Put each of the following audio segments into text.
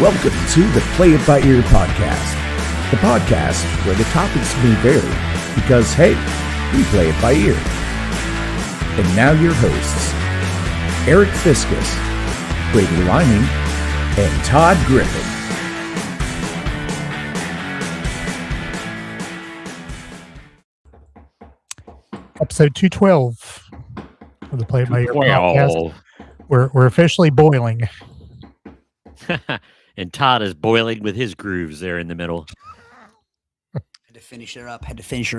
Welcome to the Play It By Ear podcast, the podcast where the topics may vary because, hey, we play it by ear. And now your hosts, Eric Fiskus, Brady Liming, and Todd Griffin. Episode 212 of the Play It By Ear podcast. We're officially boiling. And Todd is boiling with his grooves there in the middle. Had to finish her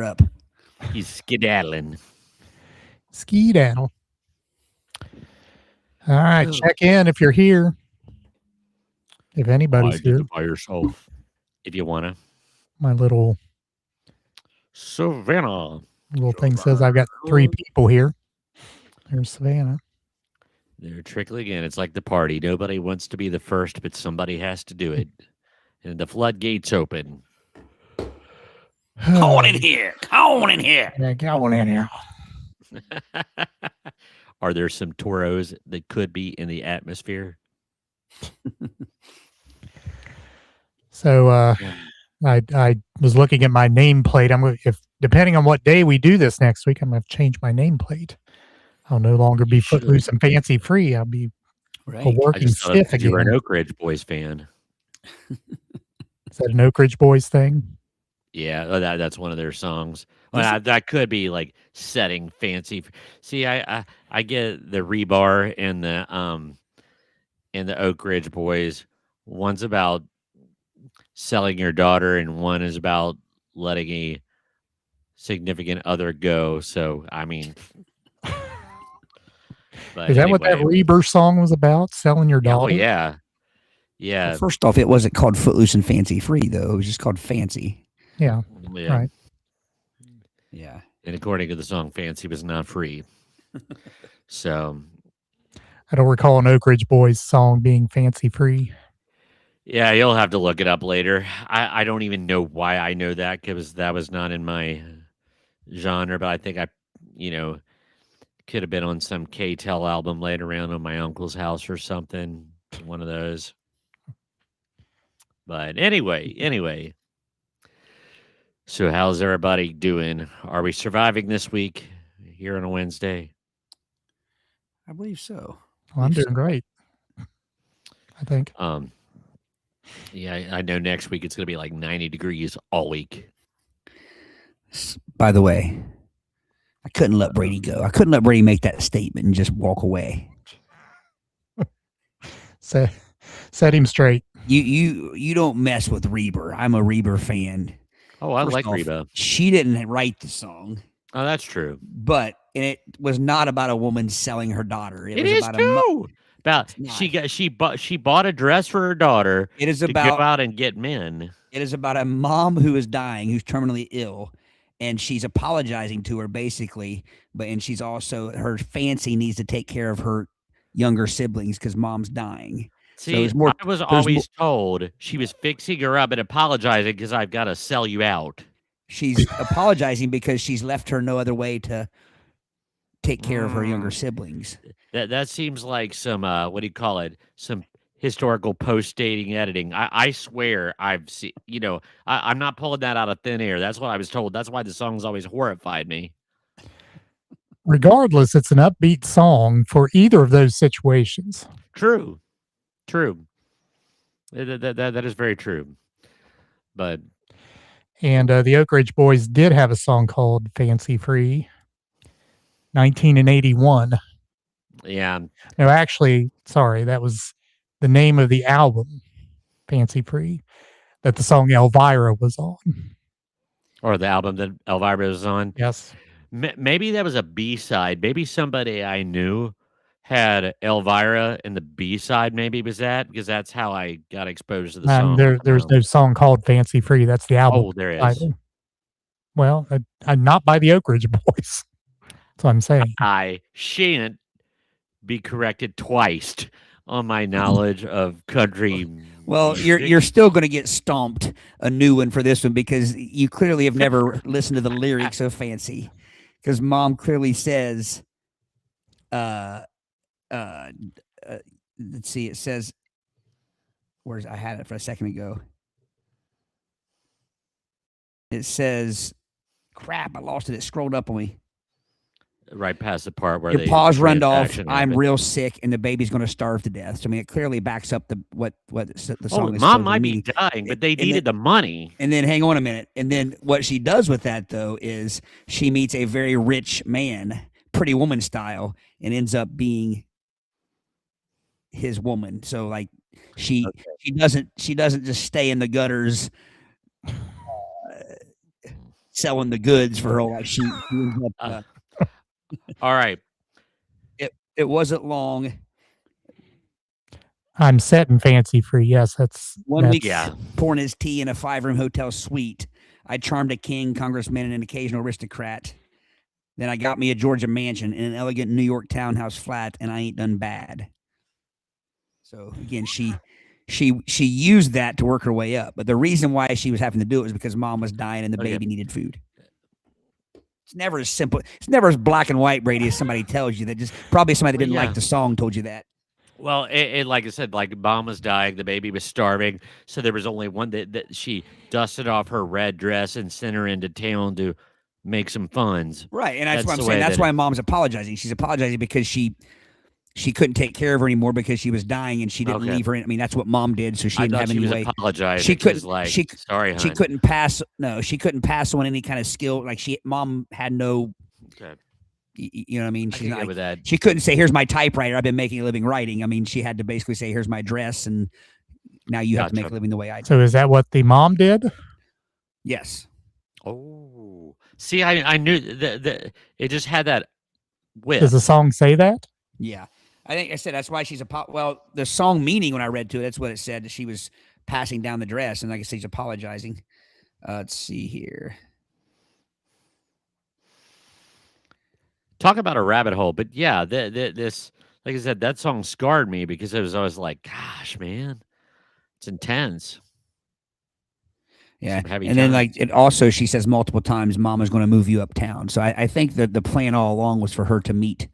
up. He's skedaddling. Skedaddle. All right, check in if you're here. If anybody's here. By yourself, if you want to. My little Savannah. Thing says I've got 3 people here. There's Savannah. They're trickling in. It's like the party. Nobody wants to be the first, but somebody has to do it. And the floodgates open. Come on in here. Come on in here. Yeah, come on in here. Are there some toros that could be in the atmosphere? So I was looking at my nameplate. Depending on what day we do this next week, I'm going to change my nameplate. I'll no longer be footloose and fancy free. I'll be a working stiff again. You're an Oak Ridge Boys fan. Is that an Oak Ridge Boys thing? Yeah, that's one of their songs. Well, that could be like setting fancy. See, I get the Rebar and the Oak Ridge Boys. One's about selling your daughter, and one is about letting a significant other go. So, I mean, is that what that Rebar song was about? Selling your daughter? Oh yeah. Well, first off, it wasn't called Footloose and Fancy Free, though. It was just called Fancy. Yeah. Right. Yeah. And according to the song, Fancy was not free. So I don't recall an Oak Ridge Boys song being fancy free. Yeah, you'll have to look it up later. I don't even know why I know that, because that was not in my genre, but I think could have been on some K-Tel album laid around on my uncle's house or something. One of those. But anyway. So how's everybody doing? Are we surviving this week here on a Wednesday? I believe so. Well, I'm doing great, I think. Yeah, I know next week it's going to be like 90 degrees all week. By the way, I couldn't let Brady go. I couldn't let Brady make that statement and just walk away. Set him straight. You don't mess with Rebar. I'm a Rebar fan. Oh, I like Reba. She didn't write the song. Oh, that's true. But it was not about a woman selling her daughter. It was about too. She bought a dress for her daughter. It is to about go out and get men. It is about a mom who is dying, who's terminally ill, and she's apologizing to her basically. And she's also, her fancy needs to take care of her younger siblings because mom's dying. See, so I was always told she was fixing her up and apologizing because I've got to sell you out. She's apologizing because she's left her no other way to take care of her younger siblings. That seems like some what do you call it? Some historical post-dating editing. I swear I've seen. I'm not pulling that out of thin air. That's what I was told. That's why the song's always horrified me. Regardless, it's an upbeat song for either of those situations. True. That is very true. But the Oak Ridge Boys did have a song called Fancy Free, 1981. Yeah. No, actually, sorry, that was the name of the album, Fancy Free, that the song Elvira was on. Or the album that Elvira was on? Yes. Maybe that was a B-side. Maybe somebody I knew had Elvira, and the B-side maybe was that, because that's how I got exposed to the song. There's no song called Fancy Free. That's the album. Oh, there is. Title. Well, not by the Oak Ridge Boys. That's what I'm saying. I shan't be corrected twice on my knowledge of country. Well, music. you're still going to get stomped a new one for this one because you clearly have never listened to the lyrics of Fancy, because mom clearly says, let's see, it says, where's I had it for a second ago. It says, crap, I lost it. It scrolled up on me. Right past the part where Your the paws run off. transaction I'm happened. real sick, and the baby's going to starve to death. So I mean, it clearly backs up the what the song Oh, is. mom supposedly might be meaning. dying, but they And needed the money. And then hang on a minute. And then what she does with that though is she meets a very rich man, Pretty Woman style, and ends up being his woman. So like she doesn't just stay in the gutters selling the goods for her whole life. She ends up, All right. it wasn't long. I'm set and fancy free. Yes, that's 1 week Yeah. pouring his tea in a 5-room hotel suite. I charmed a king, congressman, and an occasional aristocrat. Then I got me a Georgia mansion in an elegant New York townhouse flat, and I ain't done bad. So again, she used that to work her way up. But the reason why she was having to do it was because mom was dying and the Okay. baby needed food. It's never as simple. It's never as black and white, Brady, as somebody tells you. That just probably somebody that didn't Yeah. like the song told you that. Well, it like I said, like mom was dying, the baby was starving, so there was only one that she dusted off her red dress and sent her into town to make some funds. Right, and that's That's what I'm the saying. way That's that why mom's apologizing. She's apologizing because she couldn't take care of her anymore because she was dying and she didn't Okay. leave her. I mean, that's what mom did, so she I didn't thought have she any was way. apologizing. She couldn't- 'cause, like, she- sorry, hon. She couldn't pass. No, she couldn't pass on any kind of skill. Like mom had no. Okay. You know what I mean? I She's can not get like, with that. she couldn't say, "Here's my typewriter. I've been making a living writing." I mean, she had to basically say, "Here's my dress," and now you have to make Gotcha. a living the way I do. so. Is that what the mom did? Yes. Oh, see, I knew that it just had that whiff. Does the song say that? Yeah. I think I said that's why she's well, the song meaning when I read to it, that's what it said. That she was passing down the dress, and like I said, she's apologizing. Let's see here. Talk about a rabbit hole, but yeah, this like I said, that song scarred me because it was always like, gosh, man, it's intense. Yeah, Some heavy and then times. like it also, she says multiple times, "Mama's going to move you uptown." So I think that the plan all along was for her to meet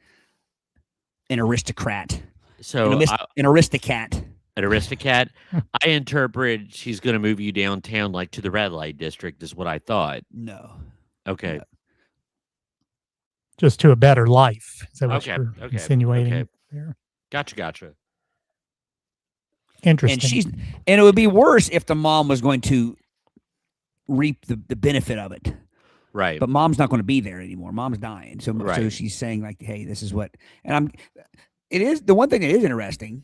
an aristocrat, So an aristocrat. an Aristocat, I interpret she's going to move you downtown, like to the red light district, is what I thought. No, Okay, No. Just to a better life? Is that what Okay, you're okay, insinuating okay. there? gotcha. Interesting. and it would be worse if the mom was going to reap the benefit of it. Right. But mom's not going to be there anymore. Mom's dying. So Right. she's saying like, "Hey, this is what," it is the one thing that is interesting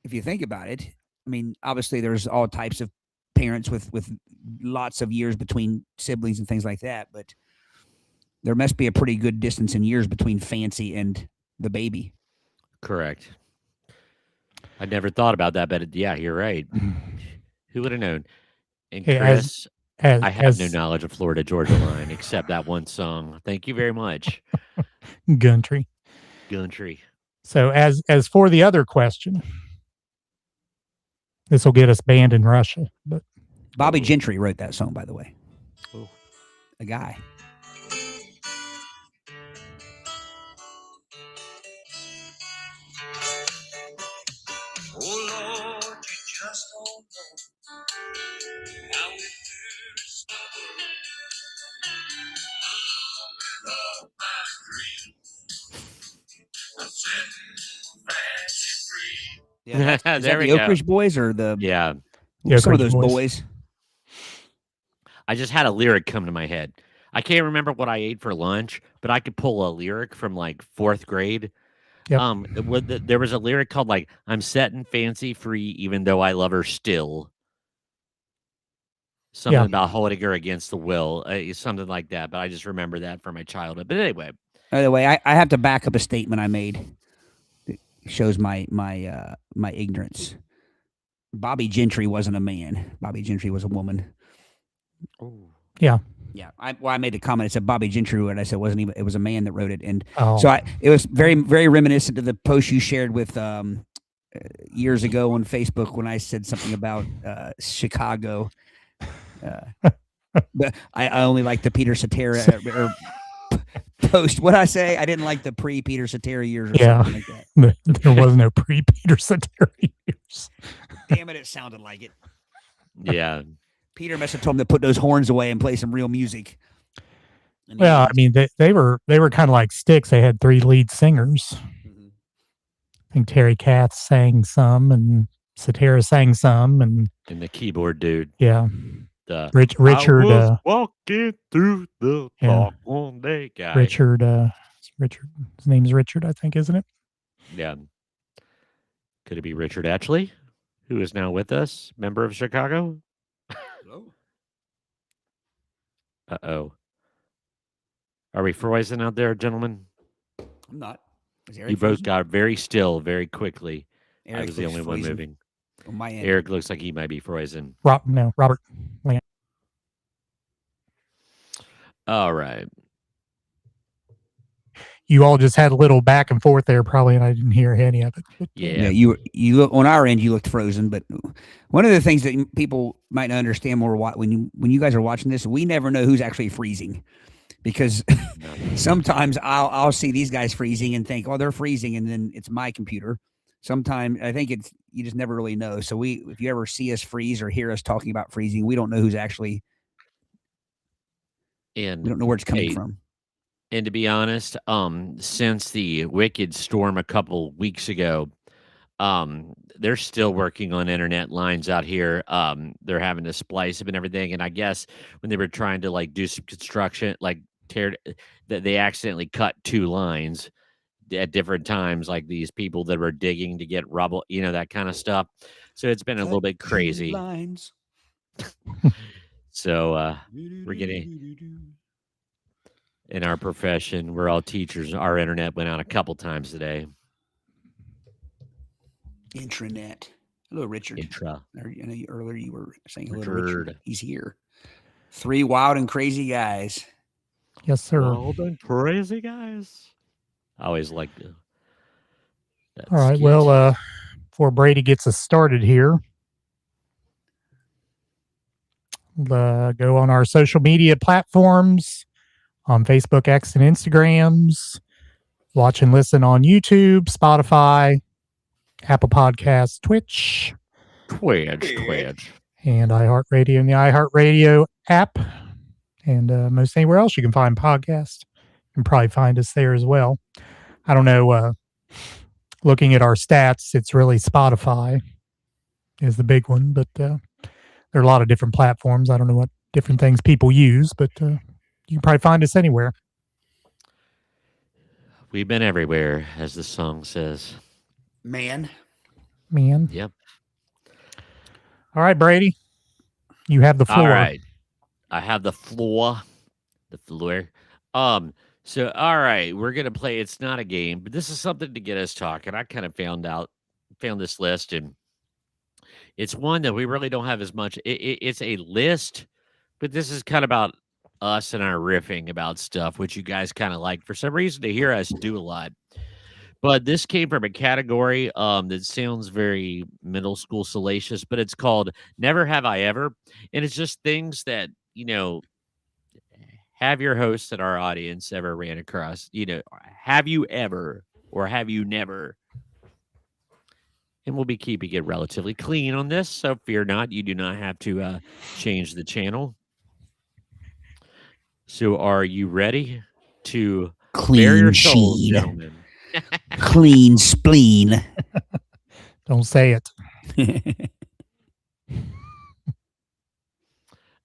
if you think about it. I mean, obviously there's all types of parents with lots of years between siblings and things like that, but there must be a pretty good distance in years between Fancy and the baby. Correct. I never thought about that, but yeah, you're right. Who would have known? And Hey, Chris, as, I have no as knowledge of Florida Georgia Line except that one song. Thank you very much, Gundry. Gundry. So as for the other question, this will get us banned in Russia. But Bobby Gentry wrote that song, by the way. Oh. A guy. Oh Lord, you just don't know how it feels. Along with all my dreams, I'm setting fancy free. Yeah, is that There we the go. Oak Ridge Boys or the Yeah, some Oak of Ridge those Boys. boys? I just had a lyric come to my head. I can't remember what I ate for lunch, but I could pull a lyric from like 4th grade. Yep. There was a lyric called like "I'm setting fancy free, even though I love her still." Something Yeah. about holding her against the will, something like that. But I just remember that from my childhood. But anyway, By the way, I have to back up a statement I made that shows my ignorance. Bobby Gentry wasn't a man. Bobby Gentry was a woman. Yeah, I made the comment. I said Bobby Gentry wrote it. I said it was a man that wrote it, and so it was very very reminiscent of the post you shared with years ago on Facebook when I said something about Chicago. But I only like the Peter Cetera or post. What I say? I didn't like the pre-Peter Cetera years or Yeah. something like that. there was no pre-Peter Cetera years. Damn it, it sounded like it. Yeah. Peter must have told him to put those horns away and play some real music. And he Well, I didn't. mean, they were kind of like Styx. They had 3 lead singers. Mhm. I think Terry Katz sang some, and Cetera sang some, and And the keyboard dude. yeah, The Richard, I was walking through the yeah. dark one day guy. Richard, his name's Richard, I think, isn't it? Yeah. Could it be Richard Atchley, who is now with us, member of Chicago? Hello? Uh-oh. Are we frozen out there, gentlemen? I'm not. Is You Eric both frozen? got very still very quickly. I Eric was the looks only one frozen moving. on my end. Eric looks like he might be frozen. Robert. All right. You all just had a little back and forth there, probably, and I didn't hear any of it. But, Yeah. Yeah, you look on our end. You looked frozen, but one of the things that people might not understand more when you guys are watching this, we never know who's actually freezing, because No. sometimes I'll see these guys freezing and think, oh, they're freezing, and then it's my computer. Sometimes I think it's you just never really know. So if you ever see us freeze or hear us talking about freezing, we don't know who's actually. And We don't know where it's coming hey, from. And to be honest, since the wicked storm a couple weeks ago, they're still working on internet lines out here. They're having to splice them and everything. And I guess when they were trying to like do some construction, like that they accidentally cut 2 lines at different times, like these people that were digging to get rubble, that kind of stuff. So it's been a little bit crazy. Lines. So we're getting in our profession, we're all teachers. Our internet went out a couple times today. Intranet. Hello, Richard. Intra. I know earlier you were saying hello to Richard. Richard. He's here. 3 wild and crazy guys. yes, sir. Wild and crazy guys. I always like that. All right. skit. Well, before Brady gets us started here, go on our social media platforms on Facebook, X, and Instagrams. Watch and listen on YouTube, Spotify, Apple Podcasts, Twitch, Twitch. and iHeartRadio and the iHeartRadio app. And most anywhere else you can find podcasts. You can probably find us there as well. I don't know. Looking at our stats, it's really Spotify is the big one, but there are a lot of different platforms. I don't know what different things people use, but you can probably find us anywhere. We've been everywhere, as the song says. Man. Yep. All right, Brady, you have the floor. All right. I have the floor. The floor. So all right, we're gonna play. It's not a game, but this is something to get us talking. I kind of found this list, and it's one that we really don't have as much. It's a list, but this is kind of about us and our riffing about stuff, which you guys kind of like for some reason to hear us do a lot. But this came from a category that sounds very middle school salacious, but it's called Never Have I Ever. And it's just things that, have your hosts and our audience ever ran across, have you ever or have you never? And we'll be keeping it relatively clean on this. So fear not, you do not have to change the channel. So are you ready to bare your Clean souls, sheen. gentlemen? Clean spleen. Don't say it.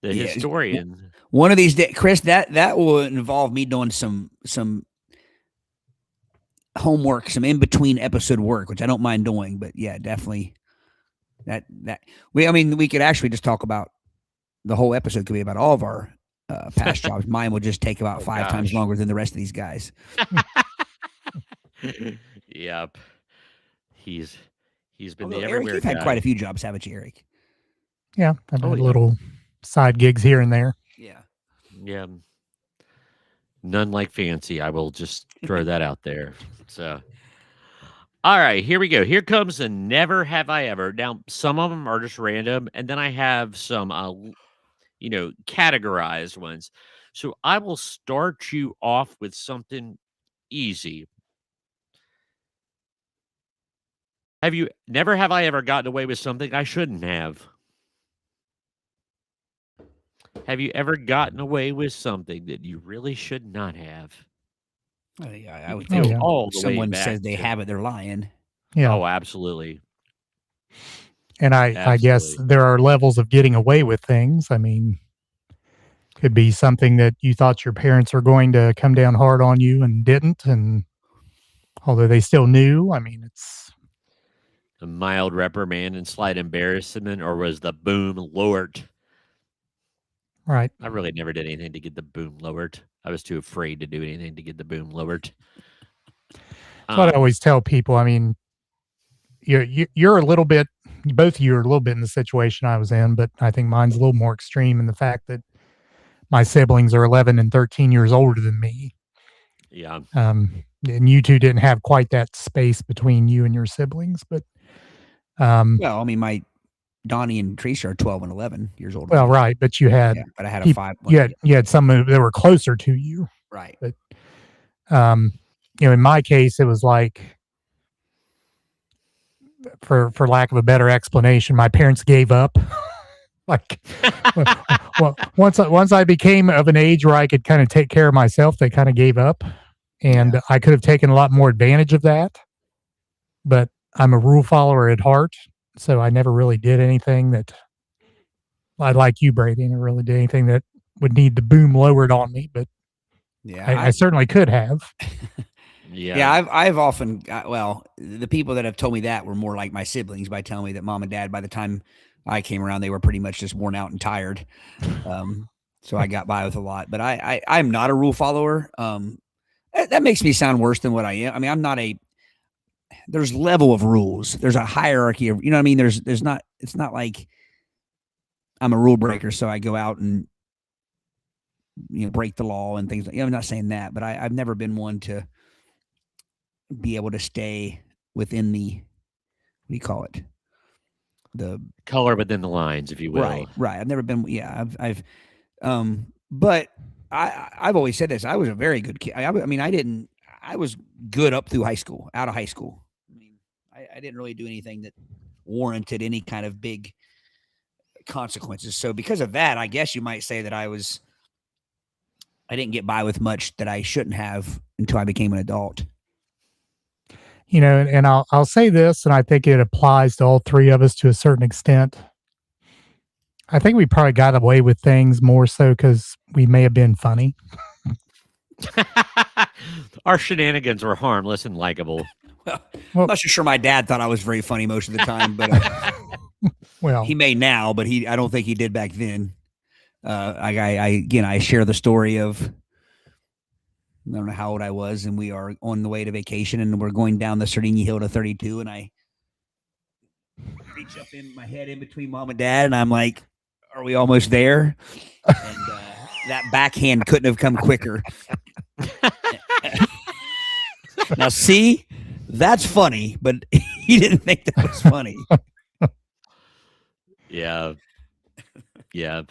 The Yeah. historian. One of these days, Chris, that will involve me doing some homework, some in between episode work, which I don't mind doing. But yeah, definitely we could actually just talk about the whole episode. Could be about all of our past jobs. Mine will just take about 5 times gosh. longer than the rest of these guys. Yep. He's been Although, the Eric, everywhere you've had guy. quite a few jobs, haven't you, Eric? Yeah, I've Oh, had yeah. little side gigs here and there. Yeah. Yeah. None like fancy. I will just throw that out there. So, all right, here we go. Here comes the Never Have I Ever. Now, some of them are just random, and then I have some, categorized ones. So I will start you off with something easy. Never have I ever gotten away with something I shouldn't have. Have you ever gotten away with something that you really should not have? I would Oh, think yeah. All the way someone back says they to- have it, they're lying. Yeah. Oh, absolutely. And I guess Absolutely. there are levels of getting away with things. I mean, could be something that you thought your parents were going to come down hard on you and didn't. And although they still knew, I mean, it's A mild reprimand and slight embarrassment, or was the boom lowered? right. I really never did anything to get the boom lowered. I was too afraid to do anything to get the boom lowered. That's what I Um, always tell people. I mean, you're a little bit, both of you are a little bit in the situation I was in, but I think mine's a little more extreme in the fact that my siblings are 11 and 13 years older than me. yeah. And you two didn't have quite that space between you and your siblings, but Well, I mean, my Donnie and Teresa are 12 and 11 years old. well, right. But you had, Yeah, but I had a peop- 5. you had some that were closer to you. Right. You know, in my case, it was like, for lack of a better explanation, my parents gave up. Like, well, once I became of an age where I could kind of take care of myself, they kind of gave up, and I could have taken a lot more advantage of that. But I'm a rule follower at heart, so I never really did anything that I like you, Brady. I never really did anything that would need the boom lowered on me, but Yeah. I certainly could have. Yeah. Yeah, I've often well, the people that have told me that were more like my siblings by telling me that mom and dad, by the time I came around, they were pretty much just worn out and tired. So I got by with a lot, but I'm not a rule follower. That makes me sound worse than what I am. I mean, I'm not there's level of rules. There's a hierarchy of, you know what I mean? There's not, it's not like I'm a rule breaker. So I go out and, break the law and things like, I'm not saying that, but I've never been one to be able to stay within the, what do you call it? The Color within the lines, if you will. right. I've never been, but I've always said this. I was a very good kid. I was good up through high school, out of high school. I mean, I didn't really do anything that warranted any kind of big consequences. So because of that, I guess you might say that I didn't get by with much that I shouldn't have until I became an adult. You know, and I'll say this, and I think it applies to all three of us to a certain extent. I think we probably got away with things more so because we may have been funny. Our shenanigans were harmless and likable. Well, I'm not sure my dad thought I was very funny most of the time, but Well, he may now, but I don't think he did back then. I share the story of, I don't know how old I was, and we are on the way to vacation, and we're going down the Sardinia Hill to 32, and I reach up in my head in between mom and dad, and I'm like, "Are we almost there?" And that backhand couldn't have come quicker. Now, see, that's funny, but he didn't think that was funny. Yeah. Yeah.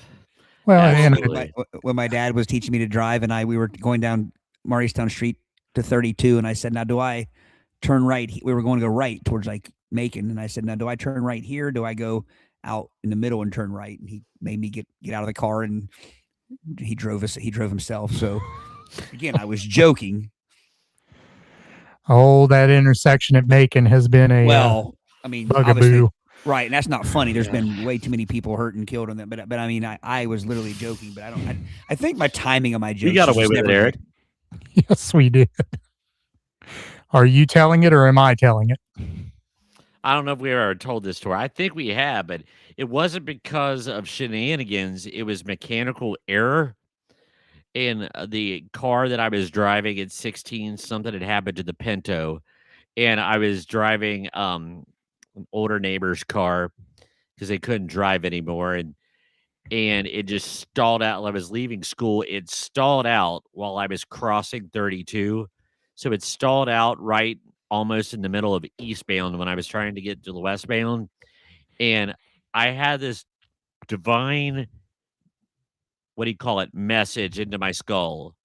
well, Absolutely. and When my dad was teaching me to drive, and we were going down Mariestown Street to 32, and I said, "Now, do I turn right?" We were going to go right towards like Macon, and I said, "Now, do I turn right here? Do I go out in the middle and turn right?" And he made me get out of the car, and he drove himself. So again, I was joking. oh, that intersection at Macon has been a Well, I mean, obviously, bugaboo. right, and that's not funny. There's been way too many people hurt and killed on that, but I mean, I was literally joking. But I think my timing of my jokes. You got is away just with it, never Eric. good. Yes, we did. Are you telling it or am I telling it? I don't know if we ever told this story. I think we have, but it wasn't because of shenanigans. It was mechanical error. In the car that I was driving at 16, something had happened to the Pinto. And I was driving an older neighbor's car because they couldn't drive anymore. And it just stalled out while I was leaving school. It stalled out while I was crossing 32. So it stalled out right almost in the middle of eastbound when I was trying to get to the westbound. And I had this divine, what do you call it, message into my skull.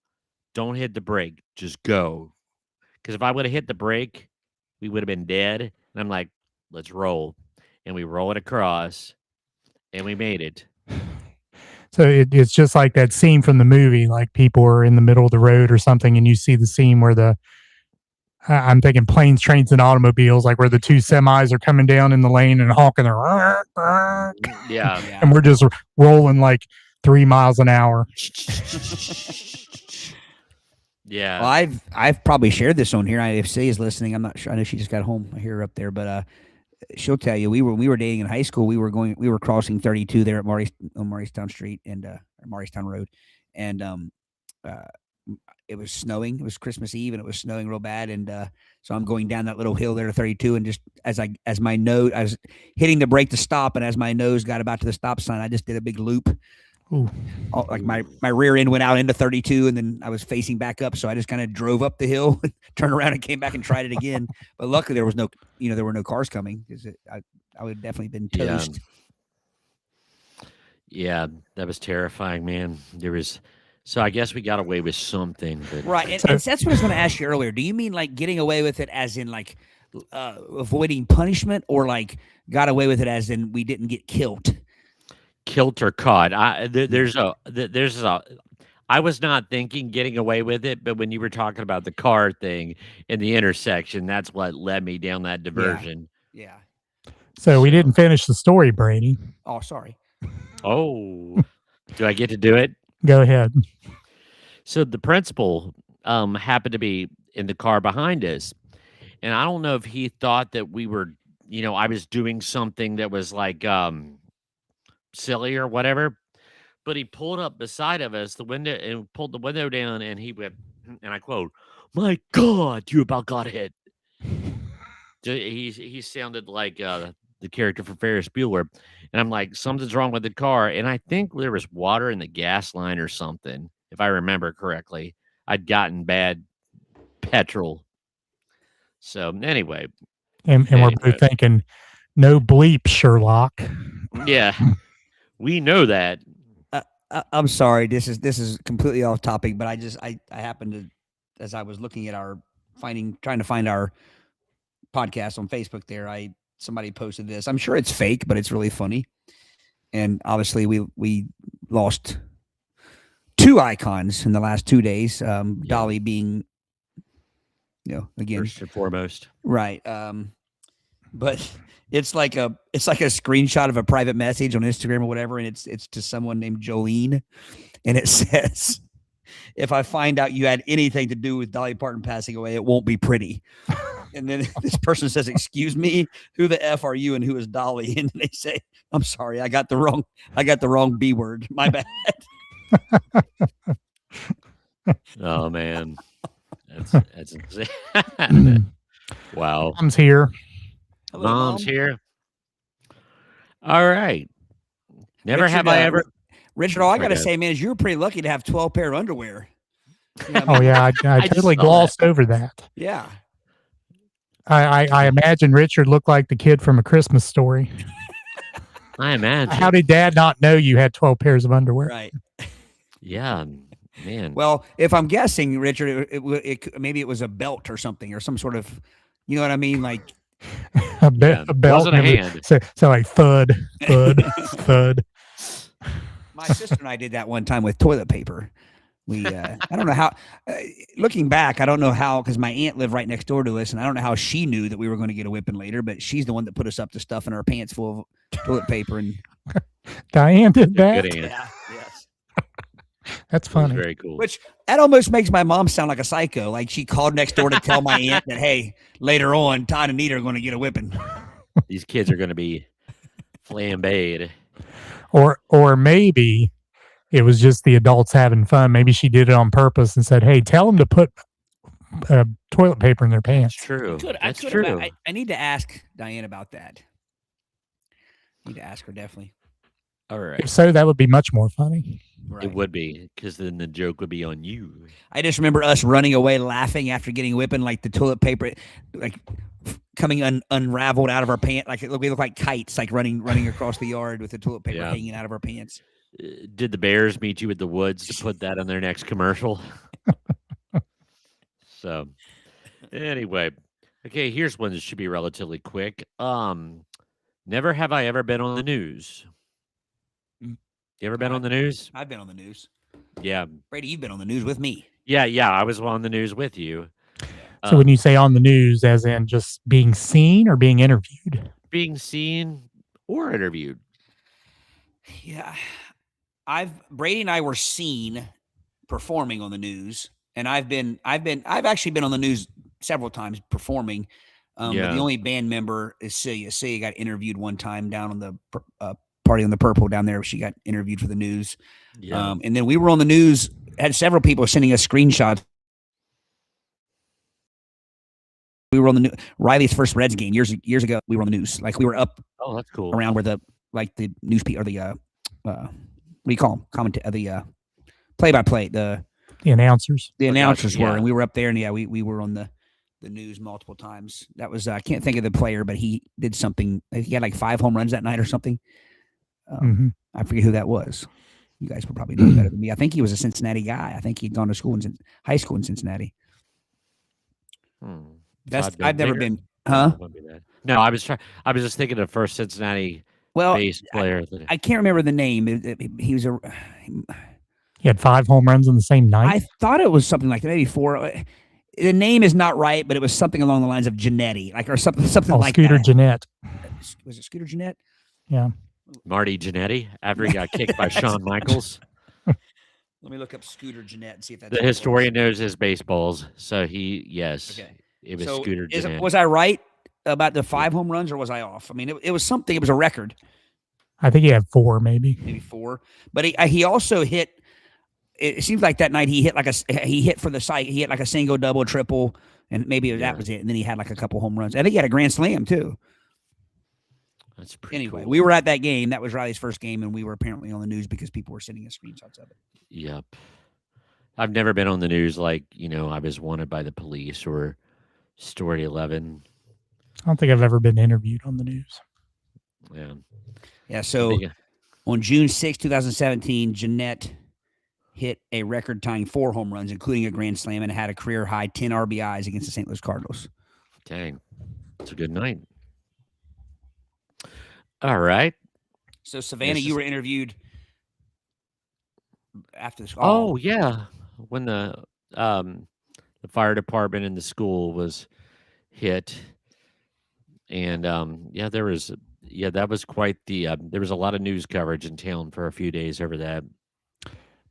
Don't hit the brake, just go. Because if I would have hit the brake, we would have been dead. And I'm like, let's roll. And we roll it across, and we made it. So it's just like that scene from the movie, like people are in the middle of the road or something, and you see the scene where I'm thinking planes, trains, and automobiles, like where the two semis are coming down in the lane and honking their, Yeah. and we're just rolling like 3 miles an hour. Yeah. Well, I've probably shared this on here. If C is listening, I'm not sure. I know she just got home. I hear her up there, but she'll tell you we were dating in high school. We were crossing 32 there at Morristown Street and Morristown Road, and it was snowing. It was Christmas Eve, and it was snowing real bad. And so I'm going down that little hill there to 32, and just as I was hitting the brake to stop, and as my nose got about to the stop sign, I just did a big loop. Ooh. Like my rear end went out into 32, and then I was facing back up, so I just kind of drove up the hill, turned around, and came back and tried it again. But luckily, there was there were no cars coming, because I would have definitely been toast. Yeah, that was terrifying, man. So I guess we got away with something, but Right, and that's what I was going to ask you earlier. Do you mean like getting away with it as in like avoiding punishment, or like got away with it as in we didn't get killed? Kilt or caught. I was not thinking getting away with it, but when you were talking about the car thing in the intersection, that's what led me down that diversion. Yeah. So we didn't finish the story, Brady. Oh, sorry. Oh, do I get to do it? Go ahead. So the principal happened to be in the car behind us, and I don't know if he thought that we were, I was doing something that was like silly or whatever, but he pulled up beside of us, the window, and pulled the window down, and he went, and I quote, "My God, you about got hit." He sounded like the character from Ferris Bueller, and I'm like, something's wrong with the car, and I think there was water in the gas line or something, if I remember correctly. I'd gotten bad petrol. So anyway, And we're both thinking, no bleep, Sherlock. yeah, we know that. I'm sorry. This is completely off topic, but I happened to, as I was looking at trying to find our podcast on Facebook there, somebody posted this. I'm sure it's fake, but it's really funny. And obviously we lost 2 icons in the last 2 days. Dolly being, again, First and foremost. right. But it's like a screenshot of a private message on Instagram or whatever, and it's to someone named Jolene, and it says, "If I find out you had anything to do with Dolly Parton passing away, it won't be pretty." And then this person says, "Excuse me, who the F are you and who is Dolly?" And they say, "I'm sorry, I got the wrong B word. My bad." Oh man, that's insane. Wow. Mom's here. Hello, Mom's Mom. here. All right. Never have I ever. Richard, all I got to Forget. say, man, is you were pretty lucky to have 12 pair of underwear. Oh yeah, I just totally saw glossed over that. Yeah. I imagine Richard looked like the kid from A Christmas Story. I imagine. How did Dad not know you had 12 pairs of underwear? Right. Yeah, man. Well, if I'm guessing, Richard, maybe it was a belt or something, or some sort of, you know what I mean? Like, a Yeah, belt. wasn't a hand. So like thud, thud. my sister and I did that one time with toilet paper. We, I don't know how, looking back, I don't know how, because my aunt lived right next door to us, and I don't know how she knew that we were going to get a whipping later, but she's the one that put us up to stuffing our pants full of toilet paper. And Diane did that. Good aunt. yes. That's That was funny. very cool. Which that almost makes my mom sound like a psycho. Like she called next door to tell my aunt that, hey, later on, Todd and Nita are going to get a whipping. These kids are going to be flambéed. Or maybe it was just the adults having fun. Maybe she did it on purpose and said, "Hey, tell them to put toilet paper in their pants." That's true. That's I true. I need to ask Diane about that. Need to ask her, definitely. All right. If so, that would be much more funny. Right. It would be, because then the joke would be on you. I just remember us running away laughing after getting whipping, like the toilet paper, like coming unraveled out of our pants. Like we look like kites, like running across the yard with the toilet paper Yeah. hanging out of our pants. Did the Bears meet you at the woods to put that on their next commercial? So, anyway, Okay, here's one that should be relatively quick. Never have I ever been on the news. Mm. You ever been on the news? I've been on the news. Yeah. Brady, you've been on the news with me. Yeah. I was on the news with you. So when you say on the news, as in just being seen or being interviewed? Being seen or interviewed. Yeah. Brady and I were seen performing on the news, and I've actually been on the news several times performing. But Yeah. the only band member is Celia. Celia got interviewed one time down on the Party on the Purple down there. She got interviewed for the news. Yeah. And then we were on the news, had several people sending us screenshots. We were on the news. Riley's first Reds game years ago. We were on the news. Like we were up Oh, that's cool. around where the news or the what do you call them? The play-by-play, the announcers. The announcers yeah. were, and we were up there, and yeah, we were on the news multiple times. That was I can't think of the player, but he did something. He had like 5 home runs that night or something. Mhm. I forget who that was. You guys would probably know better than me. I think he was a Cincinnati guy. I think he'd gone to school in high school in Cincinnati. I've never been. Huh? No, I was just thinking of first Cincinnati Well, base player. I can't remember the name. He was a. He had 5 home runs in the same night. I thought it was something like that, maybe 4. The name is not right, but it was something along the lines of Janetti, like or something like Scooter that. Jeanette. Was it Scooter Jeanette? Yeah. Marty Jannetty after he got kicked by Shawn Michaels. Let me look up Scooter Jeanette and see if that's The historian knows his baseballs, so yes, Okay. it was So Scooter Jeanette. was I right about the 5 home runs, or was I off? I mean, it was something. It was a record, I think he had 4, maybe. maybe 4. But he also hit. It seems like that night he hit he hit for the site. He hit like a single, double, triple, and maybe that was it. And then he had like a couple home runs. I think he had a grand slam too. That's pretty Anyway, cool. we were at that game. That was Riley's first game, and we were apparently on the news because people were sending us screenshots of it. Yep. I've never been on the news like, I was wanted by the police or Story 11. I don't think I've ever been interviewed on the news. Yeah. Yeah. So on June 6, 2017, Jeanette hit a record-tying 4 home runs, including a grand slam, and had a career-high 10 RBIs against the St. Louis Cardinals. Dang. It's a good night. All right. So, Savannah, This you is- were interviewed after the Oh, yeah. When the fire department in the school was hit. And that was quite the there was a lot of news coverage in town for a few days over that.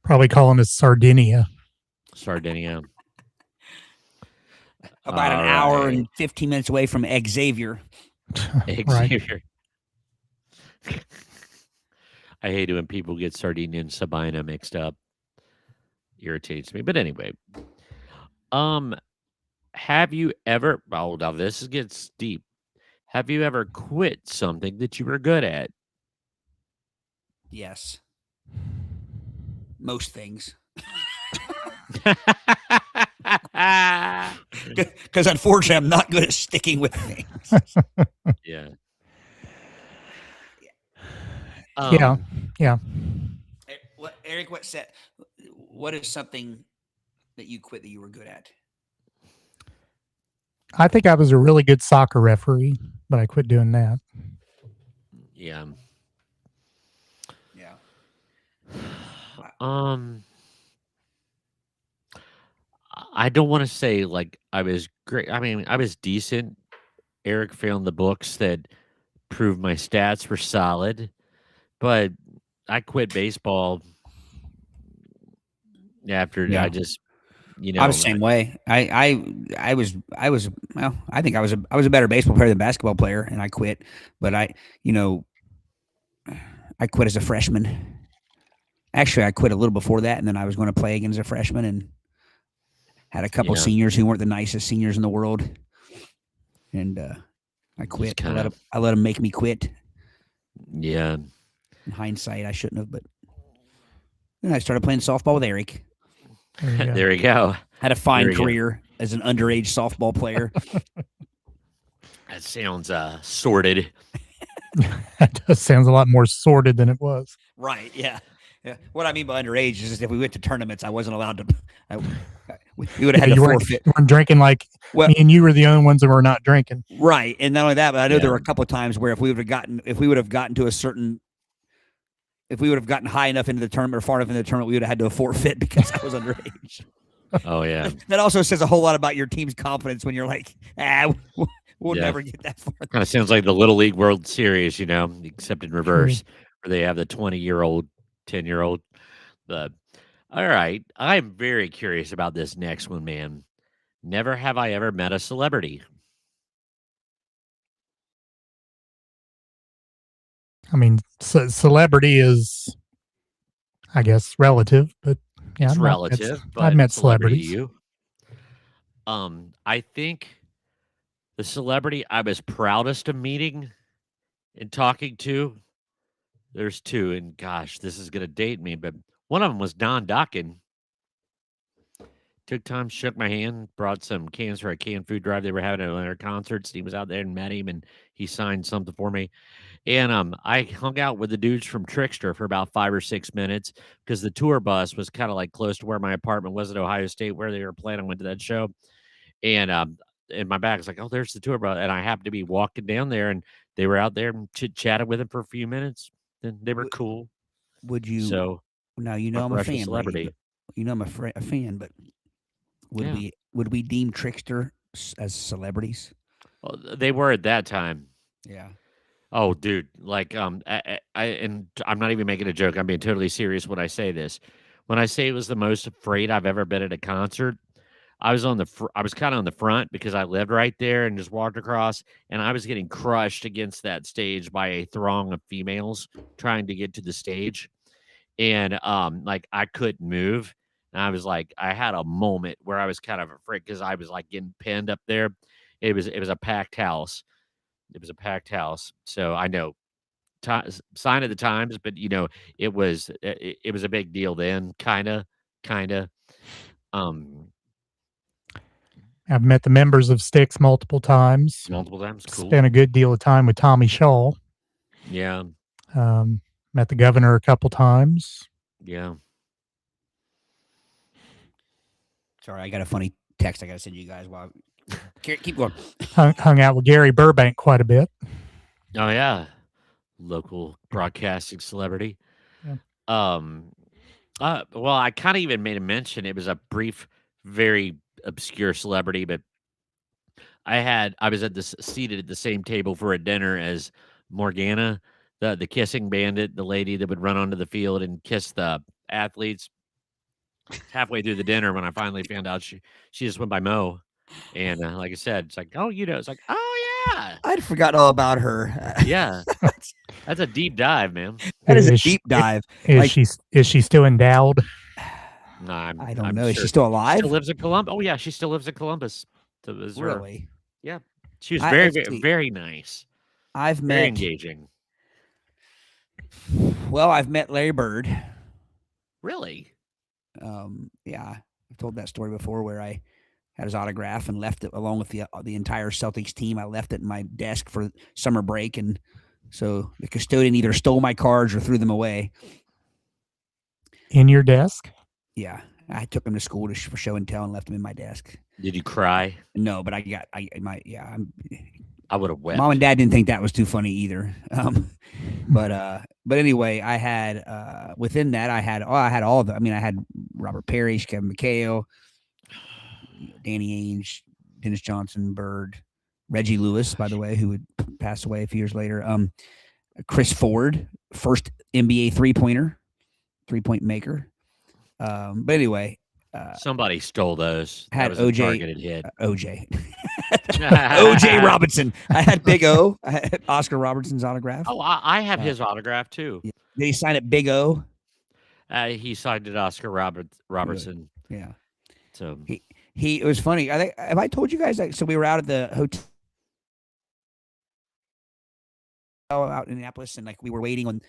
Probably calling us Sardinia. Sardinia. about an All hour right. and 15 minutes away from Xavier. Right. Xavier. I hate it when people get Sardinia and Sabina mixed up. Irritates me. But anyway. Have you ever now this gets deep. Have you ever quit something that you were good at? Yes. Most things. Because unfortunately, I'm not good at sticking with things. Yeah. Yeah. Eric, what is something that you quit that you were good at? I think I was a really good soccer referee, but I quit doing that. Yeah. Yeah. I don't want to say like I was great. I mean, I was decent. Eric found the books that proved my stats were solid, but I quit baseball after Yeah. I just, I was the same way. I was well, I think I was a better baseball player than basketball player, and I quit. But I quit as a freshman. Actually, I quit a little before that, and then I was going to play again as a freshman, and had a couple Yeah. seniors who weren't the nicest seniors in the world, and I quit. I let them make me quit. Yeah. In hindsight, I shouldn't have, but then I started playing softball with Eric. There you go. There we go. Had a fine There we go. career as an underage softball player. That sounds sordid. That does sounds a lot more sordid than it was. Right. Yeah. Yeah. What I mean by underage is if we went to tournaments, I wasn't allowed to. we would have had you to weren't, forfeit. you weren't drinking like Well- me and you were the only ones that were not drinking. Right, and not only that, but I know there Yeah. were a couple of times where if we would have gotten high enough into the tournament or far enough into the tournament, we would have had to forfeit because I was underage. Oh yeah. That also says a whole lot about your team's confidence when you're like, we'll Yeah. never get that far. Kind of sounds like the Little League World Series, except in reverse, where they have the 20-year-old, 10-year-old. But all right, I'm very curious about this next one, man. Never have I ever met a celebrity. I mean, celebrity is, I guess, relative, but yeah, It's I've met- relative, but I've met celebrity to celebrities. you. I think the celebrity I was proudest of meeting and talking to, there's two, and gosh, this is gonna date me, but one of them was Don Dokken. Took time, shook my hand, brought some cans for a canned food drive they were having at one of their concerts. He was out there and met him, and he signed something for me. And I hung out with the dudes from Trickster for about 5 or 6 minutes because the tour bus was kind of like close to where my apartment was at Ohio State, where they were playing. I went to that show, and in my bag, was like, "Oh, there's the tour bus," and I happened to be walking down there, and they were out there and chit chatted with him for a few minutes. And they were cool. Would you? So Now you know I'm a Russian fan, celebrity. Brady, but you know I'm a fan, but would Yeah. we deem Trickster as celebrities? Well, they were at that time. Yeah. Oh, dude, like and I'm not even making a joke. I'm being totally serious when I say this. When I say it was the most afraid I've ever been at a concert, I was I was kind of on the front because I lived right there and just walked across, and I was getting crushed against that stage by a throng of females trying to get to the stage, and like I couldn't move, and I was like, I had a moment where I was kind of afraid because I was like getting pinned up there. It was a packed house. It was a packed house, so I know sign of the times, but it was a big deal then, kind of. Um, I've met the members of Styx multiple times. multiple times, cool. Spent a good deal of time with Tommy Shaw. Yeah, Met the governor a couple times. yeah. Sorry, I got a funny text I got to send you guys while keep going. Hung out with Gary Burbank quite a bit. Oh yeah, local broadcasting celebrity. Yeah. Well, I kind of even made a mention. It was a brief, very obscure celebrity, but I was seated at the same table for a dinner as Morgana, the kissing bandit, the lady that would run onto the field and kiss the athletes. Halfway through the dinner, when I finally found out she just went by Mo, and like I said, it's like, oh, it's like, oh yeah, I'd forgotten all about her. yeah. That's a deep dive, man. That is a Is she- deep dive. Is she still endowed? No, I don't I'm know. Is sure she still alive? Still lives in Columbus. Oh yeah, she still lives in Columbus. To Missouri. Really? She was I- very, let's very, see. very nice. I've Very met. engaging. Well, I've met Larry Bird. Really? Yeah, I've told that story before where I had his autograph and left it along with the entire Celtics team. I left it in my desk for summer break, and so the custodian either stole my cards or threw them away. In your desk? Yeah, I took them to school for show and tell and left them in my desk. Did you cry? No, but I would have wept. Mom and Dad didn't think that was too funny either. But anyway, I had within that I had all of them. I mean, I had Robert Parrish, Kevin McHale, Danny Ainge, Dennis Johnson, Bird, Reggie Lewis, by the way, who would pass away a few years later. Chris Ford, first NBA three-point maker. But anyway, Somebody stole those. had that was a OJ targeted hit. OJ. OJ Robinson. I had Big O. I had Oscar Robertson's autograph. Oh, I have his autograph too. Yeah. Did he sign it Big O? He signed it Oscar Robertson. Yeah. So It was funny. Have I told you guys that? So we were out at the hotel out in Indianapolis, and like we were waiting on.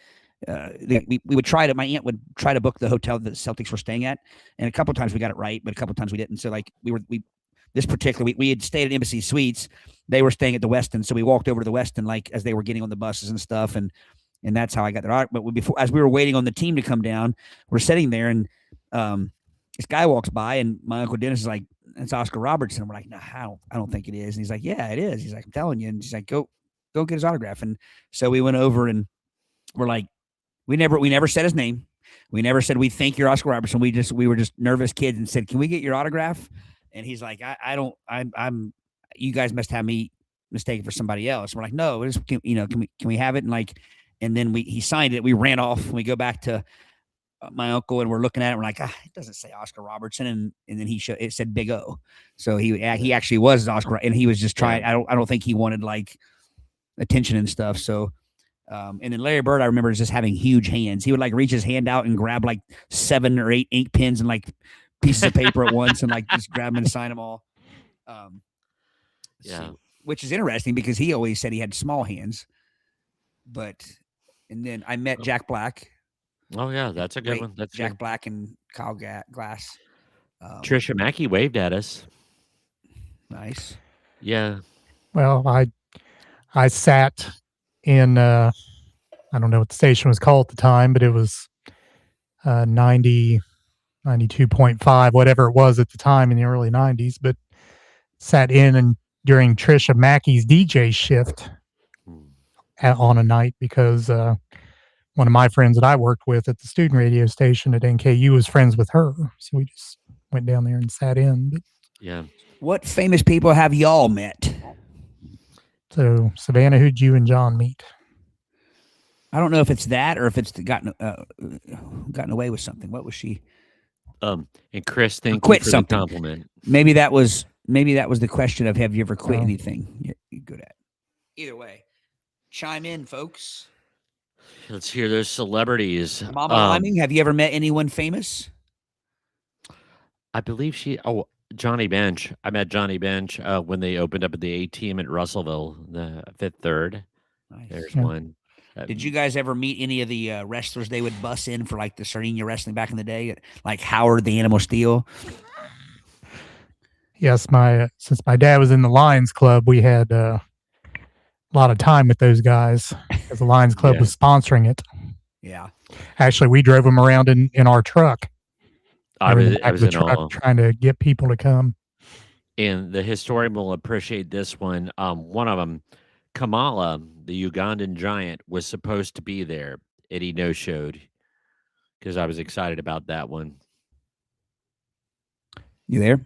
We would try to. My aunt would try to book the hotel that the Celtics were staying at, and a couple of times we got it right, but a couple of times we didn't. So like we had stayed at Embassy Suites. They were staying at the Westin, so we walked over to the Westin like as they were getting on the buses and stuff, and that's how I got there. But before, as we were waiting on the team to come down, we're sitting there, and this guy walks by, and my Uncle Dennis is like, "It's Oscar Robertson." We're like, "No, I don't think it is." And he's like, "Yeah, it is." He's like, "I'm telling you." And he's like, "Go get his autograph." And so we went over, and we're like, we never said his name. We never said we think you're Oscar Robertson. We were just nervous kids and said, "Can we get your autograph?" And he's like, I'm you guys must have me mistaken for somebody else. We're like, "No, can we have it?" And then he signed it. We ran off, and we go back to my uncle, and we're looking at it. We're like, it doesn't say Oscar Robertson. And then it said Big O. So he actually was Oscar, and he was just trying. I don't think he wanted like attention and stuff. So, and then Larry Bird, I remember just having huge hands. He would like reach his hand out and grab like 7 or 8 ink pens and like pieces of paper at once, and like just grab them and sign them all. Which is interesting because he always said he had small hands. And then I met Jack Black. Oh yeah, that's a good one. That's Jack good. Black and Kyle Glass. Trisha Mackey waved at us. Nice. Yeah. Well, I sat in I don't know what the station was called at the time, but it was 90, 92.5, whatever it was at the time in the early 90s, but sat in and during Trisha Mackey's DJ shift on a night because one of my friends that I worked with at the student radio station at NKU was friends with her. So we just went down there and sat in. But, yeah. What famous people have y'all met? So Savannah, who'd you and John meet? I don't know if it's that or if it's gotten away with something. What was she? And Chris, thank quit you for something. the compliment. Maybe that was the question of have you ever quit anything you're good at? Either way, chime in, folks. Let's hear those celebrities. Mama Liming, have you ever met anyone famous? I believe Johnny Bench. I met Johnny Bench when they opened up at the ATM at Russellville, the Fifth Third. Nice. There's one. Did you guys ever meet any of the wrestlers they would bus in for like the Sardinia wrestling back in the day, like Howard the Animal Steel? Yes, since my dad was in the Lions Club, we had a lot of time with those guys because the Lions Club was sponsoring it. Yeah. Actually, we drove them around in our truck. I was in truck trying to get people to come. And the historian will appreciate this one. One of them, Kamala, the Ugandan giant, was supposed to be there. Eddie no-showed because I was excited about that one. You there?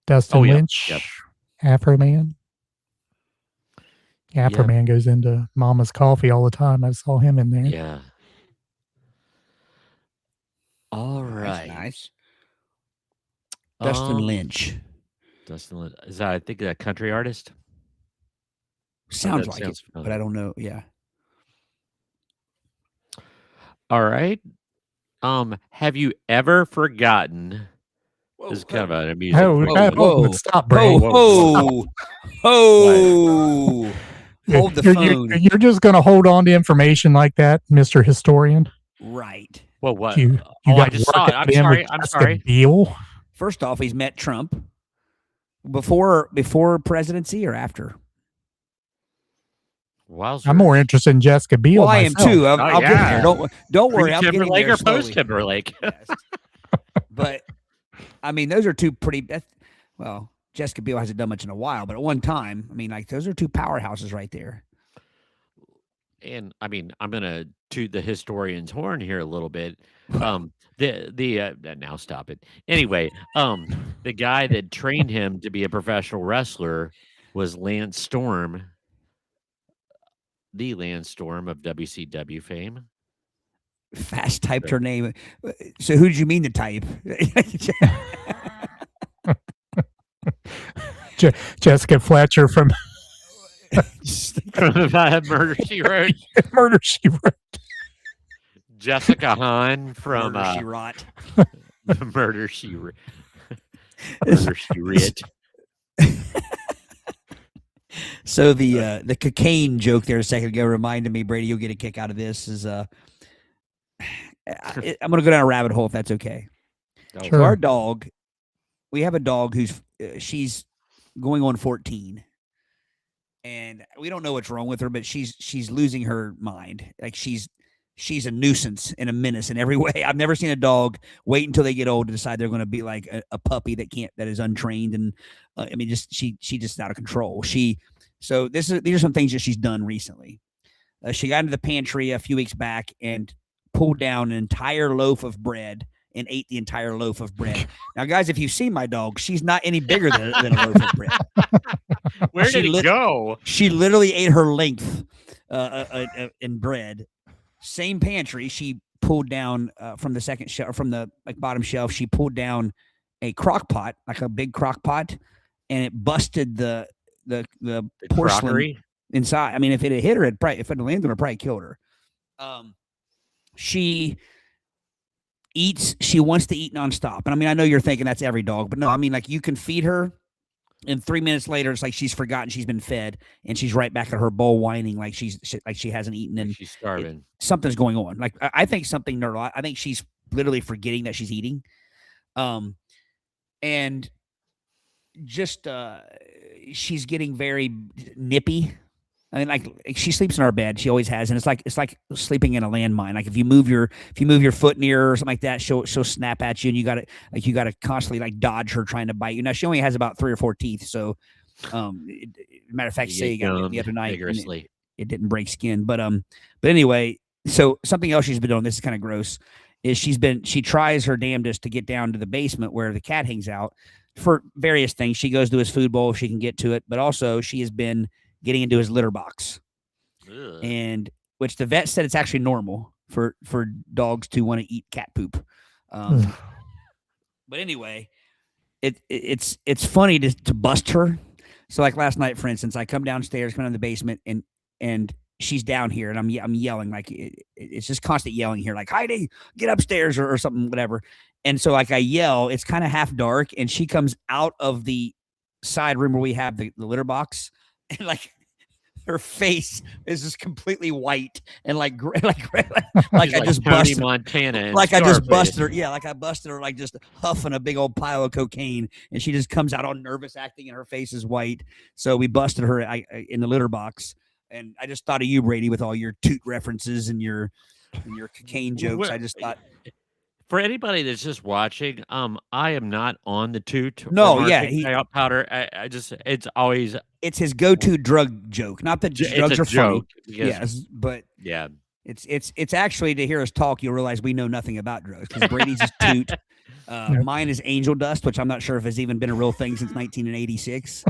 Dustin Lynch, Afro Man. Afro Man goes into Mama's Coffee all the time. I saw him in there. Yeah. All right. Nice. Dustin Lynch. Dustin Lynch. Is that, I think, a country artist? Sounds like it, but I don't know. Yeah. All right. Have you ever forgotten? This is kind of an amusing. Stop, Bray. Hold the phone. You're just going to hold on to information like that, Mr. Historian? Right. Well, what? I just saw it. I'm sorry. Beal? First off, he's met Trump before presidency or after. Wowzers. I'm more interested in Jessica Biel. Well, I am too. I'll get there. Don't worry. Timberlake or post Timberlake? Yes. But I mean, those are two pretty. Well, Jessica Biel hasn't done much in a while, but at one time, I mean, like those are two powerhouses right there. And I mean, I'm gonna toot the historian's horn here a little bit. Now stop it. Anyway, the guy that trained him to be a professional wrestler was Lance Storm, the Lance Storm of WCW fame. Fast typed her name. So who did you mean to type? Jessica Fletcher from Murder, She Wrote. Murder, She Wrote. Jessica Hahn from Murder, She Wrote. Murder, She Wrote. Murder, She Wrote. So the cocaine joke there a second ago reminded me, Brady, you'll get a kick out of this. I'm going to go down a rabbit hole if that's okay. Sure. So our dog, we have a dog who's she's going on 14, and we don't know what's wrong with her, but she's losing her mind. Like she's she's a nuisance and a menace in every way. I've never seen a dog wait until they get old to decide they're going to be like a puppy that is untrained. And I mean, she just out of control. These are some things that she's done recently. She got into the pantry a few weeks back and pulled down an entire loaf of bread and ate the entire loaf of bread. Now, guys, if you've seen my dog, she's not any bigger than a loaf of bread. Where did it go? She literally ate her length in bread. Same pantry. She pulled down from the second shelf, from the bottom shelf. She pulled down a crock pot, like a big crock pot, and it busted the porcelain Crockery? inside. I mean, if it had hit her, if it landed, it would probably killed her. She eats. She wants to eat nonstop. And I mean, I know you're thinking that's every dog, but no. I mean, like you can feed her, and 3 minutes later, it's like she's forgotten she's been fed, and she's right back at her bowl whining like she hasn't eaten, and She's starving. something's going on. Like I think something I think she's literally forgetting that she's eating, and just she's getting very nippy. I mean, like she sleeps in our bed. She always has, and it's like sleeping in a landmine. Like if you move your foot near her or something like that, she'll snap at you, and you got to constantly like dodge her trying to bite you. Now she only has about 3 or 4 teeth, so matter of fact, Say got it the other night. Vigorously. It didn't break skin, but anyway, so something else she's been doing. This is kind of gross. Is she tries her damnedest to get down to the basement where the cat hangs out for various things. She goes to his food bowl if she can get to it, but also she has been getting into his litter box, and which the vet said it's actually normal for dogs to want to eat cat poop. But anyway, it's funny to bust her. So like last night, for instance, I come downstairs, come in the basement, and she's down here, and I'm yelling like it's just constant yelling here, like Heidi, get upstairs or something, whatever. And so like I yell, it's kind of half dark, and she comes out of the side room where we have the litter box. And like her face is just completely white and like I just busted Montana. Like I just busted her. Yeah, like I busted her, like just huffing a big old pile of cocaine, and she just comes out all nervous acting, and her face is white. So we busted her in the litter box, and I just thought of you, Brady, with all your toot references and your cocaine jokes. I just thought. For anybody that's just watching, I am not on the toot. No, yeah, powder. I just it's his go-to drug joke. Not that drugs are funny. Yes, but yeah, it's actually, to hear us talk, you'll realize we know nothing about drugs, because Brady's is toot. Mine is angel dust, which I'm not sure if has even been a real thing since 1986.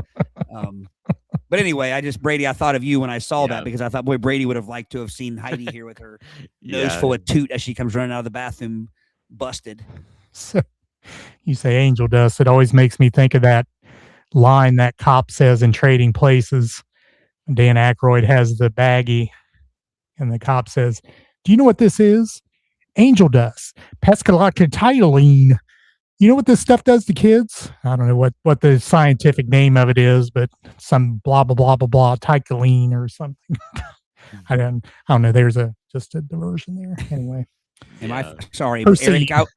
But anyway, Brady, I thought of you when I saw that, because I thought, boy, Brady would have liked to have seen Heidi here with her nose full of toot as she comes running out of the bathroom, busted. So you say angel dust. It always makes me think of that line that cop says in Trading Places. Dan Aykroyd has the baggie, and the cop says, "Do you know what this is? Angel dust, pescatidylene. You know what this stuff does to kids?" I don't know what the scientific name of it is, but some blah blah blah blah blah titylene or something. I don't know. There's just a diversion there. Anyway. Am I sorry, Proceed. Eric?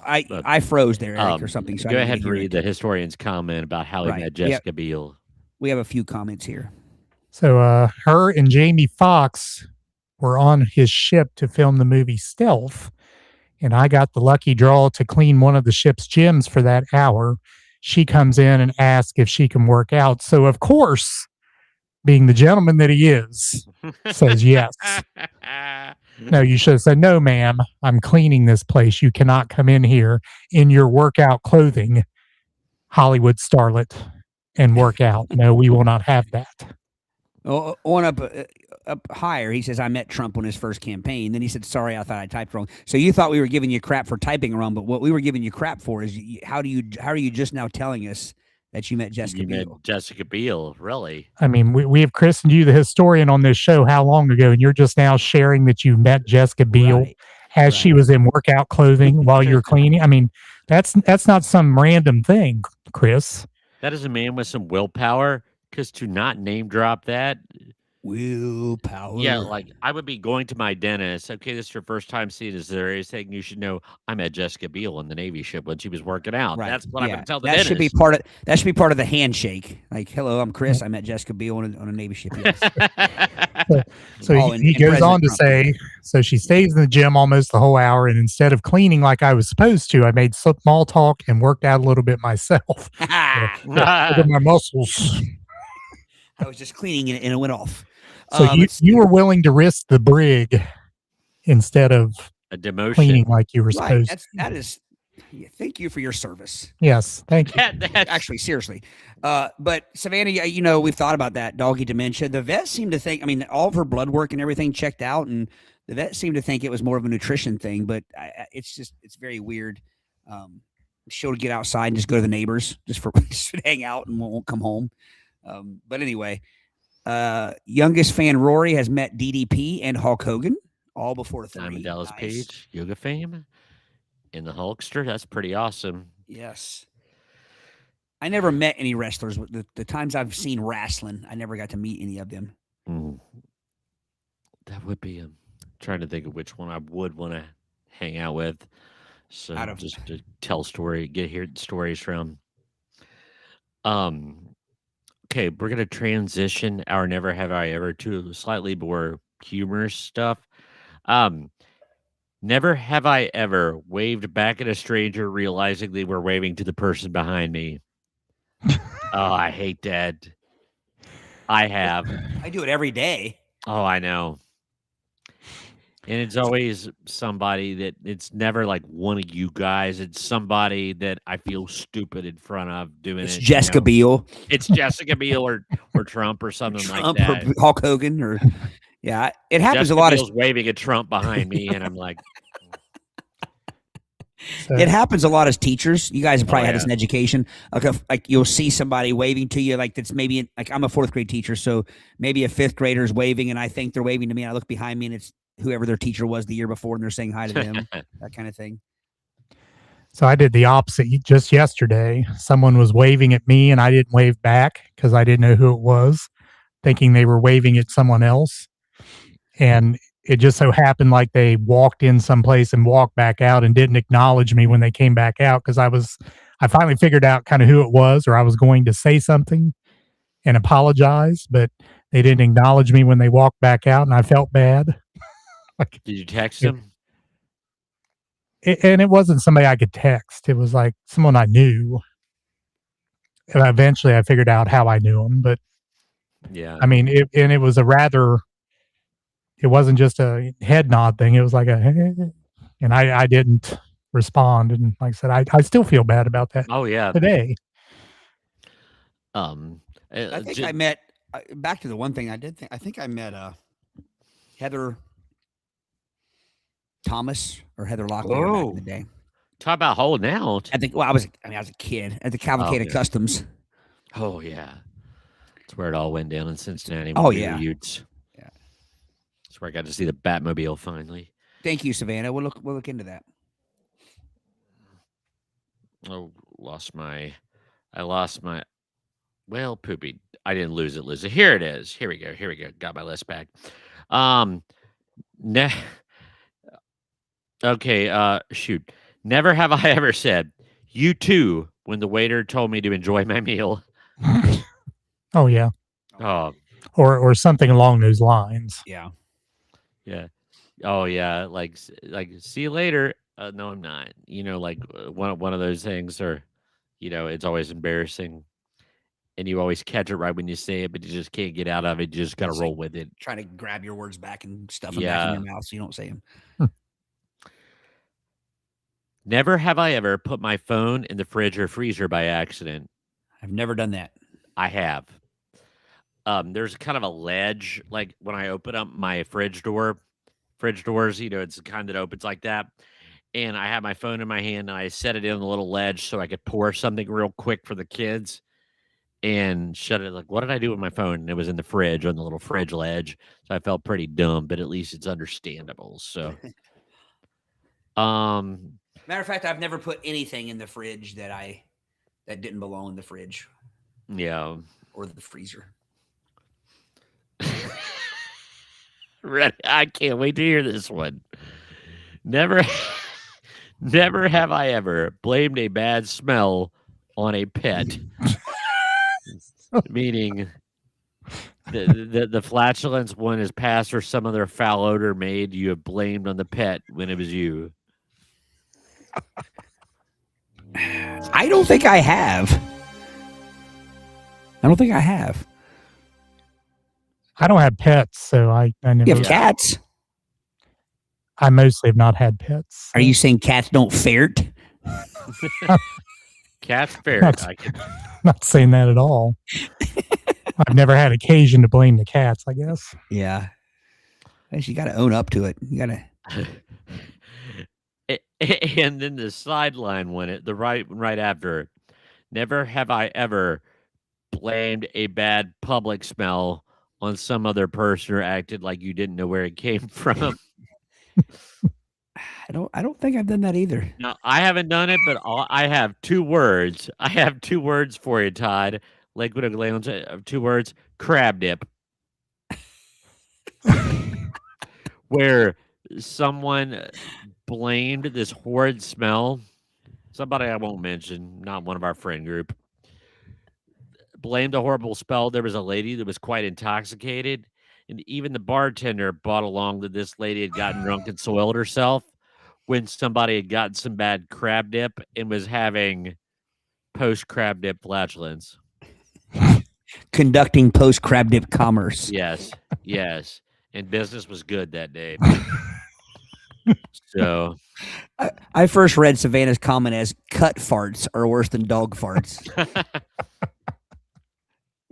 I froze there, Eric, or something. So go ahead and read the historian's comment about how he met Jessica Biel. We have a few comments here. So her and Jamie Foxx were on his ship to film the movie Stealth, and I got the lucky draw to clean one of the ship's gyms for that hour. She comes in and asks if she can work out. So, of course, being the gentleman that he is, says yes. No, you should have said, "No, ma'am, I'm cleaning this place. You cannot come in here in your workout clothing, Hollywood starlet, and work out. No, we will not have that." On up higher, he says, "I met Trump on his first campaign." Then he said, "Sorry, I thought I typed wrong." So you thought we were giving you crap for typing wrong, but what we were giving you crap for is how are you just now telling us that you met Jessica Biel? Met Jessica Biel, really? I mean, we have christened you the historian on this show how long ago, and you're just now sharing that you met Jessica Biel as she was in workout clothing while you're cleaning. I mean, that's not some random thing, Chris. That is a man with some willpower, because to not name drop that. Willpower. Yeah, like I would be going to my dentist. Okay, this is your first time seeing us. There is saying you should know I met Jessica Biel on the Navy ship when she was working out. Right. That's what I'm going to tell the that dentist. Should be part of the handshake. Like, "Hello, I'm Chris. I met Jessica Biel on a Navy ship." Yes. So Oh, he and goes President on to Trump. say, so she stays in the gym almost the whole hour, and instead of cleaning like I was supposed to, I made small talk and worked out a little bit myself. Look at my muscles. I was just cleaning it and it went off. So Let's see. you were willing to risk the brig instead of A demotion. cleaning like you were Right. supposed to. That is. Yeah, thank you for your service. Yes, thank you. That's Actually, seriously. But Savannah, we've thought about that doggy dementia. The vet seemed to think, all of her blood work and everything checked out, and the vet seemed to think it was more of a nutrition thing. But it's very weird. She'll get outside and just go to the neighbors just to hang out and won't come home. But anyway, youngest fan Rory has met DDP and Hulk Hogan all before 30. Diamond Dallas Nice. Page, yoga fame, in the Hulkster. That's pretty awesome. Yes. I never met any wrestlers. The times I've seen wrestling, I never got to meet any of them. That would be trying to think of which one I would want to hang out with. So just to tell hear stories from. Okay, we're gonna transition our Never Have I Ever to slightly more humorous stuff. Never have I ever waved back at a stranger realizing they were waving to the person behind me. Oh, I hate that. I have. I do it every day. Oh, I know. And it's always somebody that it's never like one of you guys. It's somebody that I feel stupid in front of doing It's it. Jessica Biel. It's Jessica Biel or Trump or something Trump like that. or Hulk Hogan or yeah, it happens Jessica a lot. Biel's waving at Trump behind me, and I'm like, It happens a lot as teachers. You guys have probably had this yeah. in education. Like you'll see somebody waving to you, like that's maybe like I'm a 4th grade teacher, so maybe a 5th grader is waving, and I think they're waving to me. And I look behind me, and it's whoever their teacher was the year before, and they're saying hi to them. That kind of thing. So I did the opposite just yesterday. Someone was waving at me and I didn't wave back because I didn't know who it was, thinking they were waving at someone else. And it just so happened like they walked in someplace and walked back out and didn't acknowledge me when they came back out because I finally figured out kind of who it was, or I was going to say something and apologize, but they didn't acknowledge me when they walked back out and I felt bad. did you text him? And it wasn't somebody I could text. It was like someone I knew. And eventually I figured out how I knew him, but Yeah. it was it wasn't just a head nod thing. It was like and I didn't respond. And like I said, I still feel bad about that Oh yeah. today. I think I met back to the one thing I did think. I think I met Heather Thomas or Heather Locklear back in the day. Talk about holding out. I think. Well, I was a kid at the Cavalcade yeah. Customs. Oh yeah. That's where it all went down in Cincinnati. Oh, with the yeah. Utes. Yeah. That's where I got to see the Batmobile finally. Thank you, Savannah. We'll look into that. Oh, I lost my. Well, poopy. I didn't lose it, Lizzie. Here it is. Here we go. Got my list back. Okay. Shoot. Never have I ever said you too when the waiter told me to enjoy my meal. Oh yeah. Oh Or something along those lines. Yeah. yeah. Oh yeah. Like see you later. No, I'm not. One of those things, or it's always embarrassing. And you always catch it right when you say it, but you just can't get out of it. You just got to It's roll like with it. Trying to grab your words back and stuff them back Yeah. in your mouth so you don't say them. Never have I ever put my phone in the fridge or freezer by accident. I've never done that. I have. There's kind of a ledge, like when I open up my fridge doors, it's the kind that opens like that. And I have my phone in my hand and I set it in the little ledge so I could pour something real quick for the kids and shut it. Like, what did I do with my phone? And it was in the fridge on the little fridge ledge. So I felt pretty dumb, but at least it's understandable. So, Matter of fact, I've never put anything in the fridge that didn't belong in the fridge yeah. or the freezer. Ready? I can't wait to hear this one. Never have I ever blamed a bad smell on a pet. Meaning, The flatulence one is passed or some other foul odor made. You have blamed on the pet when it was you. I don't think I have. I don't think I have. I don't have pets, so I never. You have cats. I mostly have not had pets. Are you saying cats don't ferret? Cat's ferret. Not saying that at all. I've never had occasion to blame the cats, I guess. Yeah. You got to own up to it. You got to. And then the sideline one, the right after. Never have I ever blamed a bad public smell on some other person or acted like you didn't know where it came from. I don't think I've done that either. No, I haven't done it, but I have 2 words. I have 2 words for you, Todd. Lakewood and Glenn, 2 words: crab dip. Where someone blamed this horrid smell. Somebody I won't mention, not one of our friend group. Blamed a horrible smell. There was a lady that was quite intoxicated, and even the bartender brought along that this lady had gotten drunk and soiled herself when somebody had gotten some bad crab dip and was having post crab dip flatulence. Conducting post crab dip commerce. Yes, yes, and business was good that day. So, I first read Savannah's comment as "cut farts are worse than dog farts."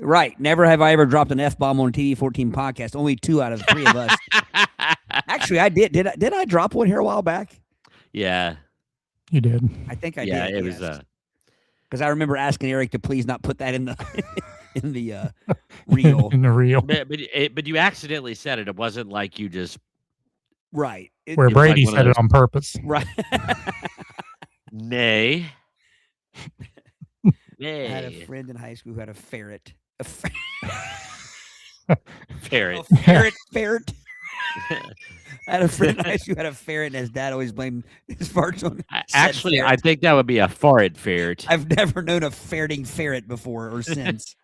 Right. Never have I ever dropped an F-bomb on a TV14 podcast. Only 2 out of 3 of us. Actually, I did. Did I drop one here a while back? Yeah. You did. I think I Yeah, did. it was because I remember asking Eric to please not put that in the in the reel. In the reel. but you accidentally said it. It wasn't like you just Right. Where it was Brady like one of said it those- on purpose. Right. nay. I had a Nay. friend in high school who had a ferret. A Ferret. ferret. I had a friend in high school who had a ferret, and his dad always blamed his farts on. said Actually, ferret. I think that would be a fart ferret. I've never known a ferreting ferret before or since.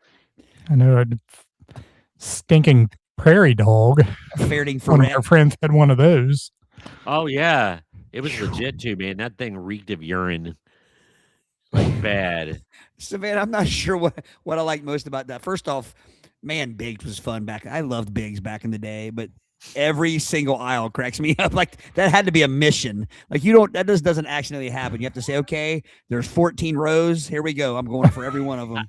I know a stinking prairie dog. A ferreting One of ferret. our friends had one of those. Oh yeah, it was legit too, man. That thing reeked of urine, like bad. Savannah, I'm not sure what I like most about that. First off, man, Biggs was fun back. I loved Biggs back in the day, but every single aisle cracks me up. Like that had to be a mission. Like that just doesn't accidentally happen. You have to say, okay, there's 14 rows. Here we go. I'm going for every one of them.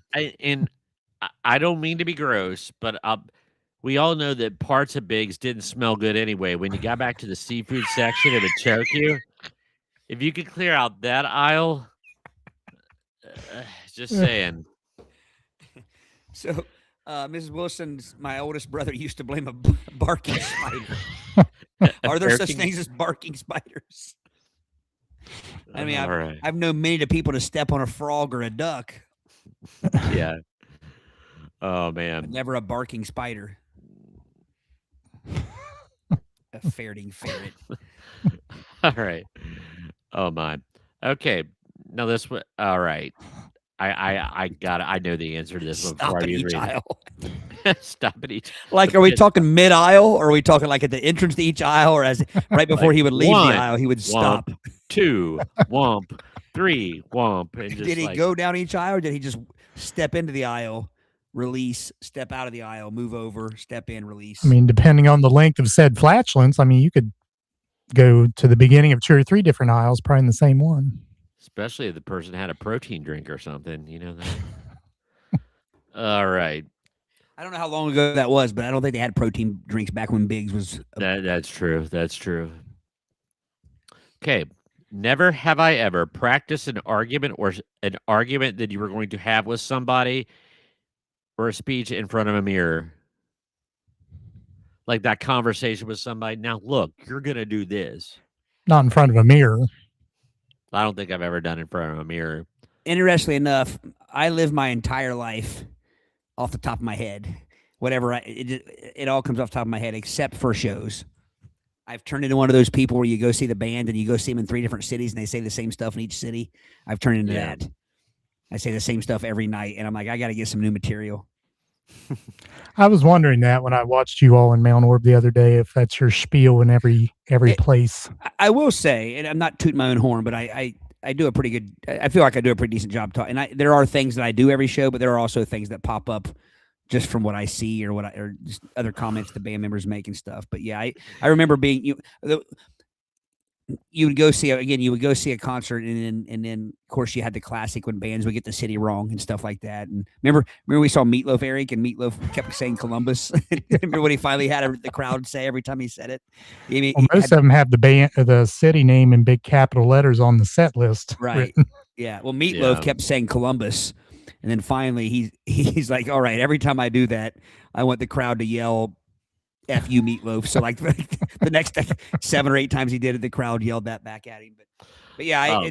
I don't mean to be gross, but we all know that parts of Biggs didn't smell good anyway. When you got back to the seafood section, it would choke you. If you could clear out that aisle, just saying. So, Mrs. Wilson's, my oldest brother, used to blame a barking spider. Are there such Barking- things as barking spiders? I mean, All right. I've known many people to step on a frog or a duck, Yeah. Oh but man. never a barking spider. A ferreting ferret. All right. Oh my. Okay. Now this one. All right. I got it. I know the answer to this one Stop before I at even each read aisle. it. Stop at each. Like, are we Yes. talking mid aisle, or are we talking like at the entrance to each aisle, or as right before Like, he would leave one, the aisle, he would stop? 2 womp, 3 womp, and just Did he like, go down each aisle, or did he just step into the aisle, release, step out of the aisle, move over, step in, release? I mean, depending on the length of said flatulence, I mean, you could go to the beginning of 2 or 3 different aisles, probably in the same one. especially if the person had a protein drink or something, you know that. All right. I don't know how long ago that was, but I don't think they had protein drinks back when Biggs was. That's true. That's true. Okay. Never have I ever practiced an argument or an argument that you were going to have with somebody or a speech in front of a mirror. Like that conversation with somebody. Now, look, you're going to do this. Not in front of a mirror. I don't think I've ever done it in front of a mirror. Interestingly enough, I live my entire life off the top of my head. Whatever, it all comes off the top of my head, except for shows. I've turned into one of those people where you go see the band and you go see them in 3 different cities and they say the same stuff in each city. I've turned into Yeah. that. I say the same stuff every night, and I'm like, I got to get some new material. I was wondering that when I watched you all in Mount Orb the other day, if that's your spiel in every It- place. I will say, and I'm not tooting my own horn, but I do a pretty good. I feel like I do a pretty decent job talking. And there are things that I do every show, but there are also things that pop up just from what I see or or just other comments the band members make and stuff. But yeah, I remember being you would go see you would go see a concert, and then of course you had the classic when bands would get the city wrong and stuff like that. And remember we saw Meatloaf, Eric, and Meatloaf kept saying Columbus. Remember what he finally had the crowd say every time he said it. Well, most of them have the city name in big capital letters on the set list. Right. written. Yeah. Well, Meatloaf kept saying Columbus, and then finally he's like, all right, every time I do that, I want the crowd to yell F you, Meatloaf. So like the next 7 or 8 times he did it, the crowd yelled that back at him. But yeah,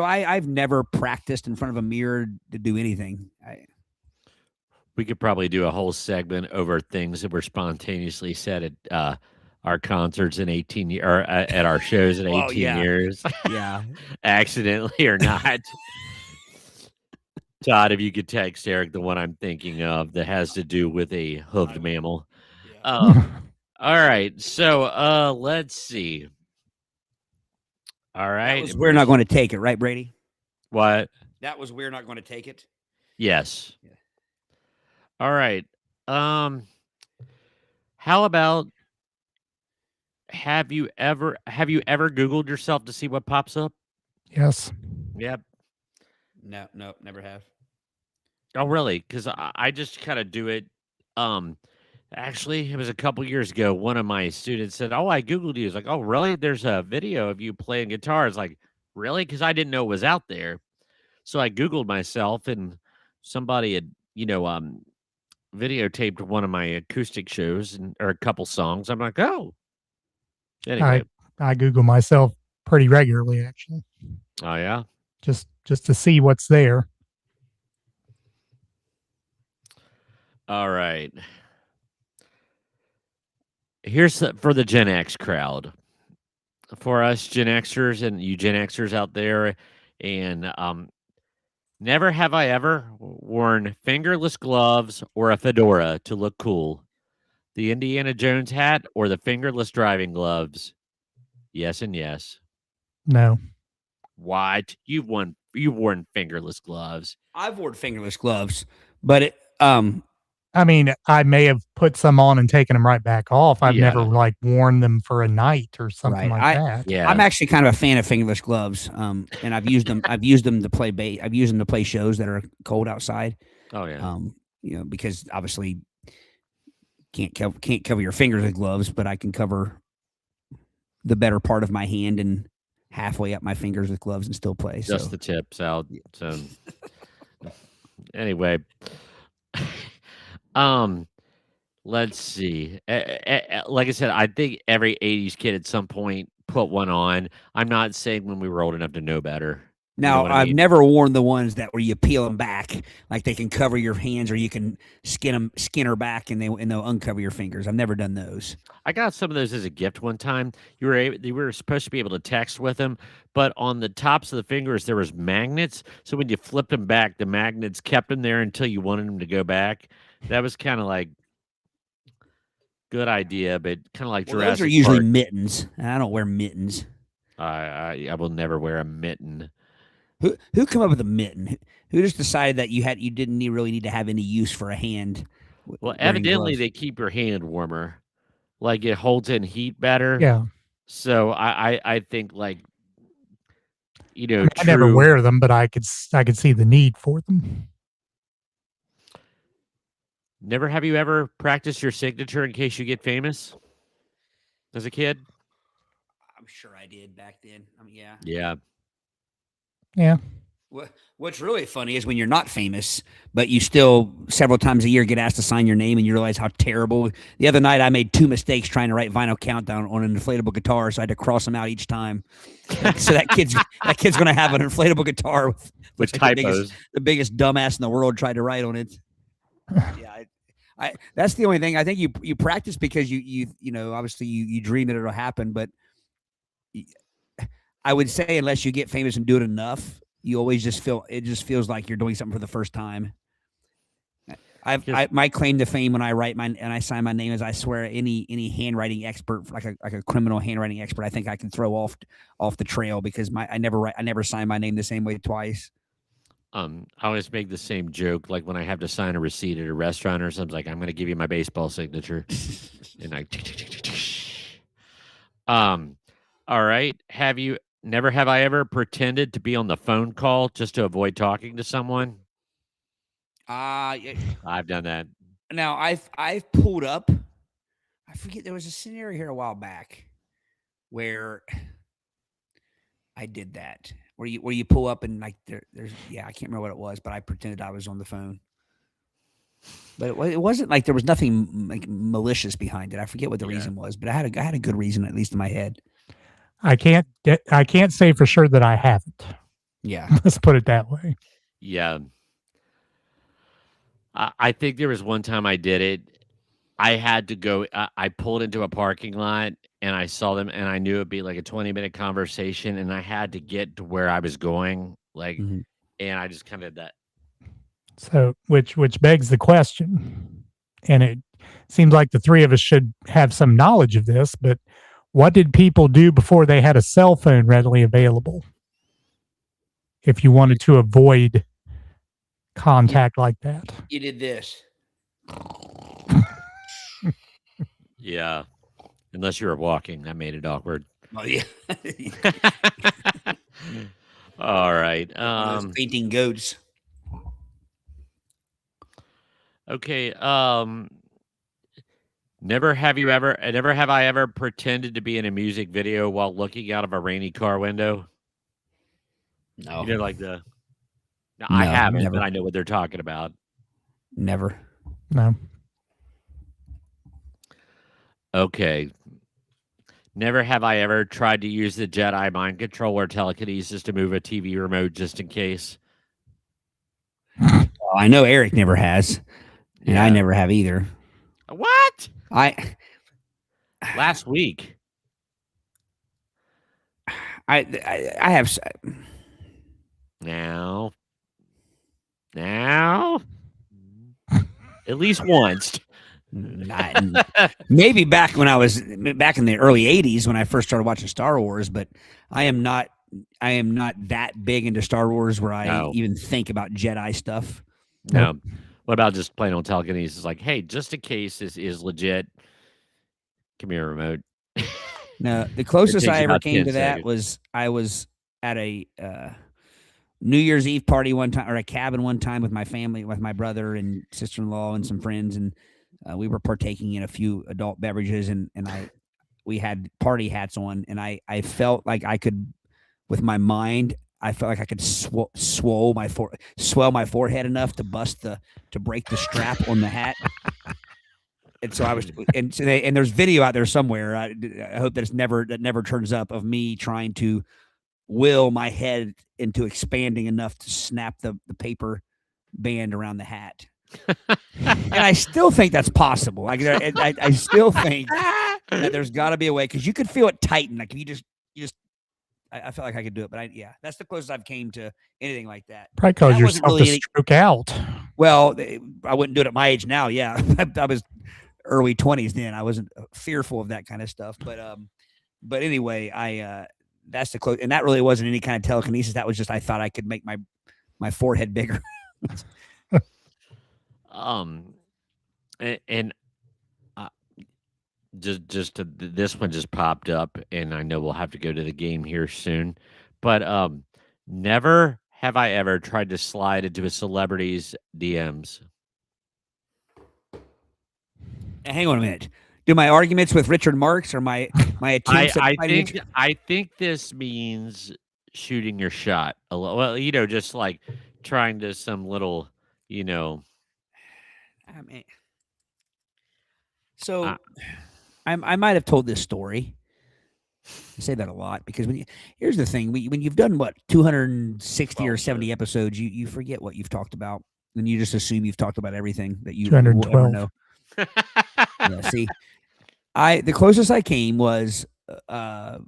I've never practiced in front of a mirror to do anything. We could probably do a whole segment over things that were spontaneously said at our concerts in 18 years, or at our shows in 18 years. Yeah. Accidentally or not. Todd, if you could text Eric the one I'm thinking of that has to do with a hoofed mammal. All right. So let's see. All right. We're not going to take it, right, Brady? What? That was we're not going to take it. Yes. Yeah. All right. How about have you ever Googled yourself to see what pops up? Yes. Yep. No, never have. Oh, really? Because I just kind of do it. Actually, it was a couple years ago. One of my students said, "Oh, I Googled you." It's like, "Oh, really? There's a video of you playing guitar." It's like, "Really?" Because I didn't know it was out there. So I Googled myself, and somebody had, videotaped one of my acoustic shows or a couple songs. I'm like, "Oh." Anyway, I Google myself pretty regularly, actually. Oh yeah, just to see what's there. All right. Here's for the Gen X crowd. For us Gen Xers and you Gen Xers out there, and never have I ever worn fingerless gloves or a fedora to look cool. The Indiana Jones hat or the fingerless driving gloves? Yes and yes. No. What? You've worn fingerless gloves. I've worn fingerless gloves, but I mean, I may have put some on and taken them right back off. I've never worn them for a night or something like that. Yeah, I'm actually kind of a fan of fingerless gloves. And I've used them. I've used them to play bass. I've used them to play shows that are cold outside. Oh yeah. Because obviously can't cover your fingers with gloves, but I can cover the better part of my hand and halfway up my fingers with gloves and still play. Just the tips out. So anyway. Let's see. Like I said, I think every 80s kid at some point put one on. I'm not saying when we were old enough to know better. Now, I've never worn the ones that where you peel them back, like they can cover your hands, or you can skin her back, and they'll uncover your fingers. I've never done those. I got some of those as a gift one time. You were supposed to be able to text with them, but on the tops of the fingers there was magnets. So when you flipped them back, the magnets kept them there until you wanted them to go back. That was kind of like good idea, but kind of like Jurassic those are usually Park. mittens, and I don't wear mittens. I will never wear a mitten. Who come up with a mitten? Who just decided that you didn't really need to have any use for a hand? Well, evidently they keep your hand warmer, like it holds in heat better. Yeah. So I think like I never wear them, but I could see the need for them. Never have you ever practiced your signature in case you get famous as a kid? I'm sure I did back then. Yeah. Yeah. Yeah. What's really funny is when you're not famous, but you still several times a year get asked to sign your name, and you realize how terrible. The other night, I made 2 mistakes trying to write Vinyl Countdown on an inflatable guitar, so I had to cross them out each time. So that kid's going to have an inflatable guitar with typos. The biggest dumbass in the world tried to write on it. Yeah, I that's the only thing. I think you practice because you obviously you dream that it'll happen, but I would say unless you get famous and do it enough, you always just feels like you're doing something for the first time. My claim to fame when I write and I sign my name is I swear any handwriting expert, like a criminal handwriting expert, I think I can throw off the trail because I never sign my name the same way twice. I always make the same joke, like when I have to sign a receipt at a restaurant or something. Like, I'm going to give you my baseball signature, and all right. Never have I ever pretended to be on the phone call just to avoid talking to someone? I've done that. Now I've pulled up. I forget there was a scenario here a while back where I did that. Where you pull up and like there's I can't remember what it was, but I pretended I was on the phone. But it wasn't like there was nothing like malicious behind it. I forget what the reason was, but I had a good reason, at least in my head. I can't say for sure that I haven't. Yeah, let's put it that way. Yeah. I think there was one time I did it. I had to go. I pulled into a parking lot and I saw them, and I knew it'd be like a 20-minute conversation, and I had to get to where I was going. And I just kind of that. So, which begs the question, and it seems like the three of us should have some knowledge of this, but what did people do before they had a cell phone readily available? If you wanted to avoid contact like that, you did this. Yeah, unless you were walking, that made it awkward. Oh yeah. All right. Painting goats. Okay. Never have I ever pretended to be in a music video while looking out of a rainy car window? No. You know, like no, I haven't, but I know what they're talking about. Never. No. Okay. Never have I ever tried to use the Jedi mind control or telekinesis to move a TV remote just in case. Well, I know Eric never has, and I never have either. What? Last week. I have now. At least once. Maybe back when I was back in the early 80s when I first started watching Star Wars, but I am not that big into Star Wars where I even think about Jedi stuff. No. What about just plain old telekinesis? Like, hey, just in case this is legit, give me a remote. No, the closest I ever came to that was I was at a New Year's Eve party one time, or a cabin one time with my family, with my brother and sister-in-law and some friends, and we were partaking in a few adult beverages, and we had party hats on, and I felt like I could, with my mind, I felt like I could swell my forehead enough to break the strap on the hat. And so I was, and there's video out there somewhere. I hope that never turns up of me trying to will my head into expanding enough to snap the paper band around the hat. And I still think that's possible. I still think that there's got to be a way, because you could feel it tighten. Like if you just. I felt like I could do it, but that's the closest I've came to anything like that. Probably cause yourself to stroke out. Well, I wouldn't do it at my age now. Yeah, I was early 20s then. I wasn't fearful of that kind of stuff, but anyway, that's the close, and that really wasn't any kind of telekinesis. That was just I thought I could make my forehead bigger. This one just popped up, and I know we'll have to go to the game here soon, but never have I ever tried to slide into a celebrity's DMs. Hang on a minute. Do my arguments with Richard Marx or my attempts? I think this means shooting your shot a little. Well, just like trying to some little, I mean, so. I might have told this story. I say that a lot because here's the thing: when you've done 260 or 70 episodes, you forget what you've talked about, and you just assume you've talked about everything that you will ever know. See, the closest I came was I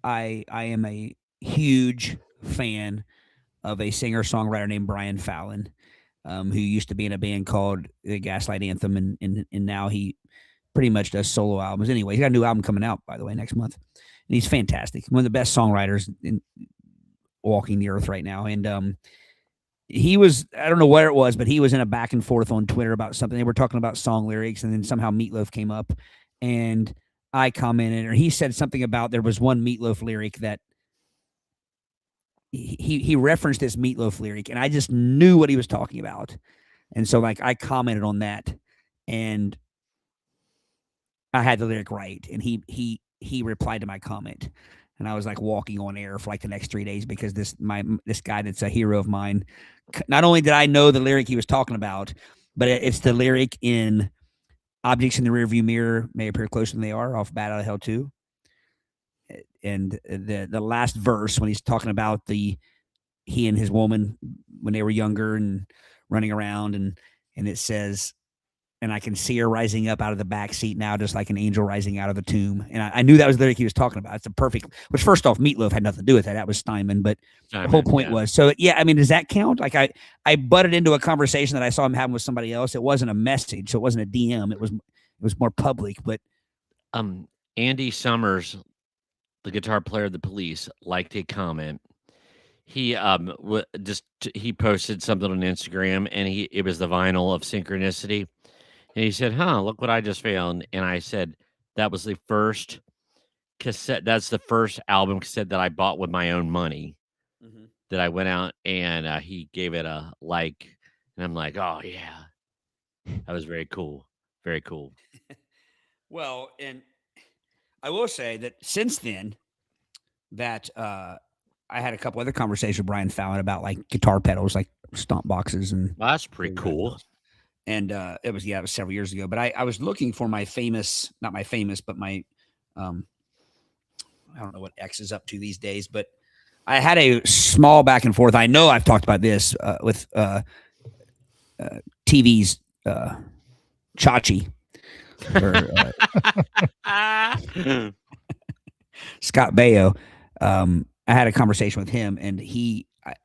am a huge fan of a singer-songwriter named Brian Fallon. who used to be in a band called the Gaslight Anthem, and now he pretty much does solo albums. Anyway, he got a new album coming out, by the way, next month, and he's fantastic. One of the best songwriters in walking the earth right now. And he was, I don't know what it was, but he was in a back and forth on Twitter about something. They were talking about song lyrics, and then somehow Meatloaf came up, and I commented, or he said something about there was one Meatloaf lyric that he referenced this Meatloaf lyric, and I just knew what he was talking about. And so like I commented on that, and I had the lyric right, and he replied to my comment, and I was like walking on air for like the next 3 days because this guy that's a hero of mine, not only did I know the lyric he was talking about, but it's the lyric in Objects in the Rearview Mirror May Appear Closer Than They Are off Bat Out of Hell 2. And the last verse when he's talking about he and his woman when they were younger and running around, and it says, and I can see her rising up out of the back seat now, just like an angel rising out of the tomb. And I knew that was the lyric he was talking about. It's a perfect, which first off, Meatloaf had nothing to do with that. That was Steinman, but the whole point was, so yeah, I mean, does that count? Like I butted into a conversation that I saw him having with somebody else. It wasn't a message. So it wasn't a DM. It was more public, but Andy Summers, the guitar player of the Police, liked a comment. He he posted something on Instagram, and it was the vinyl of Synchronicity, and he said, "Huh, look what I just found." And I said, "That was the first cassette. That's the first album cassette that I bought with my own money." That I went out and he gave it a like, and I'm like, "Oh yeah, that was very cool, very cool." Well, and I will say that since then, that I had a couple other conversations with Brian Fallon about like guitar pedals, like stomp boxes, and Well, that's pretty cool. And it was several years ago. But I was looking for my famous, not my famous, but my I don't know what X is up to these days, but I had a small back and forth. I know I've talked about this with TV's Chachi. Scott Baio. I had a conversation with him, and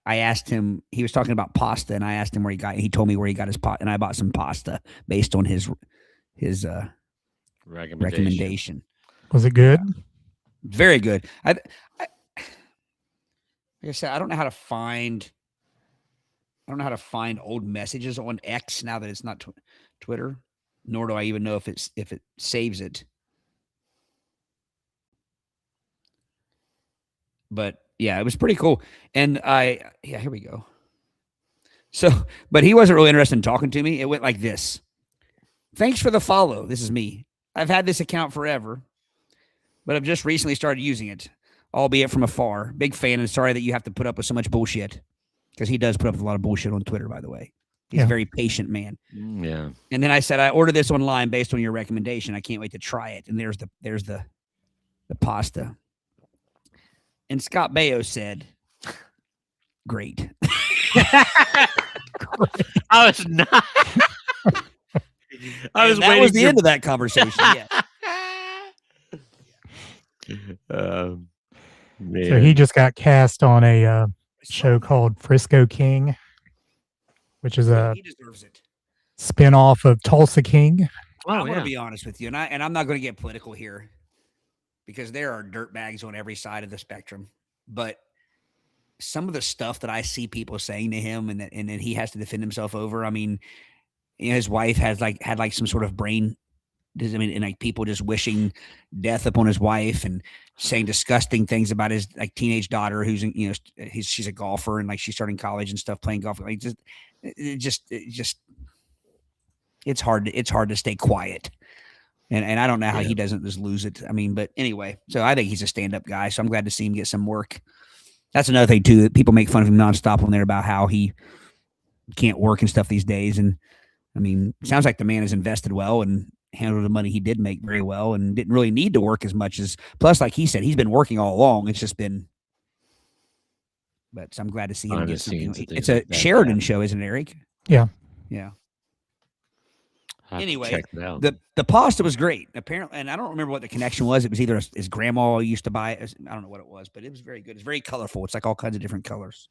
I asked him, he was talking about pasta, and I asked him where he told me where he got his pot, and I bought some pasta based on his recommendation. Was it good? Very good. Like I said, I don't know how to find old messages on X now that it's not Twitter, nor do I even know if it saves it. But yeah, it was pretty cool. And here we go. So, but he wasn't really interested in talking to me. It went like this. Thanks for the follow. This is me. I've had this account forever, but I've just recently started using it, albeit from afar. Big fan, and sorry that you have to put up with so much bullshit, because he does put up with a lot of bullshit on Twitter, by the way. He's a very patient man. Yeah. And then I said, I ordered this online based on your recommendation. I can't wait to try it. And there's the pasta. And Scott Baio said, great. I was not. I was that waiting. Was the end of that conversation. Yeah. Man. So he just got cast on a show called Frisco King, which is a He deserves it. spinoff of Tulsa King. I'm going to be honest with you, and I'm not going to get political here, because there are dirtbags on every side of the spectrum. But some of the stuff that I see people saying to him, and then he has to defend himself over. I mean, his wife had some sort of brain. I mean, and like people just wishing death upon his wife and saying disgusting things about his like teenage daughter, who's she's a golfer and like she's starting college and stuff, playing golf. Like it's hard to stay quiet. And I don't know how he doesn't just lose it. I mean, but anyway, so I think he's a stand-up guy. So I'm glad to see him get some work. That's another thing too. That people make fun of him nonstop on there about how he can't work and stuff these days. And I mean, it sounds like the man has invested well and handled the money he did make very well, and didn't really need to work as much as. Plus, like he said, he's been working all along. It's just been. But so I'm glad to see him get something. It's a Sheridan show, isn't it, Eric? Yeah. Yeah. Anyway, the pasta was great, apparently, and I don't remember what the connection was. It was either his grandma used to buy it. I don't know what it was, but it was very good. It's very colorful. It's like all kinds of different colors.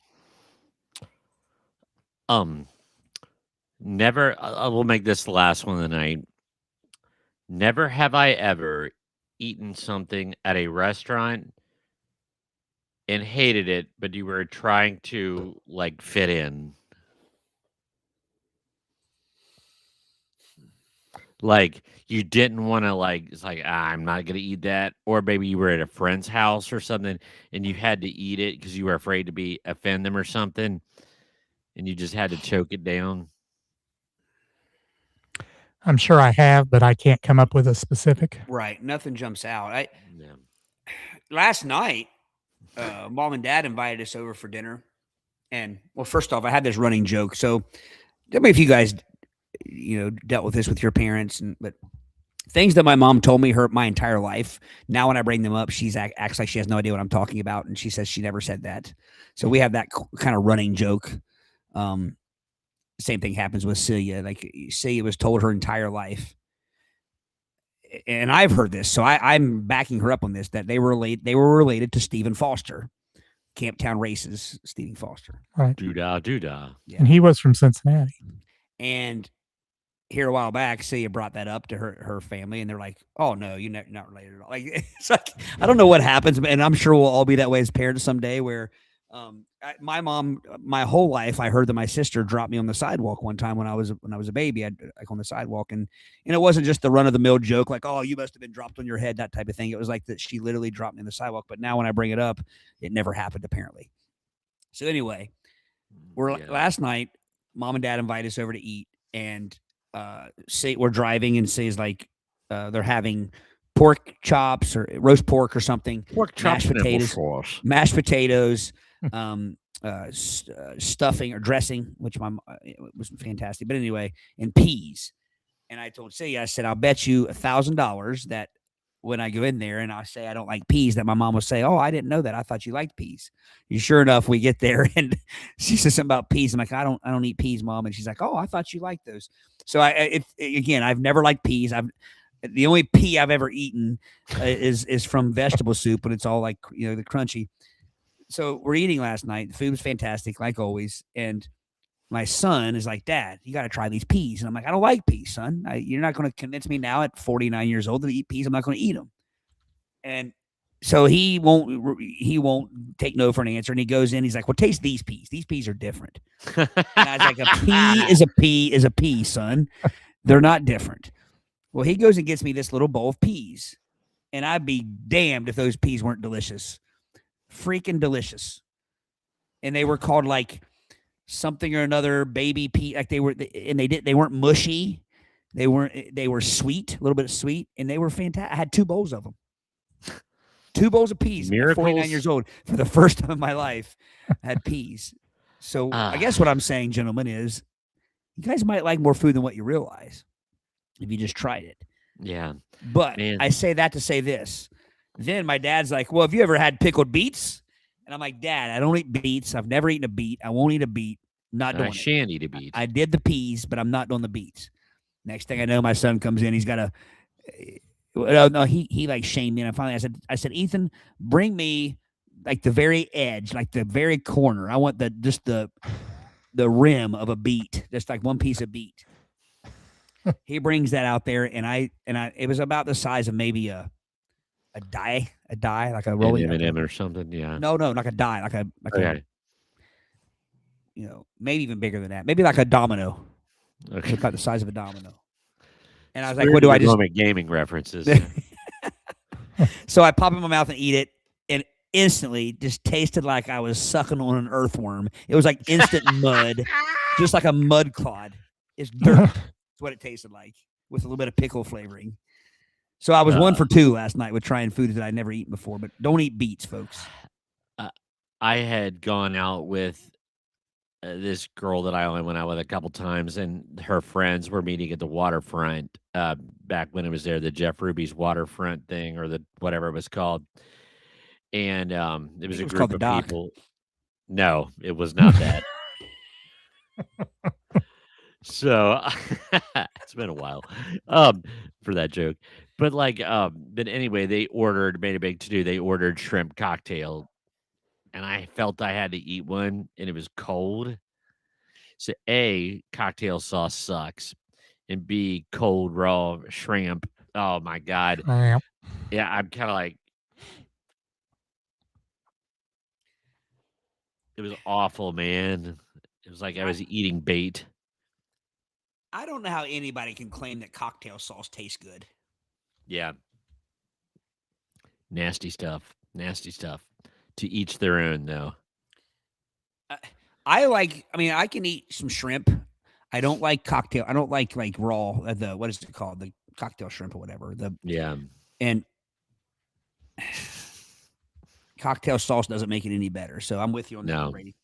Never. I will make this the last one of the night. Never have I ever eaten something at a restaurant and hated it, but you were trying to like fit in. Like you didn't want to like it's like I'm not gonna eat that, or maybe you were at a friend's house or something and you had to eat it because you were afraid to be offend them or something, and you just had to choke it down. I'm sure I have, but I can't come up with a specific. Right. Nothing jumps out. Yeah. Last night, mom and dad invited us over for dinner. And well, first off, I had this running joke. So tell me if you guys, dealt with this with your parents, but things that my mom told me my entire life. Now, when I bring them up, she's acts like she has no idea what I'm talking about, and she says she never said that. So we have that kind of running joke. Same thing happens with Celia. Like Celia was told her entire life, and I've heard this, so I'm backing her up on this, that they were related to Stephen Foster, Camptown Races, Stephen Foster. Right. Doo-dah, doo-dah. Yeah. And he was from Cincinnati. And here a while back, Celia brought that up to her family, and they're like, "Oh no, you're not related at all." Like it's like I don't know what happens, and I'm sure we'll all be that way as parents someday. Where my mom, my whole life, I heard that my sister dropped me on the sidewalk one time when I was a baby. I'd like on the sidewalk, and it wasn't just the run of the mill joke like, "Oh, you must have been dropped on your head," that type of thing. It was like that she literally dropped me on the sidewalk. But now when I bring it up, it never happened apparently. So anyway, last night, mom and dad invited us over to eat, and say we're driving, and say is like they're having pork chops or roast pork or something, Pork chops, mashed potatoes, stuffing or dressing, which was fantastic. But anyway, and peas. And I told Celia, I said, I'll bet you $1,000 that when I go in there and I say I don't like peas, that my mom will say, "Oh, I didn't know that. I thought you liked peas." And sure enough, we get there and she says something about peas. I'm like, I don't eat peas, Mom. And she's like, "Oh, I thought you liked those." So again, I've never liked peas. The only pea I've ever eaten is from vegetable soup, and it's all like the crunchy. So we're eating last night. The food was fantastic, like always. And my son is like, "Dad, you got to try these peas." And I'm like, "I don't like peas, son. You're not going to convince me now at 49 years old to eat peas. I'm not going to eat them." And so he won't take no for an answer. And he goes in, he's like, "Well, taste these peas. These peas are different." And I was like, "A pea is a pea is a pea, son. They're not different." Well, he goes and gets me this little bowl of peas. And I'd be damned if those peas weren't delicious. Freaking delicious. And they were called like something or another baby pea. Like they weren't mushy. They were sweet, a little bit of sweet, and they were fantastic. I had 2 bowls of them. 2 bowls of peas. Miracles. 49 years old. For the first time in my life, I had peas. So I guess what I'm saying, gentlemen, is you guys might like more food than what you realize if you just tried it. Yeah. But Man. I say that to say this. Then my dad's like, "Well, have you ever had pickled beets?" And I'm like, "Dad, I don't eat beets. I've never eaten a beet. I won't eat a beet. Not doing I it. shan't eat a beet. I did the peas, but I'm not doing the beets." Next thing I know, my son comes in. He's got he like shamed me. And I said, "Ethan, bring me like the very edge, like the very corner. I want the rim of a beet, just like one piece of beet." He brings that out there, and it was about the size of maybe a die, like a rolling M&M or something. Yeah. No, like a die, like Okay. maybe even bigger than that, maybe like a domino. Okay. About the size of a domino. And I was like, "What do I just?" Gaming references. So I pop it in my mouth and eat it, and instantly just tasted like I was sucking on an earthworm. It was like instant mud, just like a mud clod. It's dirt. That's what it tasted like, with a little bit of pickle flavoring. So I was 1 for 2 last night with trying foods that I'd never eaten before. But don't eat beets, folks. I had gone out with this girl that I only went out with a couple times, and her friends were meeting at the waterfront back when it was there, the Jeff Ruby's waterfront thing, or the whatever it was called. And it was a was group called the of Dock. people. No, it was not that. So it's been a while for that joke. But but anyway, they made a big to-do. They ordered shrimp cocktail, and I felt I had to eat one, and it was cold. So A, cocktail sauce sucks, and B, cold raw shrimp. Oh my god. Shrimp. Yeah, I'm kind of like, it was awful, man. It was like I was eating bait. I don't know how anybody can claim that cocktail sauce tastes good. Yeah. Nasty stuff. Nasty stuff. To each their own, though. I mean, I can eat some shrimp. I don't like cocktail. I don't like raw, what is it called? The cocktail shrimp or whatever. Yeah. And cocktail sauce doesn't make it any better. So I'm with you on that, No. Brady.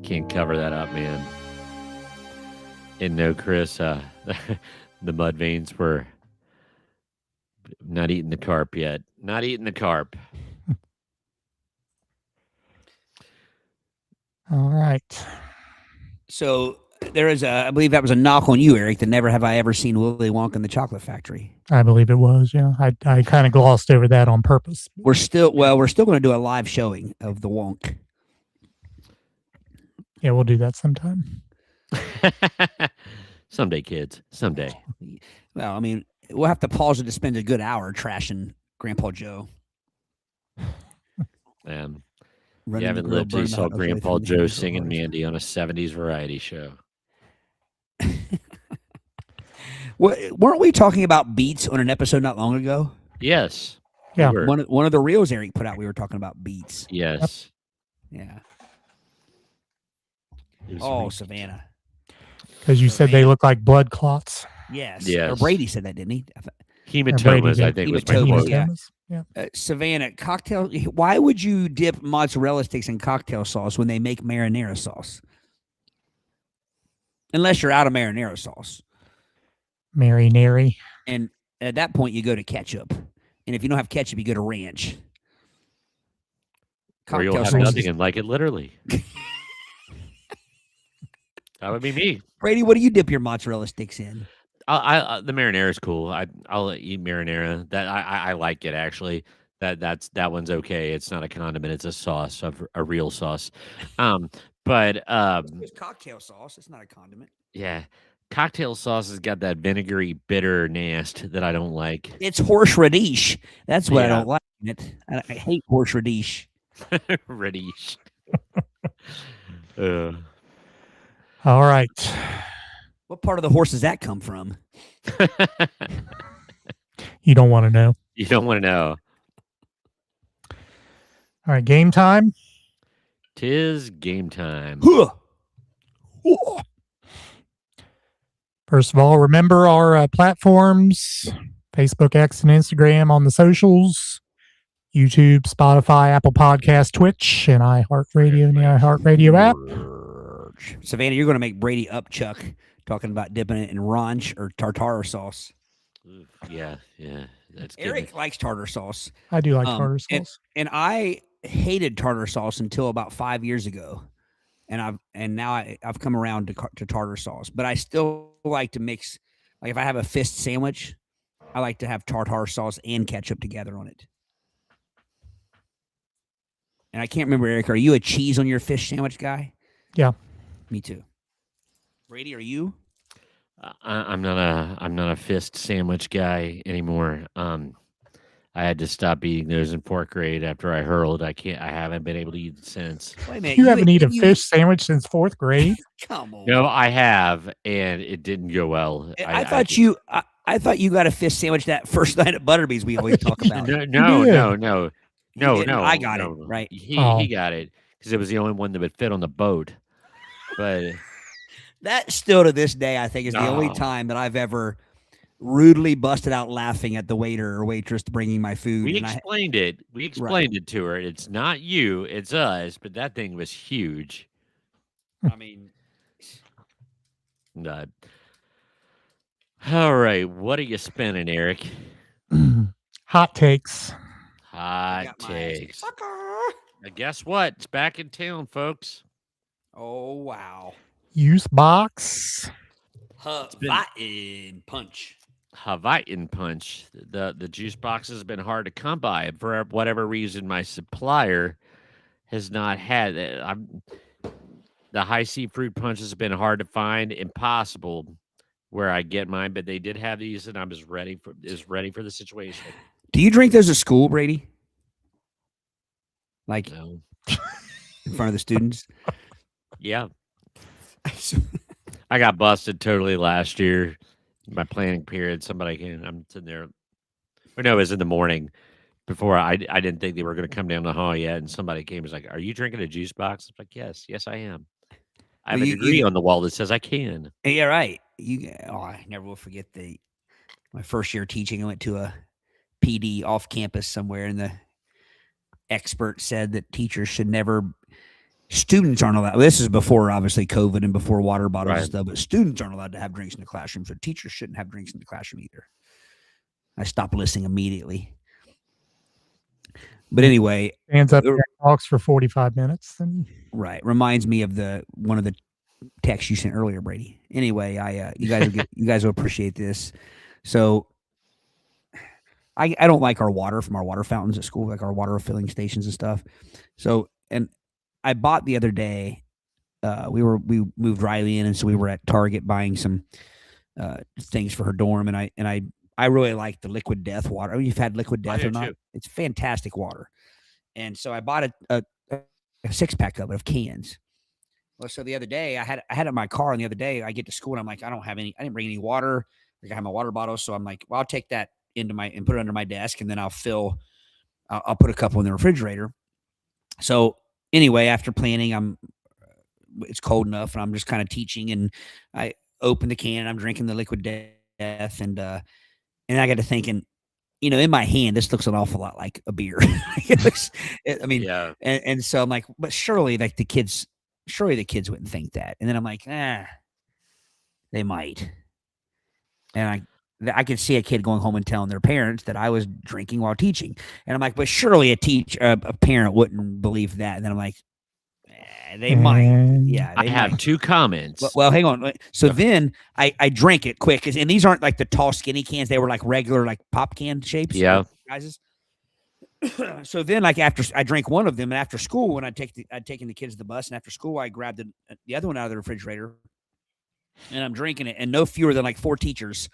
Can't cover that up, man. And no, Chris, the mud veins were not eating the carp yet. Not eating the carp. All right. So there is I believe that was a knock on you, Eric. That never have I ever seen Willy Wonka and the Chocolate Factory. I believe it was. Yeah. I kind of glossed over that on purpose. We're still going to do a live showing of the Wonk. Yeah, we'll do that sometime. Someday, kids. Someday. Well, I mean, we'll have to pause it to spend a good hour trashing Grandpa Joe. You Running the haven't grill, lived till you burning the saw hot dogs away Grandpa from the Joe handles of singing ours. Mandy on a 70s variety show. Weren't we talking about beets on an episode not long ago? Yes. Yeah. we were. One of the reels Eric put out, we were talking about beets. Yes. Yeah. It was Oh, re- Savannah. Because you said they look like blood clots. Yes. Yes. Or Brady said that, didn't he? Hematomas, I did. think, was my Hematomas, quote. yeah. Yeah. Savannah, cocktail. Why would you dip mozzarella sticks in cocktail sauce when they make marinara sauce? Unless you're out of marinara sauce. Marinary. And at that point, you go to ketchup. And if you don't have ketchup, you go to ranch. Or you'll Cocktail have sauce nothing is- and like it literally. That would be me. Brady, what do you dip your mozzarella sticks in? The marinara is cool. I'll eat marinara. That I like it actually. That one's okay. It's not a condiment. It's a sauce, a real sauce. But It's cocktail sauce. It's not a condiment. yeah, cocktail sauce has got that vinegary, bitter nast that I don't like. It's horseradish. That's what I Yeah. don't like in it. I hate horseradish. Radish. All right. What part of the horse does that come from? You don't want to know. You don't want to know. All right. Game time. Tis game time. Huh. First of all, remember our platforms: Facebook, X, and Instagram on the socials, YouTube, Spotify, Apple Podcasts, Twitch, and iHeartRadio and the iHeartRadio app. Savannah, you're going to make Brady upchuck talking about dipping it in ranch or tartare sauce. Oof, yeah. That's good. Eric likes tartar sauce. I do like Um, tartar sauce. And I hated tartar sauce until about 5 years ago. And now I've come around to tartar sauce, but I still like to mix. Like if I have a fist sandwich, I like to have tartar sauce and ketchup together on it. And I can't remember, Eric, are you a cheese on your fish sandwich guy? Yeah. Me too. Brady, are you? I'm not a fist sandwich guy anymore. I had to stop eating those in fourth grade after I hurled. I haven't been able to eat it since. Wait a minute. You haven't eaten a fish sandwich since fourth grade? Come on. No, I have, and it didn't go well. I thought you got a fish sandwich that first night at Butterbee's we always talk about. No, did. no. didn't. I got it, right. He got it because it was the only one that would fit on the boat. But That still to this day, I think, is the only Oh. time that I've ever rudely busted out laughing at the waiter or waitress bringing my food. we and explained it. We explained it to her. It's not you, it's us. But that thing was huge. I mean, Nut. All right, what are you spinning, Eric? Hot takes. I Hot got my takes. sucker. Guess what? It's back in town, folks. Oh wow. Use box. Hawaiian punch. Hawaiian punch. The juice box has been hard to come by. For whatever reason, my supplier has not had it. The high C fruit punches have been hard to find, impossible where I get mine, but they did have these, and I was ready for the situation. Do you drink those at school, Brady? Like No. in front of the students? Yeah. I got busted totally last year. My planning period. I'm sitting there. Or no, it was in the morning before I didn't think they were going to come down the hall yet. And somebody came and was like, "Are you drinking a juice box?" I'm like, yes, I am. I have Well, a you- degree you- on the wall that says I can. Yeah, right. I never will forget my first year teaching. I went to a PD off campus somewhere, and the expert said that teachers should never. Students aren't allowed. This is before obviously COVID and before water bottles and Right. stuff. But students aren't allowed to have drinks in the classroom, so teachers shouldn't have drinks in the classroom either. I stopped listening immediately. But anyway, Stands up there and talks for 45 minutes. And right, reminds me of one of the texts you sent earlier, Brady. Anyway, you guys will appreciate this. So I don't like our water from our water fountains at school, like our water filling stations and stuff. So, and I bought the other day. We moved Riley in, and so we were at Target buying some things for her dorm, and I really like the Liquid Death water. I mean, you've had Liquid Death do or not? too. It's fantastic water. And so I bought a 6-pack of it of cans. Well, so the other day I had it in my car, and the other day I get to school and I'm like, I didn't bring any water. Like I have my water bottle, so I'm like, well, I'll take that and put it under my desk, and then I'll put a couple in the refrigerator. So anyway, after planning, it's cold enough, and I'm just kind of teaching, and I open the can, and I'm drinking the Liquid Death, and I got to thinking, in my hand, this looks an awful lot like a beer. Yeah. And so I'm like, but surely the kids wouldn't think that. And then I'm like, they might. And I could see a kid going home and telling their parents that I was drinking while teaching. And I'm like, but surely a parent wouldn't believe that. And then I'm like, they might. Yeah. I have two comments. Well, hang on. So then I drank it quick, and these aren't like the tall, skinny cans. They were like regular, like pop can shapes. Yeah. Guys. So then, like after I drank one of them, and after school, when I'd taken the kids to the bus, and after school, I grabbed the other one out of the refrigerator, and I'm drinking it, and no fewer than like 4 teachers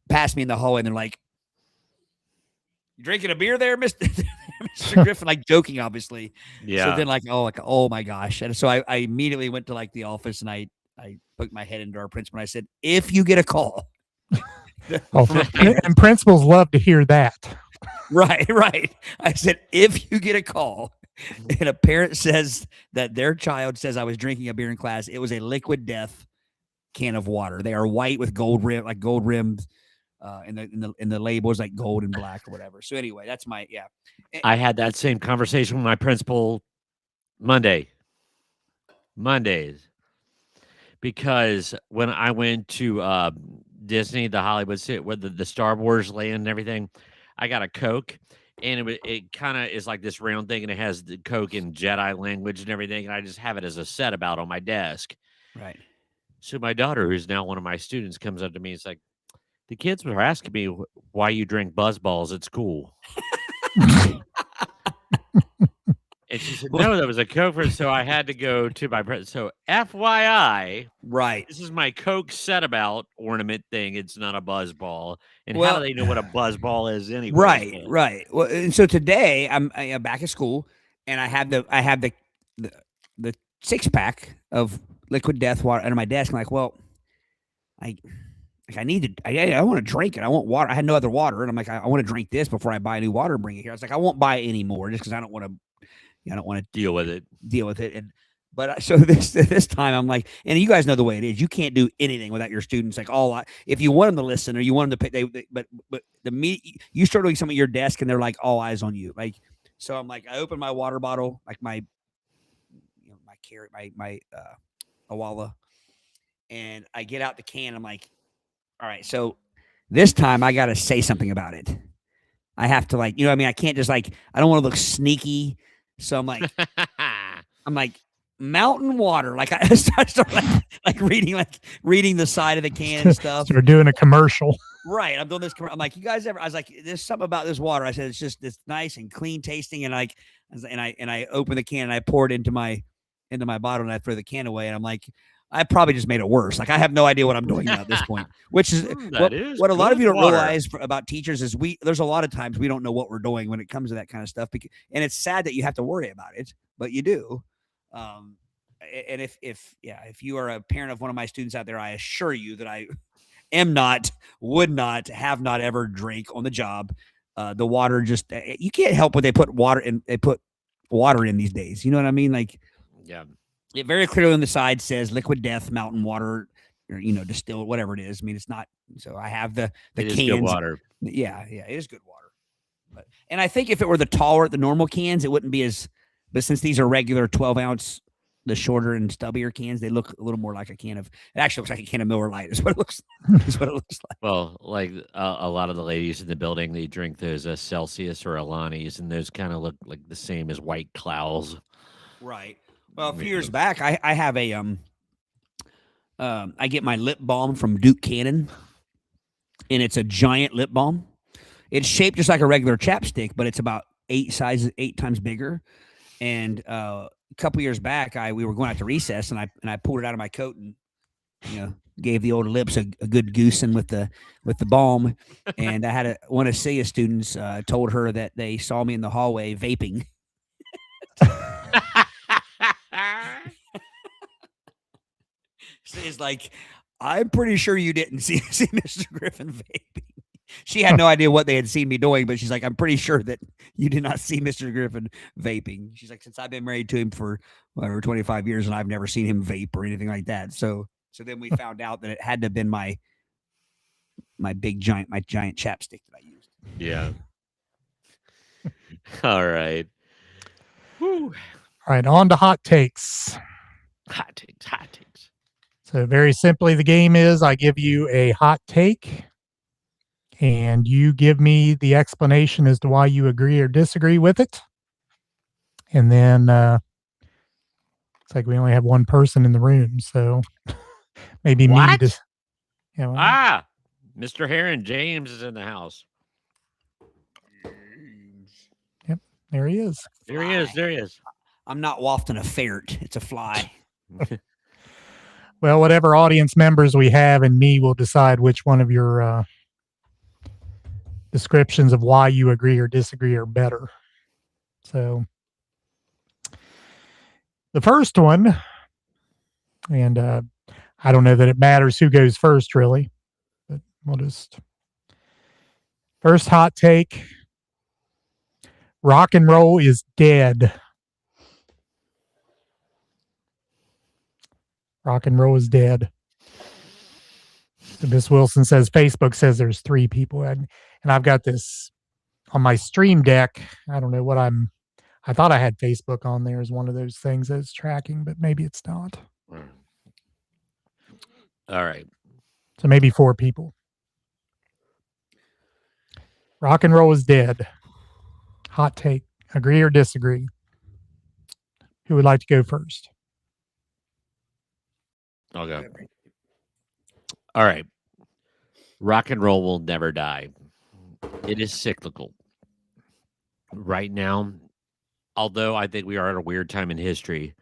passed me in the hallway, and they're like, "You drinking a beer there, Mr. Griffin?" Like joking, obviously. Yeah. So then, oh my gosh! And so I immediately went to like the office, and I poked my head into our principal, and I said, "If you get a call." and principals love to hear that. Right. I said, if you get a call and a parent says that their child says I was drinking a beer in class, it was a Liquid Death can of water. They are white with gold rims, and the label is like gold and black or whatever. So anyway, that's I had that same conversation with my principal Mondays, because when I went to Disney, the Hollywood City, where the Star Wars land and everything, I got a Coke, and it kind of is like this round thing, and it has the Coke in Jedi language and everything, and I just have it as a set about on my desk. right. So my daughter, who's now one of my students, comes up to me. It's like, the kids were asking me why you drink Buzz Balls at school. And she said, no, that was a Coke. So I had to go to my present. So FYI, Right. this is my Coke set about ornament thing. It's not a Buzz Ball. And Well- how do they know what a Buzz Ball is anyway? Right. Well, and so today I'm back at school, and I have the 6-pack of Liquid Death water under my desk. I'm like, well, I want to drink it. I want water. I had no other water, and I'm like, I want to drink this before I buy new water and bring it here. I was like, I won't buy it anymore just because I don't want to Deal with it. But so this time I'm like, and you guys know the way it is. You can't do anything without your students. Like, if you want them to listen or you want them to pay, but you start doing something at your desk and they're like all eyes on you. Like, so I'm like, I open my water bottle, like my carrot, my Awala, and I get out the can. I'm like, all right, so this time I got to say something about it. I have to I can't just I don't want to look sneaky. So I'm like mountain water. Like I start reading the side of the can and stuff. So we're doing a commercial. Right. I'm doing this. I'm like, you guys ever? I was like, there's something about this water. I said, it's nice and clean tasting. And I open the can and I pour it into my into my bottle and I throw the can away. And I'm like, I probably just made it worse. Like I have no idea what I'm doing now at this point, which is what a lot of you don't realize about teachers is there's a lot of times we don't know what we're doing when it comes to that kind of stuff. And it's sad that you have to worry about it, but you do. And if you are a parent of one of my students out there, I assure you that I am not, would not, have not ever drank on the job. The water just, you can't help what they put water in. They put water in these days. You know what I mean? Like, yeah. It very clearly on the side says liquid death, mountain water, or, distilled, whatever it is. I mean, it's not. So I have the It is cans. good water. Yeah, it is good water. And I think if it were the normal cans, it wouldn't be as. But since these are regular 12-ounce, the shorter and stubbier cans, they look a little more like a can of. It actually looks like a can of Miller Lite. Is what it looks. Is what it looks like. Well, like a lot of the ladies in the building, they drink those Celsius or Alani's, and those kind of look like the same as White Clouds. Right. Well, a few years back, I have a I get my lip balm from Duke Cannon, and it's a giant lip balm. It's shaped just like a regular chapstick, but it's about 8 times bigger. And a couple years back, we were going out to recess, and I pulled it out of my coat and gave the old lips a good goosing with the balm. And I had one of Celia's students told her that they saw me in the hallway vaping. It's like, I'm pretty sure you didn't see Mr. Griffin vaping. She had no idea what they had seen me doing, but she's like, I'm pretty sure that you did not see Mr. Griffin vaping. She's like, since I've been married to him for 25 years, and I've never seen him vape or anything like that. So then we found out that it had to have been my giant chapstick that I used. Yeah. All right. Woo. All right, on to hot takes. Hot takes. So very simply, the game is I give you a hot take, and you give me the explanation as to why you agree or disagree with it. And then it's like we only have one person in the room, so maybe What? me to. Yeah, Mr. Heron James is in the house. Yep, there he is. There he is. I'm not wafting a ferret. It's a fly. Well, whatever audience members we have and me will decide which one of your descriptions of why you agree or disagree are better. So the first one, and I don't know that it matters who goes first, really, but we'll just first hot take. Rock and roll is dead. Rock and roll is dead. So Miss Wilson says Facebook says there's 3 people, and I've got this on my stream deck. I don't know what I thought I had Facebook on there as one of those things that's tracking, but maybe it's not. All right. So maybe 4 people. Rock and roll is dead. Hot take. Agree or disagree? Who would like to go first? I'll go. All right. Rock and roll will never die. It is cyclical. Right now, although I think we are at a weird time in history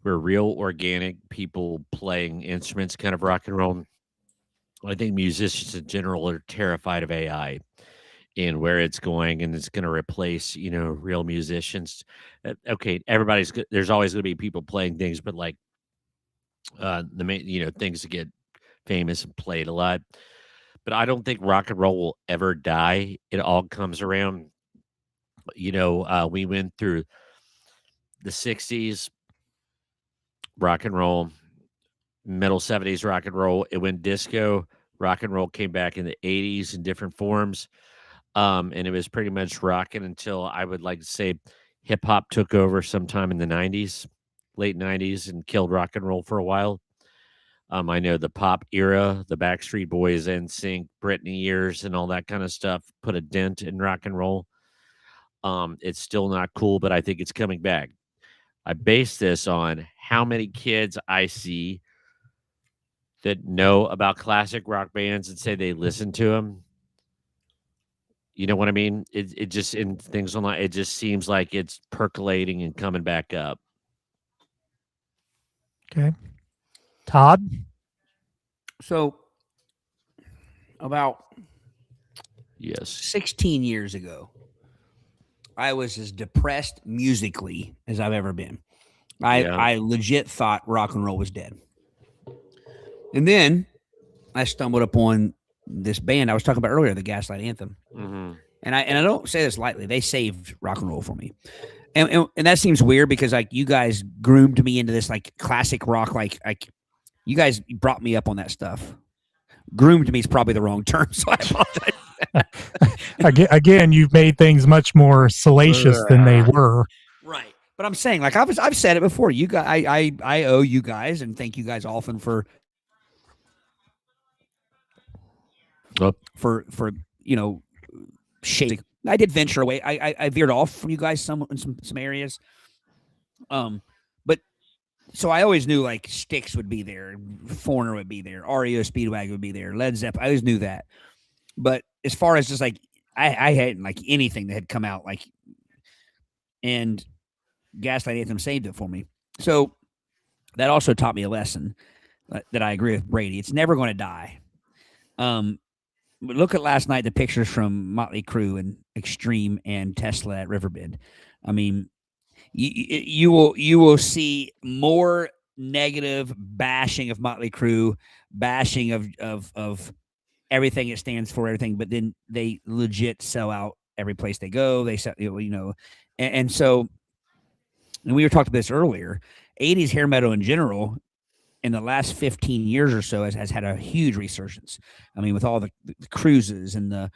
where real organic people playing instruments kind of rock and roll, I think musicians in general are terrified of AI and where it's going, and it's going to replace, real musicians. Okay, there's always going to be people playing things, but like the main, things that get famous and played a lot. But I don't think rock and roll will ever die. It all comes around. We went through the 60s rock and roll, middle 70s rock and roll. It went disco. Rock and roll came back in the 80s in different forms. And it was pretty much rocking until I would like to say hip hop took over sometime in the 90s, late 90s, and killed rock and roll for a while. I know the pop era, the Backstreet Boys, NSYNC, Britney years, and all that kind of stuff put a dent in rock and roll. It's still not cool, but I think it's coming back. I base this on how many kids I see that know about classic rock bands and say they listen to them. You know what I mean? It just, in things online, it just seems like it's percolating and coming back up. Okay. Todd? So about Yes. 16 years ago, I was as depressed musically as I've ever been. Yeah. I legit thought rock and roll was dead. And then I stumbled upon this band I was talking about earlier, the Gaslight Anthem. Mm-hmm. And I don't say this lightly. They saved rock and roll for me. And that seems weird because like you guys groomed me into this like classic rock, like you guys brought me up on that stuff. Groomed me is probably the wrong term, so I apologize. Again, you've made things much more salacious than they were. Right. But I'm saying, like I've said it before. You guys, I owe you guys and thank you guys often for shaping. I did venture away. I veered off from you guys in some areas. But so I always knew like Styx would be there, Foreigner would be there, REO Speedwagon would be there, Led Zeppelin. I always knew that. But as far as just like I hadn't like anything that had come out like, and Gaslight Anthem saved it for me. So that also taught me a lesson that I agree with Brady. It's never going to die. Look at last night, the pictures from Motley Crue and Extreme and Tesla at Riverbend. I mean, you will see more negative bashing of Motley Crue, bashing of everything it stands for, everything. But then they legit sell out every place they go. They sell, and so. And we were talking about this earlier. 80s hair metal in general, in the last 15 years or so, has had a huge resurgence. I mean, with all the cruises and the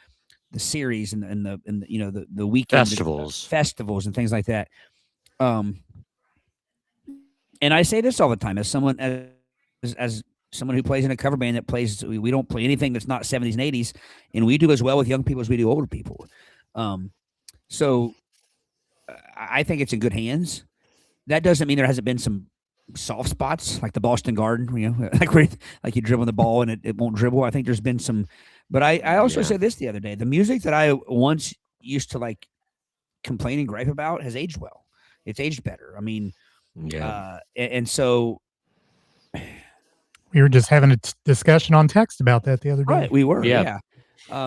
series and the weekend festivals and things like that. And I say this all the time as someone as someone who plays in a cover band that plays. We don't play anything that's not 70s and 80s, and we do as well with young people as we do older people. So I think it's in good hands. That doesn't mean there hasn't been some soft spots like the Boston Garden, like you dribble the ball and it won't dribble. I think there's been some, but I also said this the other day, the music that I once used to like complain and gripe about has aged well. It's aged better. I mean, and so we were just having a discussion on text about that the other day. Right. We were. Yeah.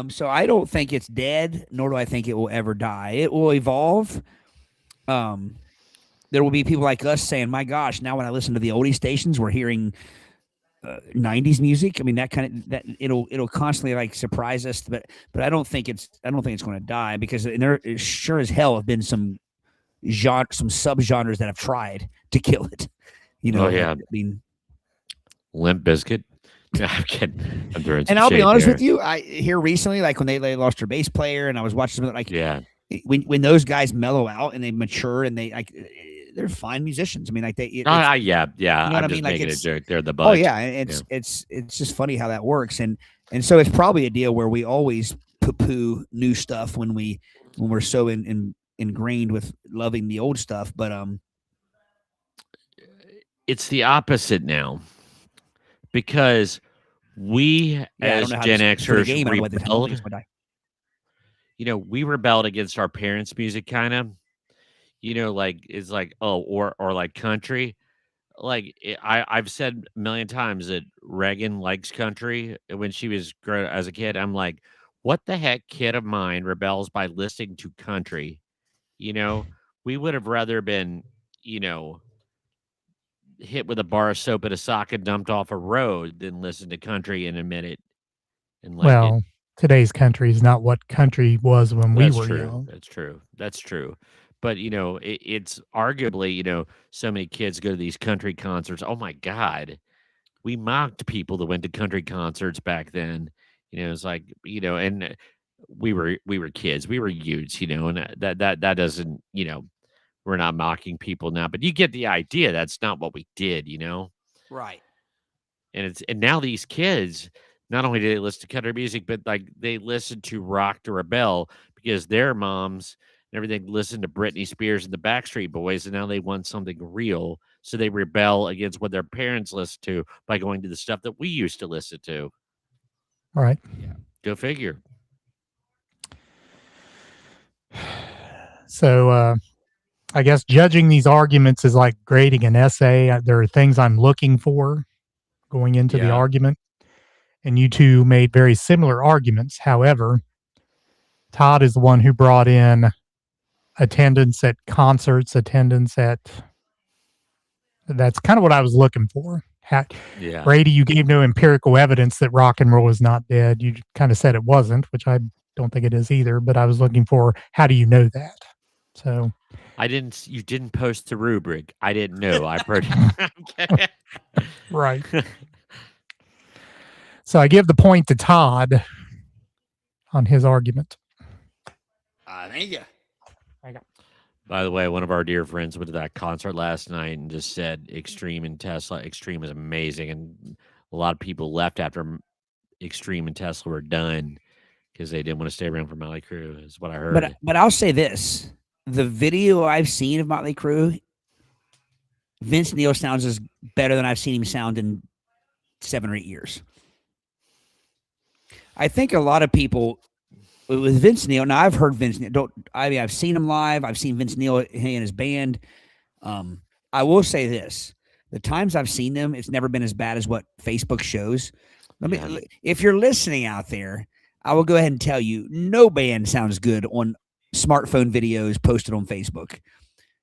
So I don't think it's dead, nor do I think it will ever die. It will evolve. There will be people like us saying, my gosh, now when I listen to the oldie stations, we're hearing 90s music. I mean, that it'll constantly like surprise us, but I don't think it's going to die because there sure as hell have been some subgenres that have tried to kill it. I mean, Limp Bizkit. No, I'm kidding. I'm throwing some and I'll be shade honest there. with you, I here recently, like when they lost their bass player, and I was watching them like when those guys mellow out and they mature and they like. They're fine musicians. I mean, like they. You know I'm just mean? making Like a joke. They're the butt. Oh yeah, it's just funny how that works, and so it's probably a deal where we always poo-poo new stuff when we're so ingrained with loving the old stuff. But it's the opposite now because we as Gen Xers rebelled. We rebelled against our parents' music, kind of. Like it's like or like country. Like I've said a million times that Reagan likes country. When she was growing as a kid, I'm like, what the heck kid of mine rebels by listening to country? We would have rather been, hit with a bar of soap at a socket dumped off a road than listen to country in a minute. And like today's country is not what country was when we were young. That's true. But, it's arguably, so many kids go to these country concerts. Oh, my God. We mocked people that went to country concerts back then. It's like, and we were kids. We were youths, and that doesn't, we're not mocking people now. But you get the idea. That's not what we did, Right. And now these kids, not only do they listen to country music, but like they listen to rock to rebel because their moms and everything listen to Britney Spears and the Backstreet Boys, and now they want something real. So they rebel against what their parents listened to by going to the stuff that we used to listen to. Right. Yeah. Go figure. So I guess judging these arguments is like grading an essay. There are things I'm looking for going into the Yeah. argument, and you two made very similar arguments. However, Todd is the one who brought in attendance at concerts, attendance at. That's kind of what I was looking for. Yeah. Brady, you gave no empirical evidence that rock and roll is not dead. You kind of said it wasn't, which I don't think it is either. But I was looking for how do you know that? So You didn't post the rubric. I didn't know. I heard. right. So I give the point to Todd on his argument. Thank you. By the way, one of our dear friends went to that concert last night and just said Extreme and Tesla. Extreme is amazing, and a lot of people left after Extreme and Tesla were done because they didn't want to stay around for Motley Crue. Is what I heard. But I'll say this: the video I've seen of Motley Crue, Vince Neil sounds as better than I've seen him sound in 7 or 8 years. I think a lot of people with Vince Neil. Now I've heard Vince Neil. I've seen him live. I've seen Vince Neil and his band. I will say this: the times I've seen them, it's never been as bad as what Facebook shows. If you're listening out there, I will go ahead and tell you, no band sounds good on smartphone videos posted on Facebook.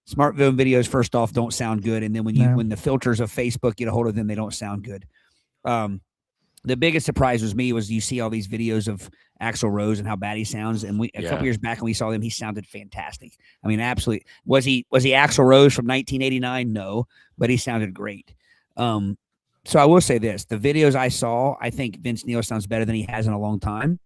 Smartphone videos, first off, don't sound good, and then when the filters of Facebook get a hold of them, they don't sound good. The biggest surprise was you see all these videos of Axl Rose and how bad he sounds, and a couple years back when we saw him, he sounded fantastic. I mean, absolutely. Was he Axl Rose from 1989? No, but he sounded great. So I will say this: the videos I saw, I think Vince Neil sounds better than he has in a long time.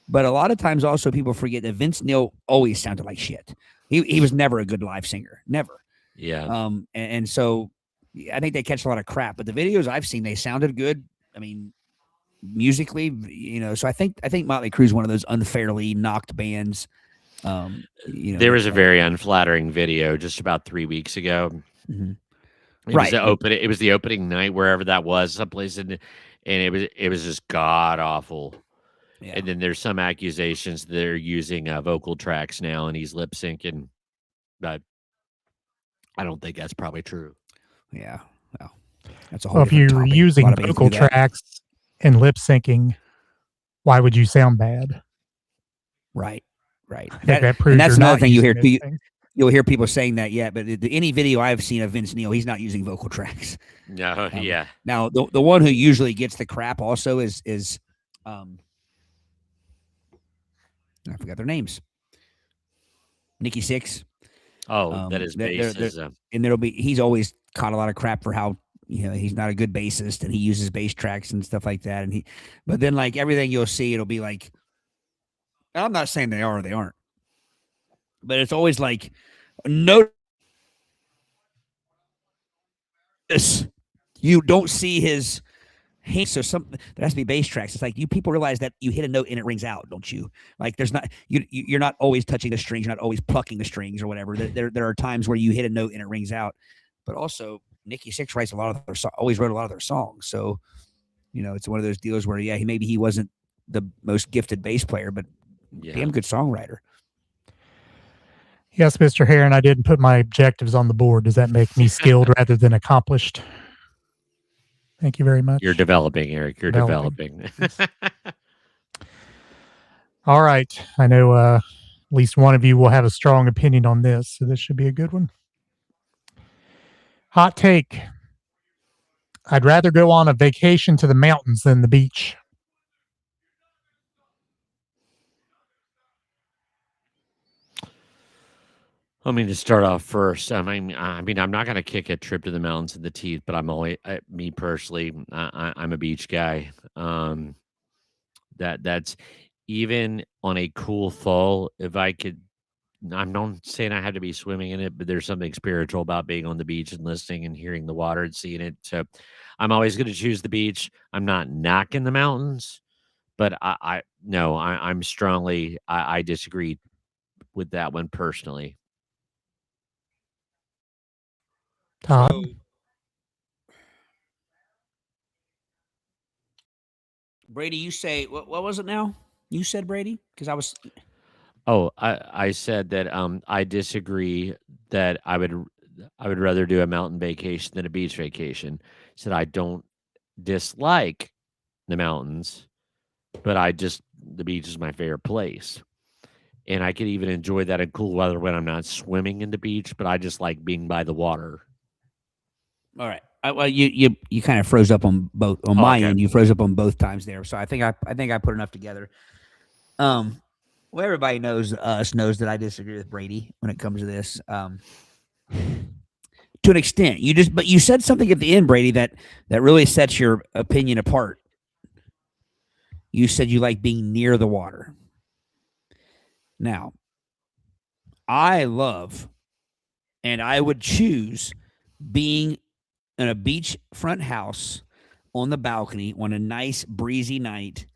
But a lot of times, also people forget that Vince Neil always sounded like shit. He was never a good live singer, never. Yeah. And so I think they catch a lot of crap. But the videos I've seen, they sounded good. I mean, musically, So I think Motley Crue is one of those unfairly knocked bands. There was a very unflattering video just about 3 weeks ago. Mm-hmm. It was the opening night wherever that was, someplace, and it was just god awful. Yeah. And then there's some accusations that they're using vocal tracks now, and he's lip syncing. But I don't think that's probably true. Yeah, well, that's a whole. Well, if you're using vocal tracks and lip syncing, why would you sound bad? Right. That proves that's another thing you hear. You'll hear people saying that, but any video I've seen of Vince Neil, he's not using vocal tracks. No, yeah. Now the one who usually gets the crap also is I forgot their names. Nikki Sixx. Oh, that is bass. And he's always caught a lot of crap for how he's not a good bassist and he uses bass tracks and stuff like that. But then like everything you'll see, it'll be like, I'm not saying they are or they aren't, but it's always like notice you don't see his hands. So there has to be bass tracks. It's like you people realize that you hit a note and it rings out, don't you? Like there's not you're not always touching the strings, you're not always plucking the strings or whatever. There are times where you hit a note and it rings out. But also Nikki Sixx writes always wrote a lot of their songs. So it's one of those deals where maybe he wasn't the most gifted bass player, but damn good songwriter. Yes, Mr. Heron, I didn't put my objectives on the board. Does that make me skilled rather than accomplished? Thank you very much. You're developing, Eric. You're developing. All right. I know at least one of you will have a strong opinion on this, so this should be a good one. Hot take. I'd rather go on a vacation to the mountains than the beach. To start off first, I'm not going to kick a trip to the mountains in the teeth, but me personally, I'm a beach guy. That's even on a cool fall. If I could, I'm not saying I have to be swimming in it, but there's something spiritual about being on the beach and listening and hearing the water and seeing it. So I'm always going to choose the beach. I'm not knocking the mountains, but I'm strongly, I disagree with that one personally. Todd? So, Brady, you say what was it now? You said Brady? Because I was Oh, I said that I disagree that I would rather do a mountain vacation than a beach vacation. Said I don't dislike the mountains, but the beach is my favorite place. And I could even enjoy that in cool weather when I'm not swimming in the beach, but I just like being by the water. All right. Well, you kind of froze up on both on Oh, my okay. end. You froze up on both times there, so I think I put enough together. Well, everybody knows that I disagree with Brady when it comes to this. To an extent, but you said something at the end, Brady, that really sets your opinion apart. You said you like being near the water. Now, I love, and I would choose being in a beachfront house on the balcony on a nice breezy night,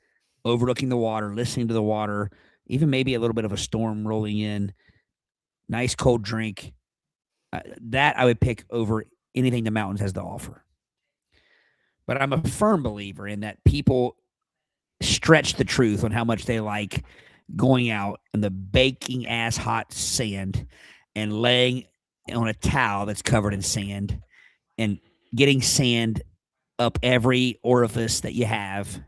overlooking the water, listening to the water, even maybe a little bit of a storm rolling in, nice cold drink. That I would pick over anything the mountains has to offer. But I'm a firm believer in that people stretch the truth on how much they like going out in the baking ass hot sand and laying on a towel that's covered in sand and getting sand up every orifice that you have.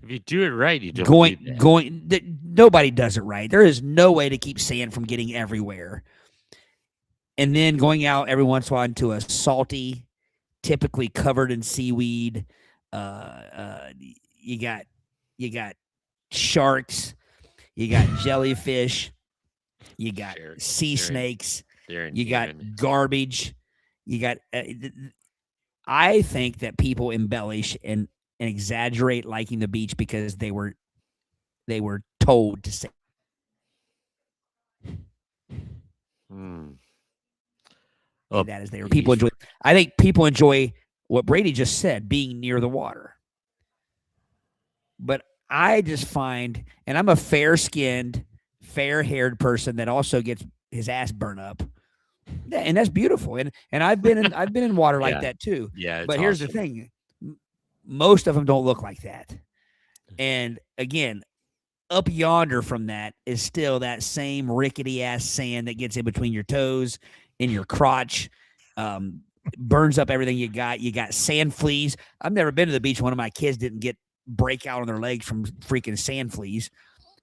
If you do it right, you don't Nobody does it right. There is no way to keep sand from getting everywhere. And then going out every once in a while into a salty, typically covered in seaweed. You got sharks, you got jellyfish, you got sea snakes, you got garbage, you got. I think that people embellish and exaggerate liking the beach because they were told to say. That is there. People enjoy. I think people enjoy what Brady just said, being near the water. But I just find, and I'm a fair-skinned, fair-haired person that also gets his ass burned up, and that's beautiful. And I've been in water like that too. Yeah. But here's the thing: most of them don't look like that. And again, up yonder from that is still that same rickety ass sand that gets in between your toes, in your crotch, burns up everything you got. You got sand fleas. I've never been to the beach. One of my kids didn't get break out on their legs from freaking sand fleas.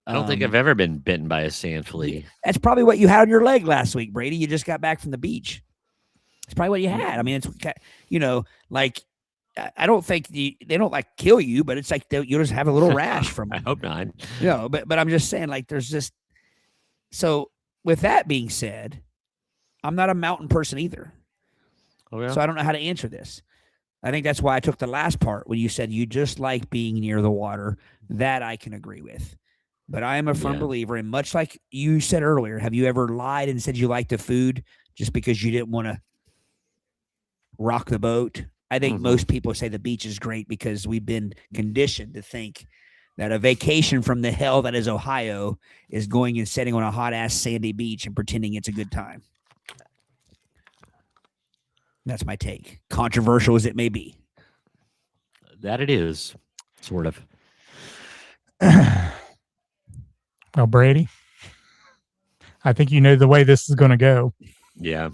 I don't think I've ever been bitten by a sand flea. That's probably what you had on your leg last week, Brady. You just got back from the beach. It's probably what you had. I mean, it's, like, I don't think they don't like kill you, but it's like you just have a little rash from. I hope not. But I'm just saying, like, there's just. So with that being said, I'm not a mountain person either. Oh, yeah? So I don't know how to answer this. I think that's why I took the last part when you said you just like being near the water. That I can agree with. But I am a firm believer, and much like you said earlier, have you ever lied and said you liked the food just because you didn't want to rock the boat? I think most people say the beach is great because we've been conditioned to think that a vacation from the hell that is Ohio is going and sitting on a hot-ass sandy beach and pretending it's a good time. That's my take. Controversial as it may be. That it is, sort of. Well, Brady, I think you know the way this is going to go. Yeah.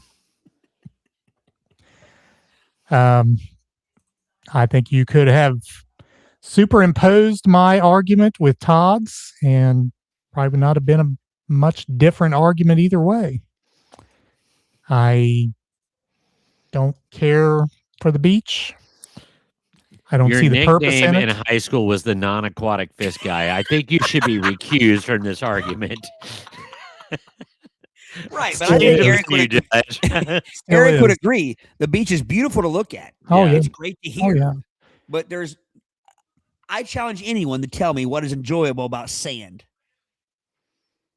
I think you could have superimposed my argument with Todd's and probably would not have been a much different argument either way. I don't care for the beach. I don't see the purpose in it. Your nickname in high school was the non-aquatic fish guy. I think you should be recused from this argument. Right, but I think Eric would agree. The beach is beautiful to look at. Oh, yeah. It's great to hear. Oh, yeah. But I challenge anyone to tell me what is enjoyable about sand.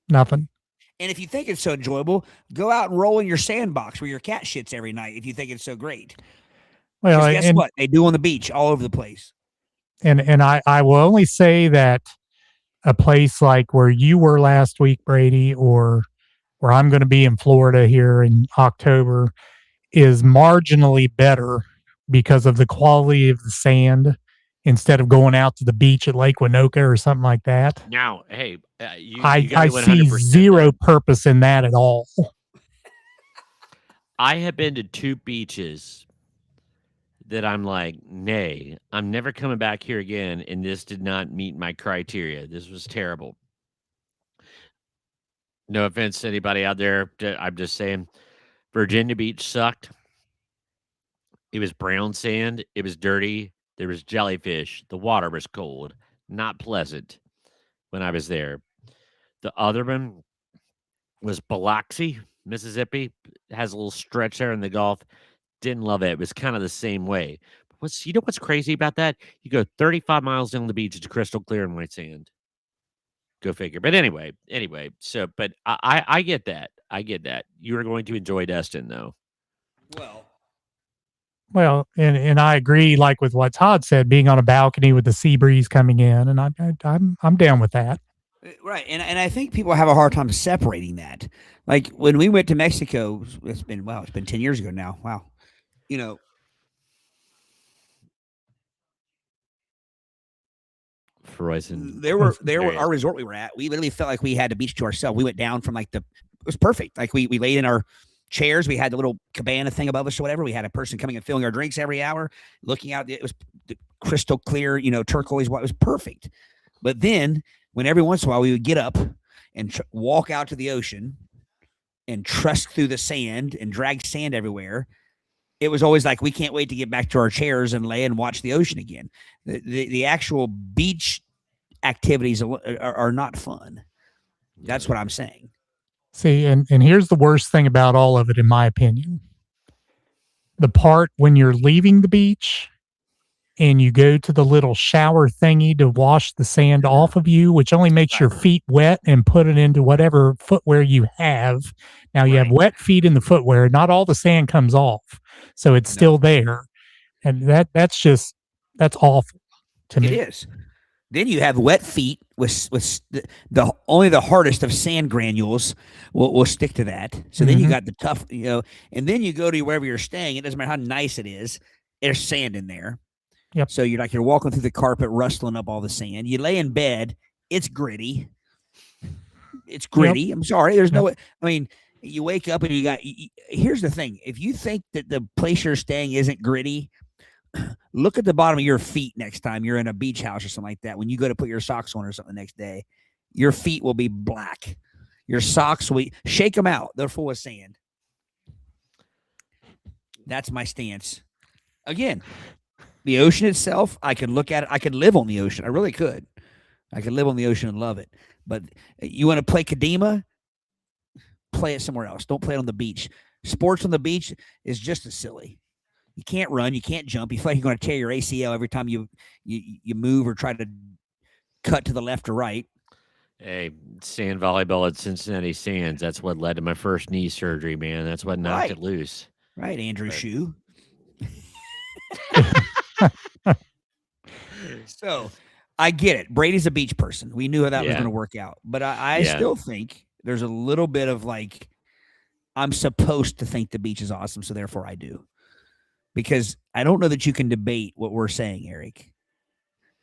Nothing. And if you think it's so enjoyable, go out and roll in your sandbox where your cat shits every night if you think it's so great. Well, guess what? They do on the beach all over the place. And I will only say that a place like where you were last week, Brady, or where I'm going to be in Florida here in October is marginally better because of the quality of the sand instead of going out to the beach at Lake Winoka or something like that. Now, hey, you I got me see 100% zero there. purpose in that at all. I have been to 2 beaches that I'm like, nay, I'm never coming back here again, and this did not meet my criteria. This was terrible. No offense to anybody out there. I'm just saying, Virginia Beach sucked. It was brown sand. It was dirty. There was jellyfish. The water was cold. Not pleasant when I was there. The other one was Biloxi, Mississippi. It has a little stretch there in the Gulf. Didn't love it. It was kind of the same way. You know what's crazy about that? You go 35 miles down the beach, it's crystal clear and white sand. Go figure. But anyway, so but I get that. I get that. You are going to enjoy Destin though. Well, and I agree, like with what Todd said, being on a balcony with the sea breeze coming in, and I'm down with that. Right, and I think people have a hard time separating that. Like when we went to Mexico, it's been 10 years ago now. Wow, you know. Verizon. There were our resort we were at. We literally felt like we had the beach to ourselves. We went down from it was perfect. Like we laid in our chairs. We had the little cabana thing above us or whatever. We had a person coming and filling our drinks every hour, looking out. It was crystal clear, turquoise. It was perfect. But then when every once in a while we would get up and walk out to the ocean and trusk through the sand and drag sand everywhere, it was always like, we can't wait to get back to our chairs and lay and watch the ocean again. The actual beach activities are not fun. That's what I'm saying. See, and here's the worst thing about all of it, in my opinion. The part when you're leaving the beach and you go to the little shower thingy to wash the sand off of you, which only makes your feet wet, and put it into whatever footwear you have. Now you have wet feet in the footwear. Not all the sand comes off. So it's still there. And that's awful to me. It is. Then you have wet feet with the only the hardest of sand granules will stick to that. So then you got the tough, and then you go to wherever you're staying. It doesn't matter how nice it is. There's sand in there. Yep. So you're walking through the carpet, rustling up all the sand. You lay in bed. It's gritty. It's gritty. Yep. I'm sorry. There's no, I mean, you wake up and here's the thing. If you think that the place you're staying isn't gritty, look at the bottom of your feet next time you're in a beach house or something like that. When you go to put your socks on or something the next day, your feet will be black. Your socks shake them out. They're full of sand. That's my stance. Again, the ocean itself, I could look at it. I could live on the ocean. I really could. I could live on the ocean and love it. But you want to play Kadima? Play it somewhere else. Don't play it on the beach. Sports on the beach is just as silly. You can't run. You can't jump. You feel like you're going to tear your ACL every time you move or try to cut to the left or right. Hey, sand volleyball at Cincinnati Sands. That's what led to my first knee surgery, man. That's what knocked it loose. Right, Andrew Shue. So I get it. Brady's a beach person. We knew how that was going to work out. But I still think there's a little bit of like, I'm supposed to think the beach is awesome, so therefore I do. Because I don't know that you can debate what we're saying, Eric.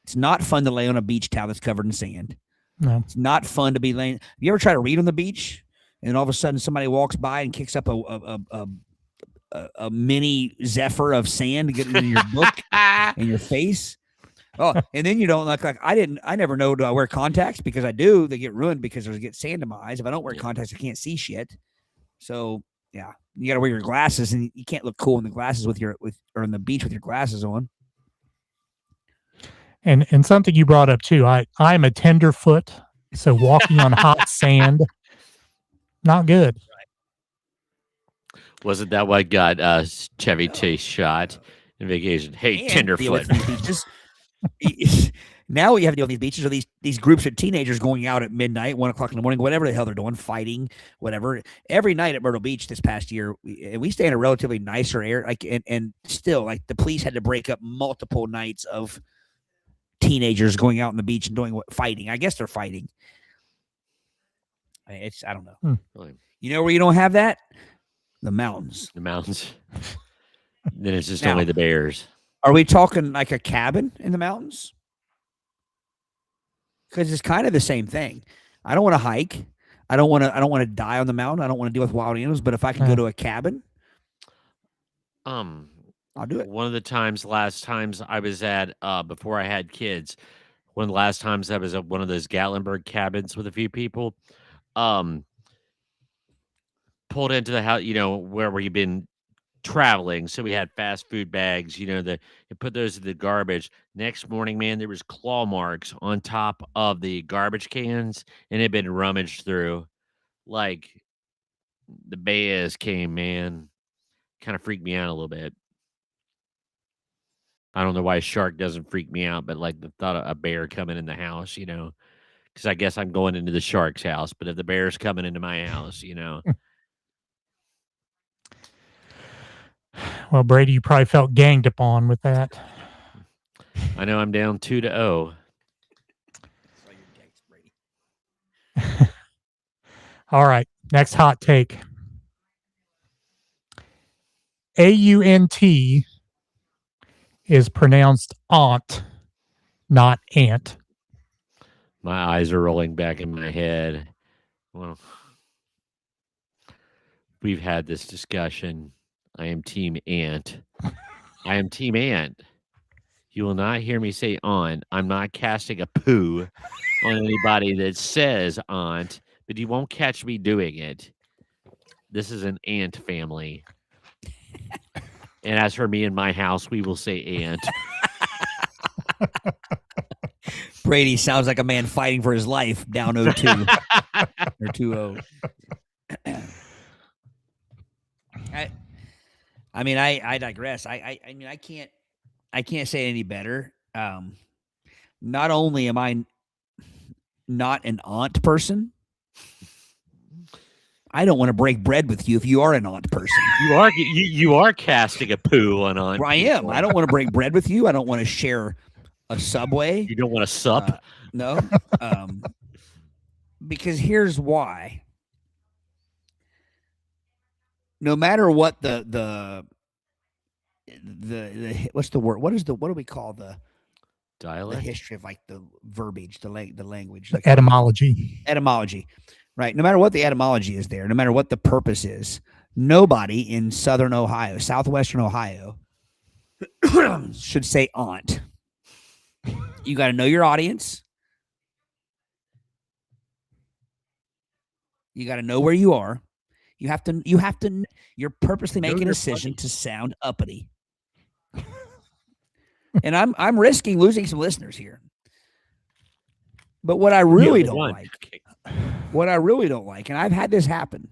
It's not fun to lay on a beach towel that's covered in sand. No. It's not fun to be laying. Have you ever tried to read on the beach and all of a sudden somebody walks by and kicks up a mini zephyr of sand to get into your book in your face? Oh, and then you don't look like I never know, do I wear contacts? Because I do. They get ruined because there's get sand in my eyes. If I don't wear contacts, I can't see shit. So yeah, you got to wear your glasses, and you can't look cool in the glasses or on the beach with your glasses on. And something you brought up too. I'm a tenderfoot, so walking on hot sand, not good. Wasn't that what got Chevy Chase shot in Vacation? Hey, tenderfoot. Now what you have to deal with these beaches are these groups of teenagers going out at midnight, 1 o'clock in the morning, whatever the hell they're doing, fighting, whatever. Every night at Myrtle Beach this past year, we stay in a relatively nicer area, and still, like, the police had to break up multiple nights of teenagers going out on the beach and doing fighting. I guess they're fighting. I don't know. You know where you don't have that? The mountains. The mountains. Then it's just only the bears. Are we talking like a cabin in the mountains? Because it's kind of the same thing. I don't want to hike. I don't want to die on the mountain. I don't want to deal with wild animals. But if I can go to a cabin, I'll do it. One of the last times I was at before I had kids, one of the last times I was at one of those Gatlinburg cabins with a few people, pulled into the house, where we've been traveling. So we had fast food bags, they put those in the garbage. Next morning, man, there was claw marks on top of the garbage cans and it had been rummaged through. Like the bears came, man. Kind of freaked me out a little bit. I don't know why a shark doesn't freak me out, but like the thought of a bear coming in the house, because I guess I'm going into the shark's house. But if the bear's coming into my house, Well, Brady, you probably felt ganged upon with that. I know I'm down 2-0. All right. Next hot take. AUNT is pronounced aunt, not ant. My eyes are rolling back in my head. Well, we've had this discussion. I am team ant. I am team ant. You will not hear me say aunt. I'm not casting a poo on anybody that says aunt, but you won't catch me doing it. This is an ant family. And as for me and my house, we will say ant. Brady sounds like a man fighting for his life down 0-2 or 2-0. I mean, I digress. I mean, I can't say it any better. Not only am I not an aunt person, I don't want to break bread with you if you are an aunt person. You are casting a poo on aunt. I am. I don't want to break bread with you. I don't want to share a Subway. You don't want to sup? No. Because here's why. No matter what the what's the word? What do we call the Dialect? history of like the verbiage, the language, The etymology. etymology, right? No matter what the etymology is there, no matter what the purpose is, nobody in southern Ohio, southwestern Ohio, should say aunt. You got to know your audience. You got to know where you are. You're purposely making a decision to sound uppity. And I'm risking losing some listeners here. But what I really don't like, and I've had this happen,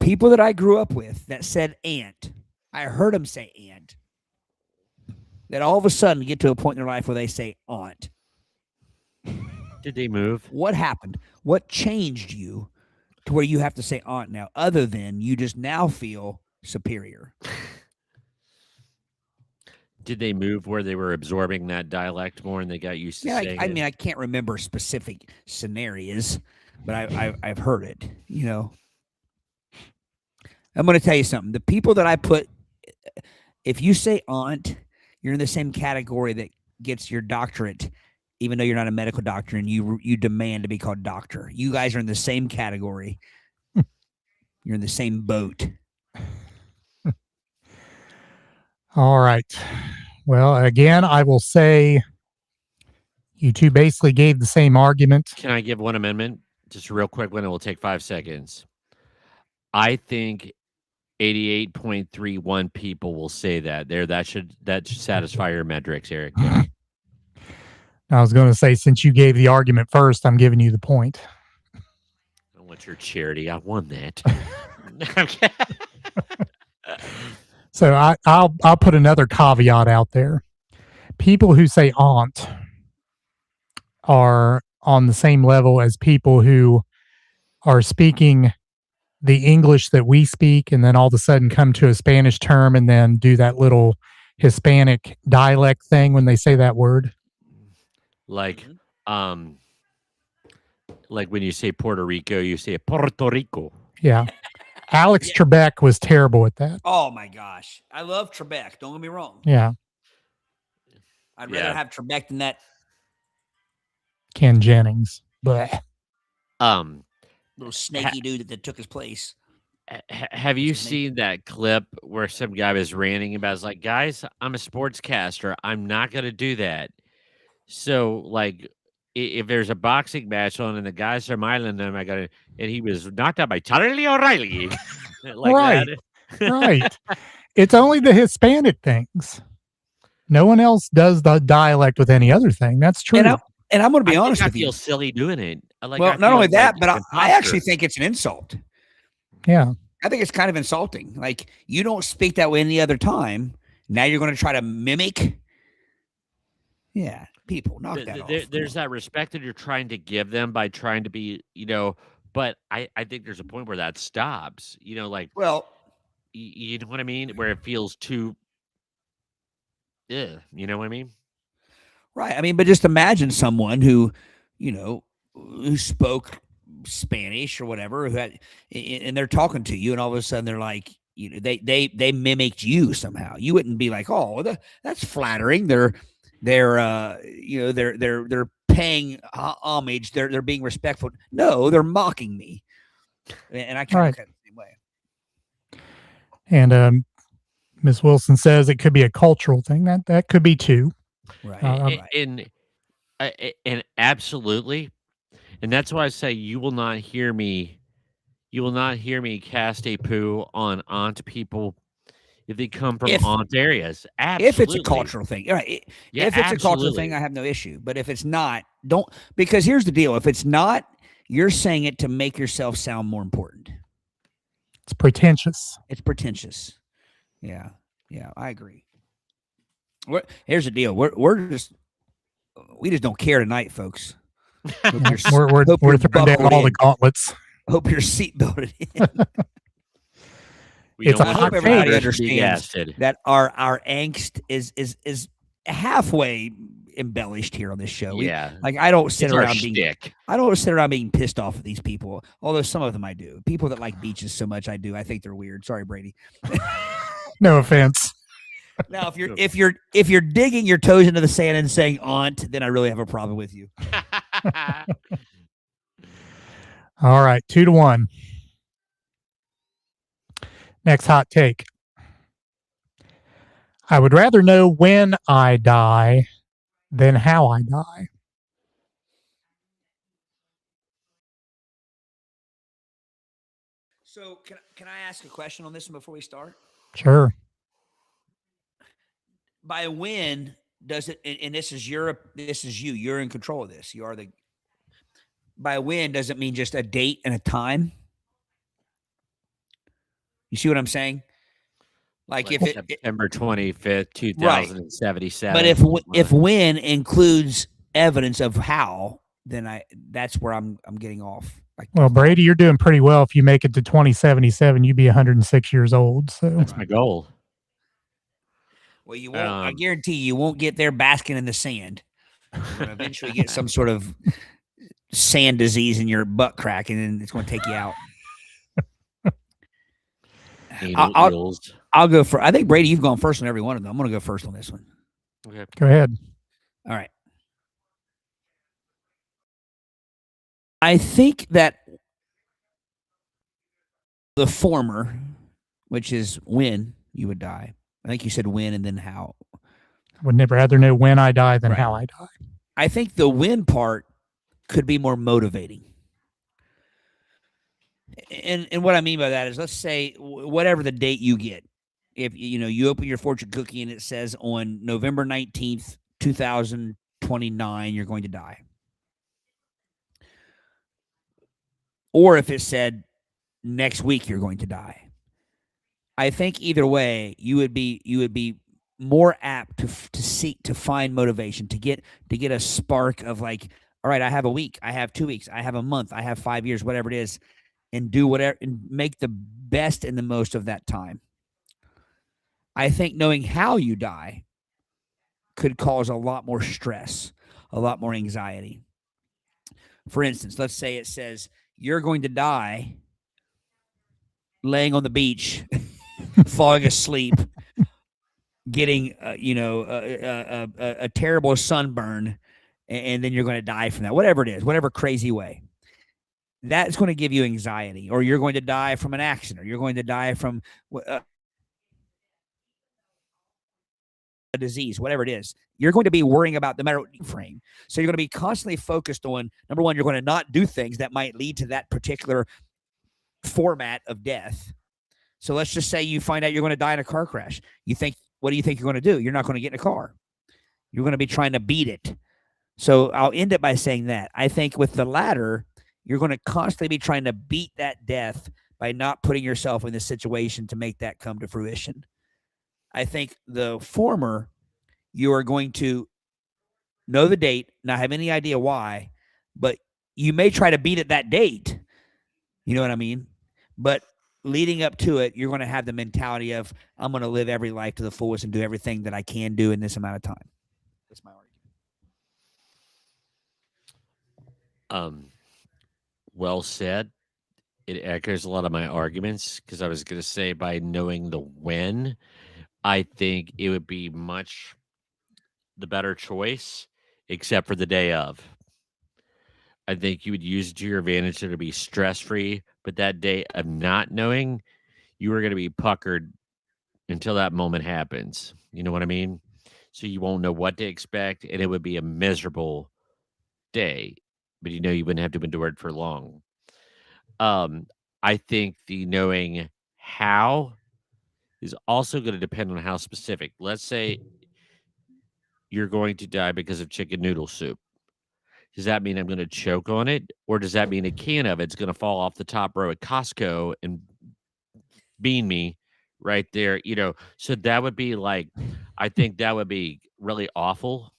people that I grew up with that said aunt, I heard them say aunt, that all of a sudden get to a point in their life where they say aunt. Did they move? What happened? What changed you to where you have to say aunt now, other than you just now feel superior? Did they move where they were absorbing that dialect more and they got used to saying I it? mean, I can't remember specific scenarios, but I've heard it, you know. I'm going to tell you something. The people that I put, if you say aunt, you're in the same category that gets your doctorate, even though you're not a medical doctor and you demand to be called doctor. You guys are in the same category. You're in the same boat. All right. Well, again, I will say you two basically gave the same argument. Can I give one amendment? Just a real quick one. It will take 5 seconds. I think 88.31 people will say that. That should satisfy your metrics, Eric. Yeah. I was going to say, since you gave the argument first, I'm giving you the point. I want your charity. I won that. So I'll put another caveat out there. People who say aunt are on the same level as people who are speaking the English that we speak and then all of a sudden come to a Spanish term and then do that little Hispanic dialect thing when they say that word. Like when you say Puerto Rico, you say Puerto Rico. Yeah. Alex Trebek was terrible at that. Oh my gosh. I love Trebek. Don't get me wrong. Yeah. I'd rather have Trebek than that Ken Jennings. But little snaky dude that took his place. Have you seen that clip where some guy was ranting about? It's like, guys, I'm a sportscaster. I'm not going to do that. So, like, if there's a boxing match on and the guys are miling them, and he was knocked out by Charlie O'Reilly, like Right. that. Right. It's only the Hispanic things. No one else does the dialect with any other thing. That's true. And I'm going to be honest I with you. feel silly doing it. Well, not only that, but I actually think it's an insult. Yeah. I think it's kind of insulting. Like, you don't speak that way any other time. Now you're going to try to mimic. Yeah, people, knock that off. There's that respect that you're trying to give them by trying to be, but I think there's a point where that stops. Like, well, you know what I mean? Where it feels too, you know what I mean? Right. I mean, but just imagine someone who spoke Spanish or whatever, and they're talking to you, and all of a sudden they're like, they mimicked you somehow. You wouldn't be like, oh, that's flattering. They're paying homage. They're being respectful. No, they're mocking me, and I kind of the same way. And Ms. Wilson says it could be a cultural thing. That could be too. Right. And absolutely. And that's why I say you will not hear me cast a poo on aunt people if they come from aunt areas. Absolutely. If it's a cultural thing. Right. If it's a cultural thing, I have no issue. But if it's not, don't, because here's the deal. If it's not, you're saying it to make yourself sound more important. It's pretentious. Yeah, I agree. Here's the deal. We just don't care tonight, folks. We're throwing down all the gauntlets. Hope you're seatbelted in. It's a hot hope everybody take. understands that our angst is halfway embellished here on this show. I don't sit around being pissed off at these people. Although some of them I do. People that like beaches so much I do. I think they're weird. Sorry, Brady. No offense. Now, if you're digging your toes into the sand and saying aunt, then I really have a problem with you. All right, 2-1. Next hot take. I would rather know when I die than how I die. So can I ask a question on this one before we start? Sure. By when does it, and this is you're in control of this. By when does it mean just a date and a time? You see what I'm saying? Like if September 25th, 2077. But if when includes evidence of how, then that's where I'm getting off. Well, Brady, you're doing pretty well. If you make it to 2077, you'd be 106 years old. So that's my goal. Well, you won't. I guarantee you won't get there basking in the sand. You're going to eventually get some sort of sand disease in your butt crack, and then it's going to take you out. I'll go for. I think Brady, you've gone first on every one of them. I'm going to go first on this one. Okay, go ahead. All right. I think that the former, which is when you would die. I think you said when and then how. I would never rather know when I die than how I die. I think the when part could be more motivating. And what I mean by that is, let's say whatever the date you get, if you open your fortune cookie and it says on November 19th, 2029, you're going to die. Or if it said next week you're going to die. I think either way, you would be more apt to seek to find motivation, to get a spark of like, all right, I have a week, I have 2 weeks, I have a month, I have 5 years, whatever it is, and do whatever and make the best and the most of that time. I think knowing how you die could cause a lot more stress, a lot more anxiety. For instance, let's say it says you're going to die laying on the beach, falling asleep, getting a terrible sunburn, and then you're going to die from that, whatever it is, whatever crazy way. That's going to give you anxiety, or you're going to die from an accident, or you're going to die from a disease, whatever it is. You're going to be worrying about no matter what frame. So you're going to be constantly focused on, number one, you're going to not do things that might lead to that particular format of death. So let's just say you find out you're going to die in a car crash. What do you think you're going to do? You're not going to get in a car. You're going to be trying to beat it. So I'll end it by saying that. I think with the latter, you're going to constantly be trying to beat that death by not putting yourself in the situation to make that come to fruition. I think the former, you are going to know the date, not have any idea why, but you may try to beat it that date. You know what I mean? But leading up to it, you're going to have the mentality of, I'm going to live every life to the fullest and do everything that I can do in this amount of time. That's my argument. Well said. It echoes a lot of my arguments, because I was going to say, by knowing the when, I think it would be much the better choice, except for the day of. I think you would use it to your advantage to be stress-free, but that day of not knowing, you are going to be puckered until that moment happens. You know what I mean? So you won't know what to expect, and it would be a miserable day, but you wouldn't have to endure it for long. I think the knowing how is also going to depend on how specific. Let's say you're going to die because of chicken noodle soup. Does that mean I'm going to choke on it? Or does that mean a can of it's going to fall off the top row at Costco and bean me right there? So that would be I think that would be really awful.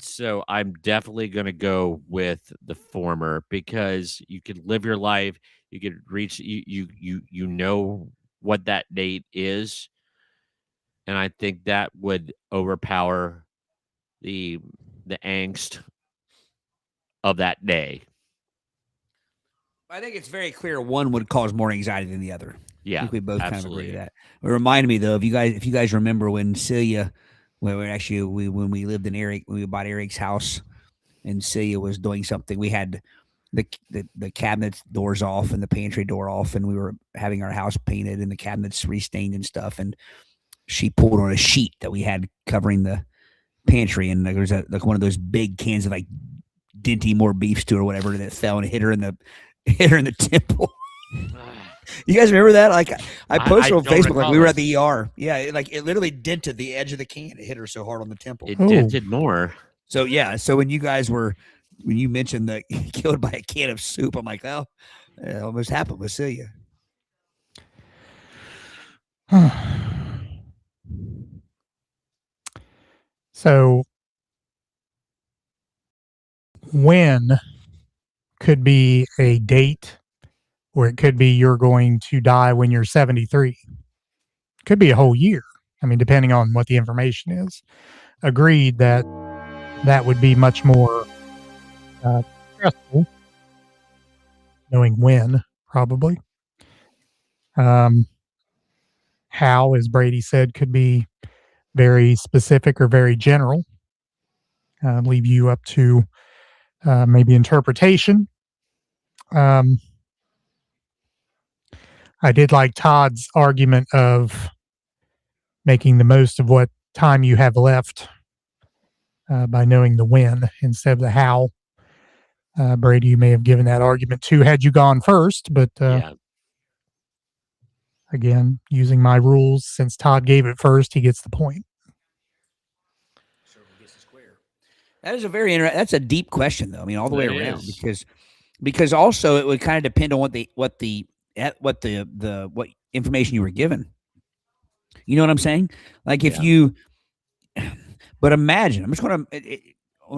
So I'm definitely going to go with the former, because you could live your life. You could reach, you know what that date is. And I think that would overpower the angst of that day. I think it's very clear one would cause more anxiety than the other. Yeah, I think we both absolutely. kind of agree with that. It reminded me though, if you guys remember when Celia, when we lived in Eric, when we bought Eric's house, and Celia was doing something, we had the cabinet doors off and the pantry door off, and we were having our house painted and the cabinets restained and stuff, and she pulled on a sheet that we had covering the pantry, and there was one of those big cans of Dinty Moore beef stew or whatever that fell and hit her in the temple. You guys remember that? I posted on Facebook, we were at the ER. Yeah, it literally dented the edge of the can. It hit her so hard on the temple. It dented more. So yeah, so when you mentioned that killed by a can of soup, I'm like, well, it almost happened with Celia. So when could be a date, or it could be you're going to die when you're 73. Could be a whole year. I mean, depending on what the information is. Agreed that would be much more stressful, knowing when, probably. How, as Brady said, could be very specific or very general. Leave you up to maybe interpretation. I did like Todd's argument of making the most of what time you have left by knowing the when instead of the how. Brady, you may have given that argument too had you gone first, but again, using my rules, since Todd gave it first, he gets the point. That is a very interesting. That's a deep question, though. I mean, all the way around, because also it would kind of depend on what information you were given. You know what I'm saying? But imagine, I want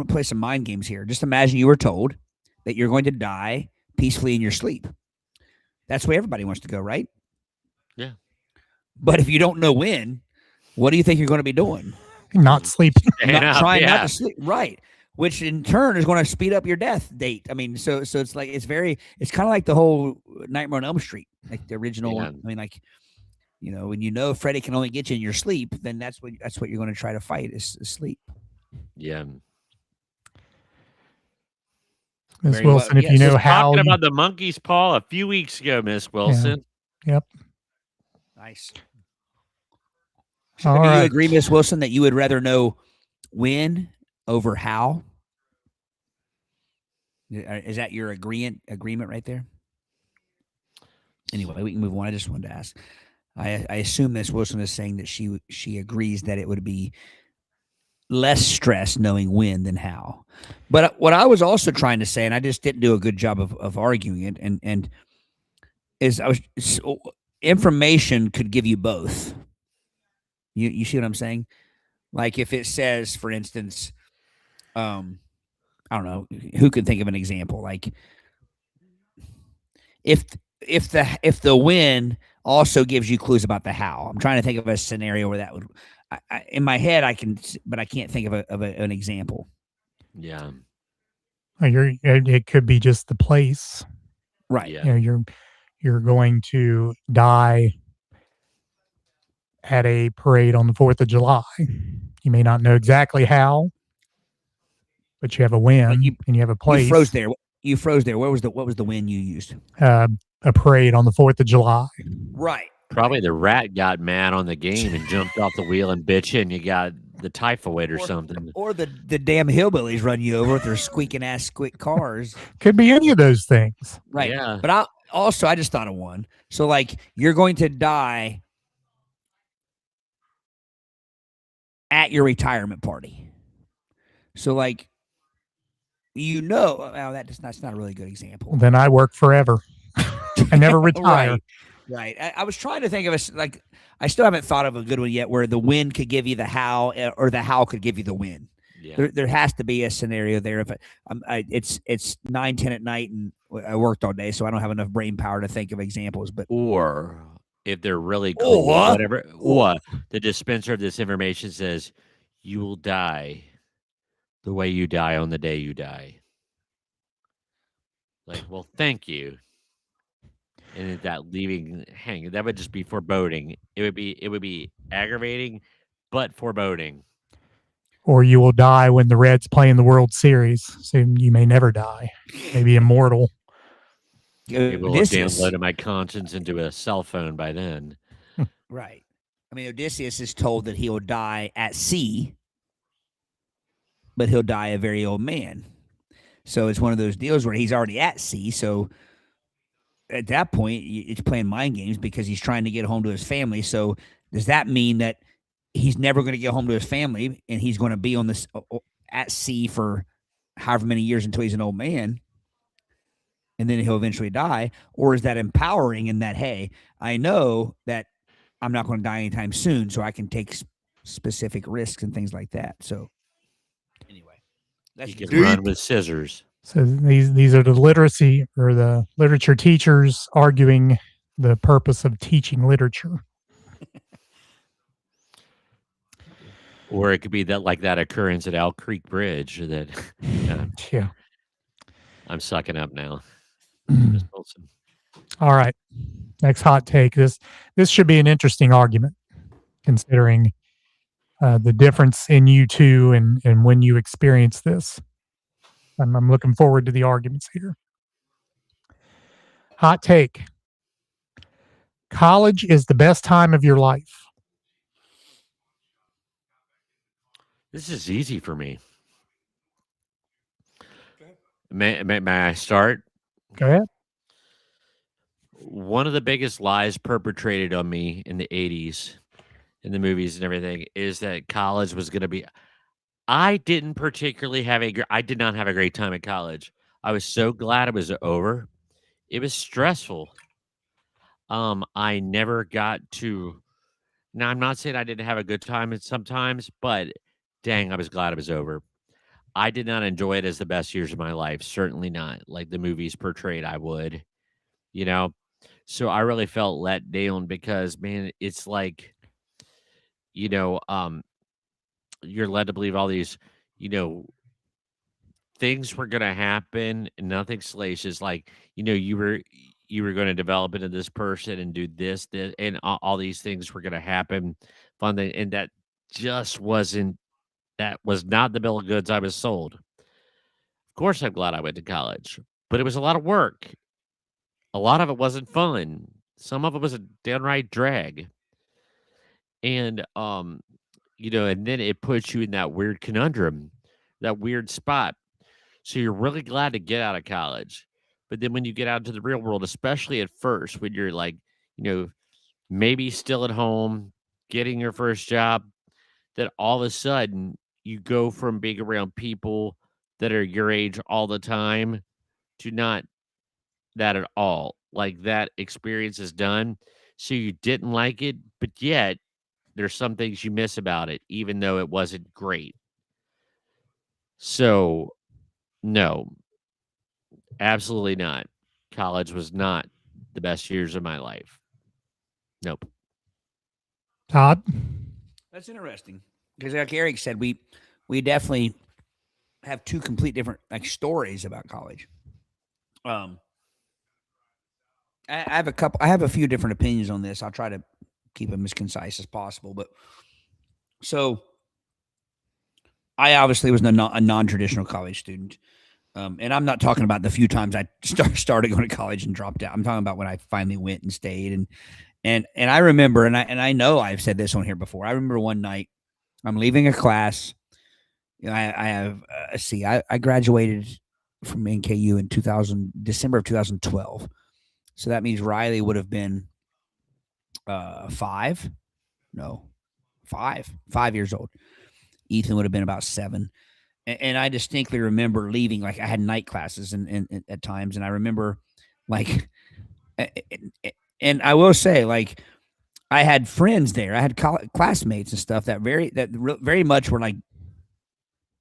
to play some mind games here. Just imagine you were told that you're going to die peacefully in your sleep. That's the way everybody wants to go, right? Yeah. But if you don't know when, what do you think you're going to be doing? Not sleeping. Trying not to sleep. Right. Which in turn is going to speed up your death date. I mean, so it's it's kind of like the whole Nightmare on Elm Street, like the original one. I mean, You know, when you know Freddy can only get you in your sleep, then that's what you're going to try to fight is sleep. Yeah. Miss Very well. Wilson, if Yes. you know Was how, talking you- about the monkey's paw a few weeks ago, Miss Wilson. yep. Nice. All do you right. agree, Miss Wilson, that you would rather know when over how? Is that your agreement right there? Anyway, we can move on. I just wanted to ask. I assume Miss Wilson is saying that she agrees that it would be less stress knowing when than how. But what I was also trying to say, and I just didn't do a good job of arguing it, and is information could give you both. You see what I'm saying? Like if it says, for instance, I don't know, who can think of an example? Like if the when also gives you clues about the how. I'm trying to think of a scenario where that would. In my head, I can, but I can't think of an example. Yeah. It could be just the place. Right. Yeah. You know, you're going to die at a parade on the 4th of July. You may not know exactly how, but you have a when and you have a place. You froze there. You froze there. What was the when you used? A parade on the 4th of July. Right. Probably the rat got mad on the game and jumped off the wheel and bit you, and you got the typhoid or something. Or the damn hillbillies run you over with their squeaking ass squeak cars. Could be any of those things. Right. Yeah. But I just thought of one. So like you're going to die at your retirement party. So like that's not a really good example. Then I work forever. I never retire. Right. I was trying to think of like I still haven't thought of a good one yet where the when could give you the how or the how could give you the when. Yeah. There has to be a scenario there. If it's 9:10 at night and I worked all day, so I don't have enough brain power to think of examples. But Or if they're really cool, whatever. Or the dispenser of this information says you will die the way you die on the day you die. Like, well, thank you. And that leaving hanging, that would just be foreboding. It would be aggravating, but foreboding. Or you will die when the Reds play in the World Series. So you may never die. Maybe immortal. It will have downloaded my conscience into a cell phone by then. Right. I mean, Odysseus is told that he will die at sea, but he'll die a very old man. So it's one of those deals where he's already at sea. So at that point, it's playing mind games because he's trying to get home to his family. So does that mean that he's never going to get home to his family and he's going to be on this at sea for however many years until he's an old man? And then he'll eventually die? Or is that empowering in that, hey, I know that I'm not going to die anytime soon, so I can take specific risks and things like that. So anyway, You can run with scissors. So these are the literacy or the literature teachers arguing the purpose of teaching literature. Or it could be that occurrence at Owl Creek Bridge that Yeah. I'm sucking up now. Miss Wilson. All right. Next hot take. This should be an interesting argument, considering the difference in you two and when you experience this. I'm looking forward to the arguments here. Hot take. College is the best time of your life. This is easy for me. May I start? Go ahead. One of the biggest lies perpetrated on me in the 80s, in the movies and everything, is that college was going to be. I didn't particularly have I did not have a great time at college. I was so glad it was over. It was stressful. I never got to. Now, I'm not saying I didn't have a good time sometimes, but dang, I was glad it was over. I did not enjoy it as the best years of my life. Certainly not like the movies portrayed I would, you know? So I really felt let down because, man, it's like, you're led to believe all these, things were going to happen and nothing salacious. Like, you you were going to develop into this person and do this, and all these things were going to happen. Fun thing, and that just wasn't. That was not the bill of goods I was sold. Of course, I'm glad I went to college, but it was a lot of work. A lot of it wasn't fun. Some of it was a downright drag. And and then it puts you in that weird conundrum, that weird spot. So you're really glad to get out of college. But then when you get out into the real world, especially at first, when you're like, maybe still at home, getting your first job, that all of a sudden you go from being around people that are your age all the time to not that at all. Like that experience is done. So you didn't like it, but yet there's some things you miss about it, even though it wasn't great. So, no, absolutely not. College was not the best years of my life. Nope. Todd? That's interesting because, like Eric said, we definitely have two complete different stories about college. I have a few different opinions on this. I'll try to keep them as concise as possible. But so I obviously was a non-traditional college student. And I'm not talking about the few times I started going to college and dropped out. I'm talking about when I finally went and stayed. And I remember, and I know I've said this on here before. I remember one night I'm leaving a class. I graduated from NKU in December of 2012. So that means Riley would have been 5 years old. Ethan would have been about 7. And I distinctly remember leaving, like I had night classes and at times. And I remember and I will say, like, I had friends there. I had classmates and stuff that very much were like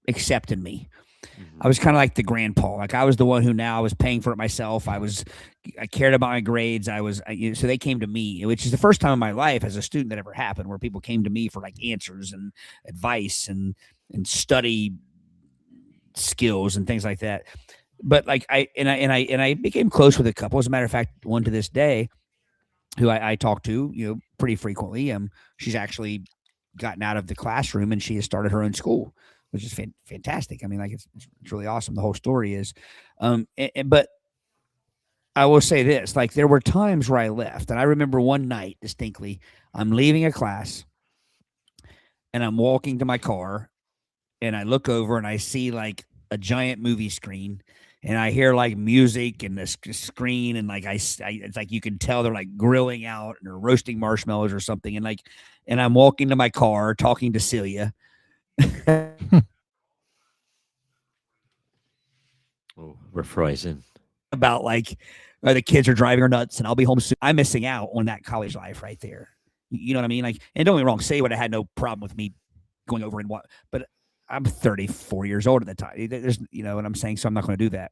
accepting me. Mm-hmm. I was kind of like the grandpa. Like I was the one who now was paying for it myself. I cared about my grades. So they came to me, which is the first time in my life as a student that ever happened, where people came to me for like answers and advice and study skills and things like that. But like I became close with a couple. As a matter of fact, one to this day, who I talk to, pretty frequently. She's actually gotten out of the classroom and she has started her own school, which is fantastic. I mean, like it's really awesome. The whole story is, but I will say this: like there were times where I left, and I remember one night distinctly. I'm leaving a class, and I'm walking to my car, and I look over and I see like a giant movie screen. And I hear like music and the screen, and like it's like you can tell they're like grilling out and they're roasting marshmallows or something. And I'm walking to my car talking to Celia. Oh, we're frozen. About like the kids are driving her nuts, and I'll be home soon. I'm missing out on that college life right there. You know what I mean? Like, and don't get me wrong, Celia would have had no problem with me going over and what, but I'm 34 years old at the time. There's, what I'm saying? So I'm not going to do that.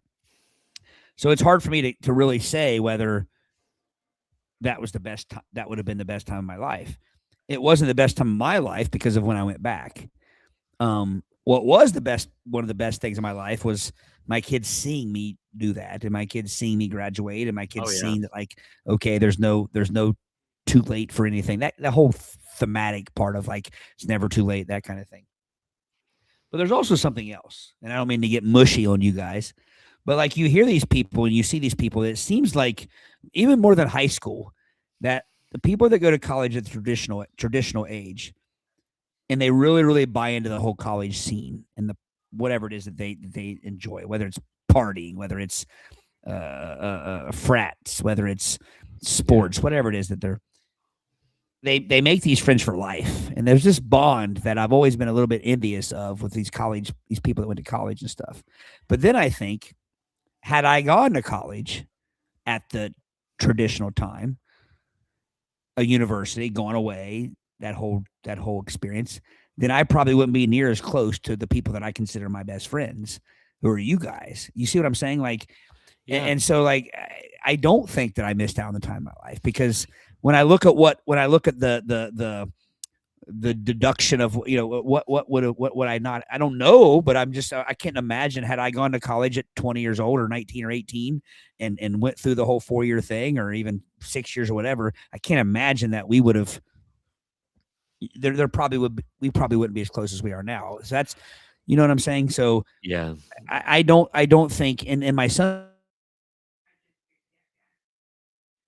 So it's hard for me to really say whether that was the best time. That would have been the best time of my life. It wasn't the best time of my life because of when I went back. What was one of the best things in my life was my kids seeing me do that, and my kids seeing me graduate, and my kids seeing that, like, okay, there's no too late for anything. That whole thematic part of like it's never too late, that kind of thing. But there's also something else, and I don't mean to get mushy on you guys, but like you hear these people and you see these people, it seems like even more than high school, that the people that go to college at the traditional age, and they really, really buy into the whole college scene and the whatever it is that they enjoy, whether it's partying, whether it's frats, whether it's sports, whatever it is that they make these friends for life. And there's this bond that I've always been a little bit envious of with these people that went to college and stuff. But then I think, had I gone to college at the traditional time, a university, gone away, that whole experience, then I probably wouldn't be near as close to the people that I consider my best friends, who are you guys. You see what I'm saying? Like, and so like, I don't think that I missed out on the time of my life, because when I look at the the deduction of what would I not, I don't know, but I can't imagine, had I gone to college at 20 years old or 19 or 18 and went through the whole 4-year thing or even 6 years or whatever, I can't imagine that we would have, we probably wouldn't be as close as we are now. So that's, you know what I'm saying? So Yeah. I don't think, and my son,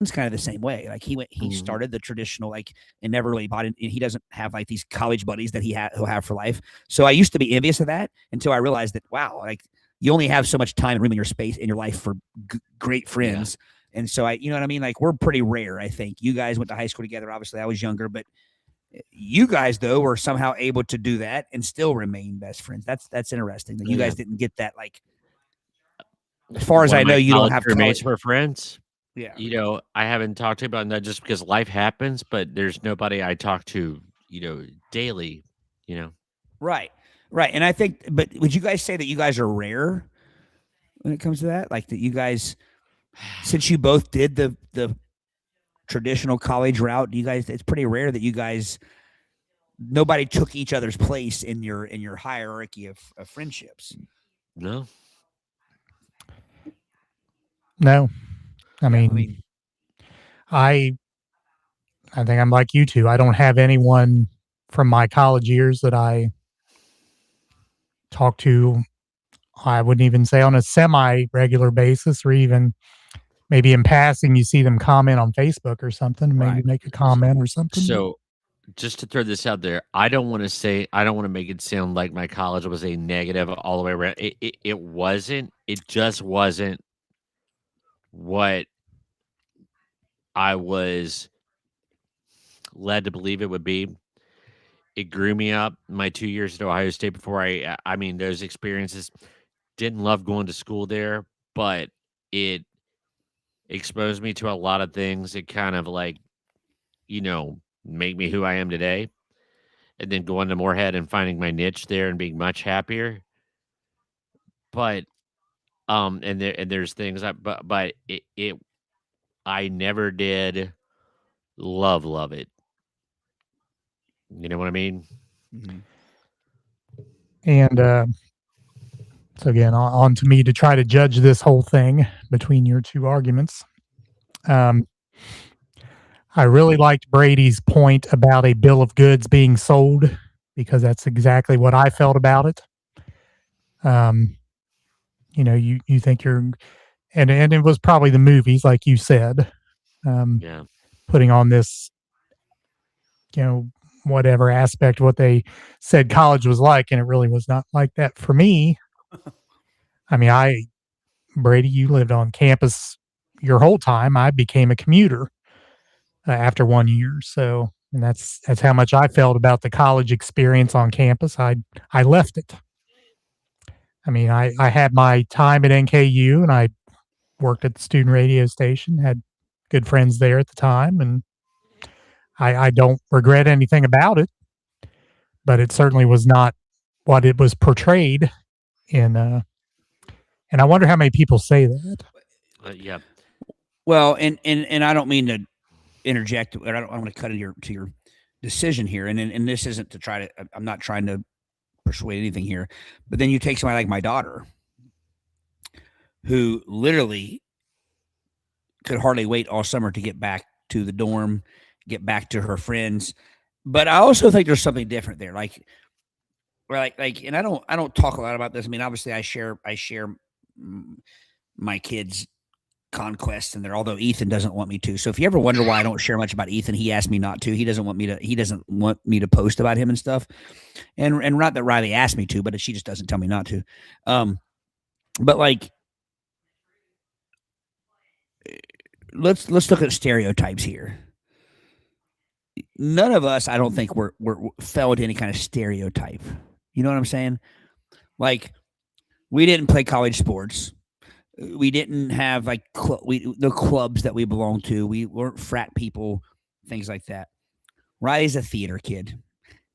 it's kind of the same way. Like he started the traditional, like, and never really bought it. He doesn't have like these college buddies that he'll have for life. So I used to be envious of that until I realized that, wow, like you only have so much time and room in your space in your life for great friends. Yeah. And so you know what I mean? Like we're pretty rare. I think you guys went to high school together. Obviously I was younger, but you guys though were somehow able to do that and still remain best friends. That's interesting that you guys didn't get that. Like, as far as I know, you don't have roommates for friends. Yeah. You know, I haven't talked to about that just because life happens, but there's nobody I talk to, daily, Right. Right. And I think, but would you guys say that you guys are rare when it comes to that? Like that you guys, since you both did the traditional college route, it's pretty rare that you guys, nobody took each other's place in your hierarchy of friendships. No. No. I mean, I think I'm like you two. I don't have anyone from my college years that I talk to. I wouldn't even say on a semi-regular basis, or even maybe in passing, you see them comment on Facebook or something, maybe make a comment or something. So just to throw this out there, I don't want to make it sound like my college was a negative all the way around. It wasn't. It just wasn't what I was led to believe it would be. It grew me up my 2 years at Ohio State before I mean, those experiences, didn't love going to school there, but it exposed me to a lot of things. It kind of like, make me who I am today. And then going to Moorhead and finding my niche there and being much happier. But and there's things but it I never did love it. You know what I mean? Mm-hmm. And so again, on to me to try to judge this whole thing between your two arguments. I really liked Brady's point about a bill of goods being sold, because that's exactly what I felt about it. You think you're, and it was probably the movies, like you said, putting on this, whatever aspect of what they said college was like, and it really was not like that for me. I mean, Brady, you lived on campus your whole time. I became a commuter after 1 year. So, and that's how much I felt about the college experience on campus. I left it. I mean, I had my time at NKU, and I worked at the student radio station, had good friends there at the time, and I don't regret anything about it, but it certainly was not what it was portrayed in, and I wonder how many people say that. Yeah. Well, and I don't mean to interject. I don't want to cut into your decision here. And this isn't to try to, I'm not trying to persuade anything here, but then you take somebody like my daughter, who literally could hardly wait all summer to get back to the dorm, get back to her friends. But I also think there's something different there. Like, and I don't talk a lot about this. I mean, obviously I share my kids' conquests in there, although Ethan doesn't want me to. So if you ever wonder why I don't share much about Ethan, he asked me not to. He doesn't want me to post about him and stuff. And not that Riley asked me to, but she just doesn't tell me not to. But like, let's look at stereotypes here. None of us, I don't think, fell into any kind of stereotype. You know what I'm saying? Like, we didn't play college sports. We didn't have like the clubs that we belonged to. We weren't frat people, things like that. Riley's a theater kid.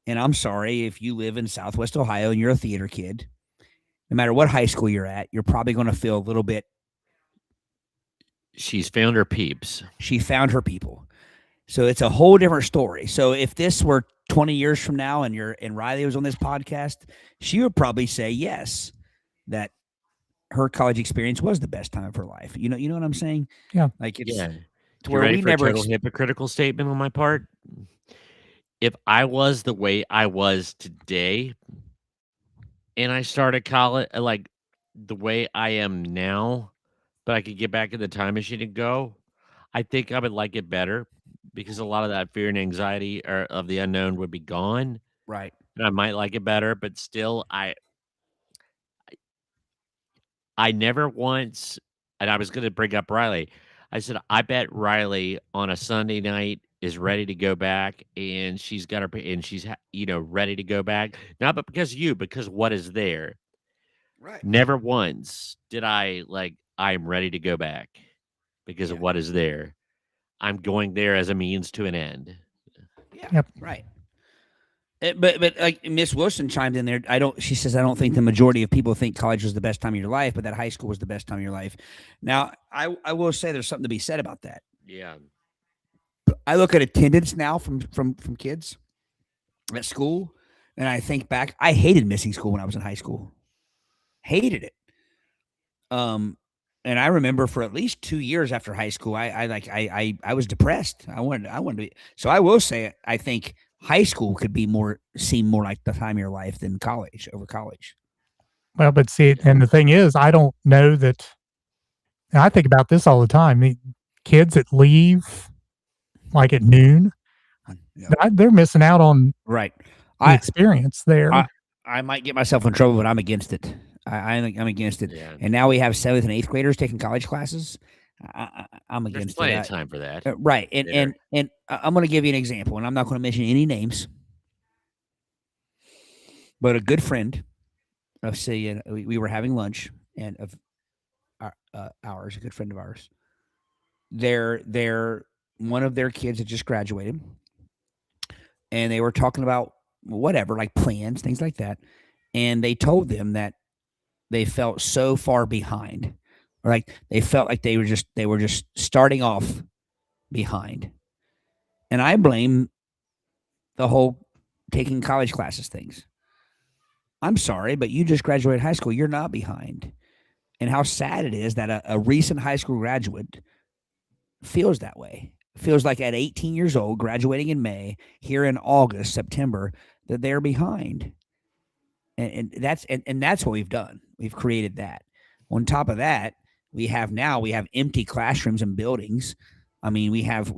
And I'm sorry, if you live in Southwest Ohio and you're a theater kid, no matter what high school you're at, you're probably going to feel a little bit. She's found her peeps. She found her people. So it's a whole different story. So if this were 20 years from now and Riley was on this podcast, she would probably say yes, that her college experience was the best time of her life. You know what I'm saying? Yeah. Like it's Yeah. to You where ready we for a never total hypocritical statement on my part? If I was the way I was today and I started college like the way I am now, but I could get back in the time machine and go, I think I would like it better because a lot of that fear and anxiety of the unknown would be gone. right. And I might like it better, but still I never once, and I was going to bring up Riley. I said, I bet Riley on a Sunday night is ready to go back, and she's got her, and she's, ready to go back. Not but because of you, because what is there. Right. Never once did I like, I'm ready to go back because of Yeah. what is there. I'm going there as a means to an end. Yeah. Yep. Right. But like Miss Wilson chimed in there. She says, I don't think the majority of people think college was the best time of your life, but that high school was the best time of your life. Now, I will say there's something to be said about that. Yeah. I look at attendance now from kids at school, and I think back, I hated missing school when I was in high school. Hated it. And I remember for at least 2 years after high school, I was depressed. I wanted to be, so I will say I think high school could seem more like the time of your life than over college. Well, but see, and the thing is, I don't know that. And I think about this all the time. The kids that leave like at noon, they're missing out on Right. the experience there. I might get myself in trouble, but I'm against it. I'm against it. Yeah. And now we have 7th and 8th graders taking college classes. I'm There's against plenty it. of time for that. Right. And I'm going to give you an example, and I'm not going to mention any names, but a good friend of we were having lunch, and of ours, a good friend of ours, one of their kids had just graduated, and they were talking about whatever, like plans, things like that. And they told them that they felt so far behind, or like they felt like they were just starting off behind. And I blame the whole taking college classes things. I'm sorry, but you just graduated high school. You're not behind. And how sad it is that a recent high school graduate feels that way. Feels like at 18 years old, graduating in May, here in August, September, that they're behind. And that's what we've done. We've created that. On top of that, we have empty classrooms and buildings. I mean, we have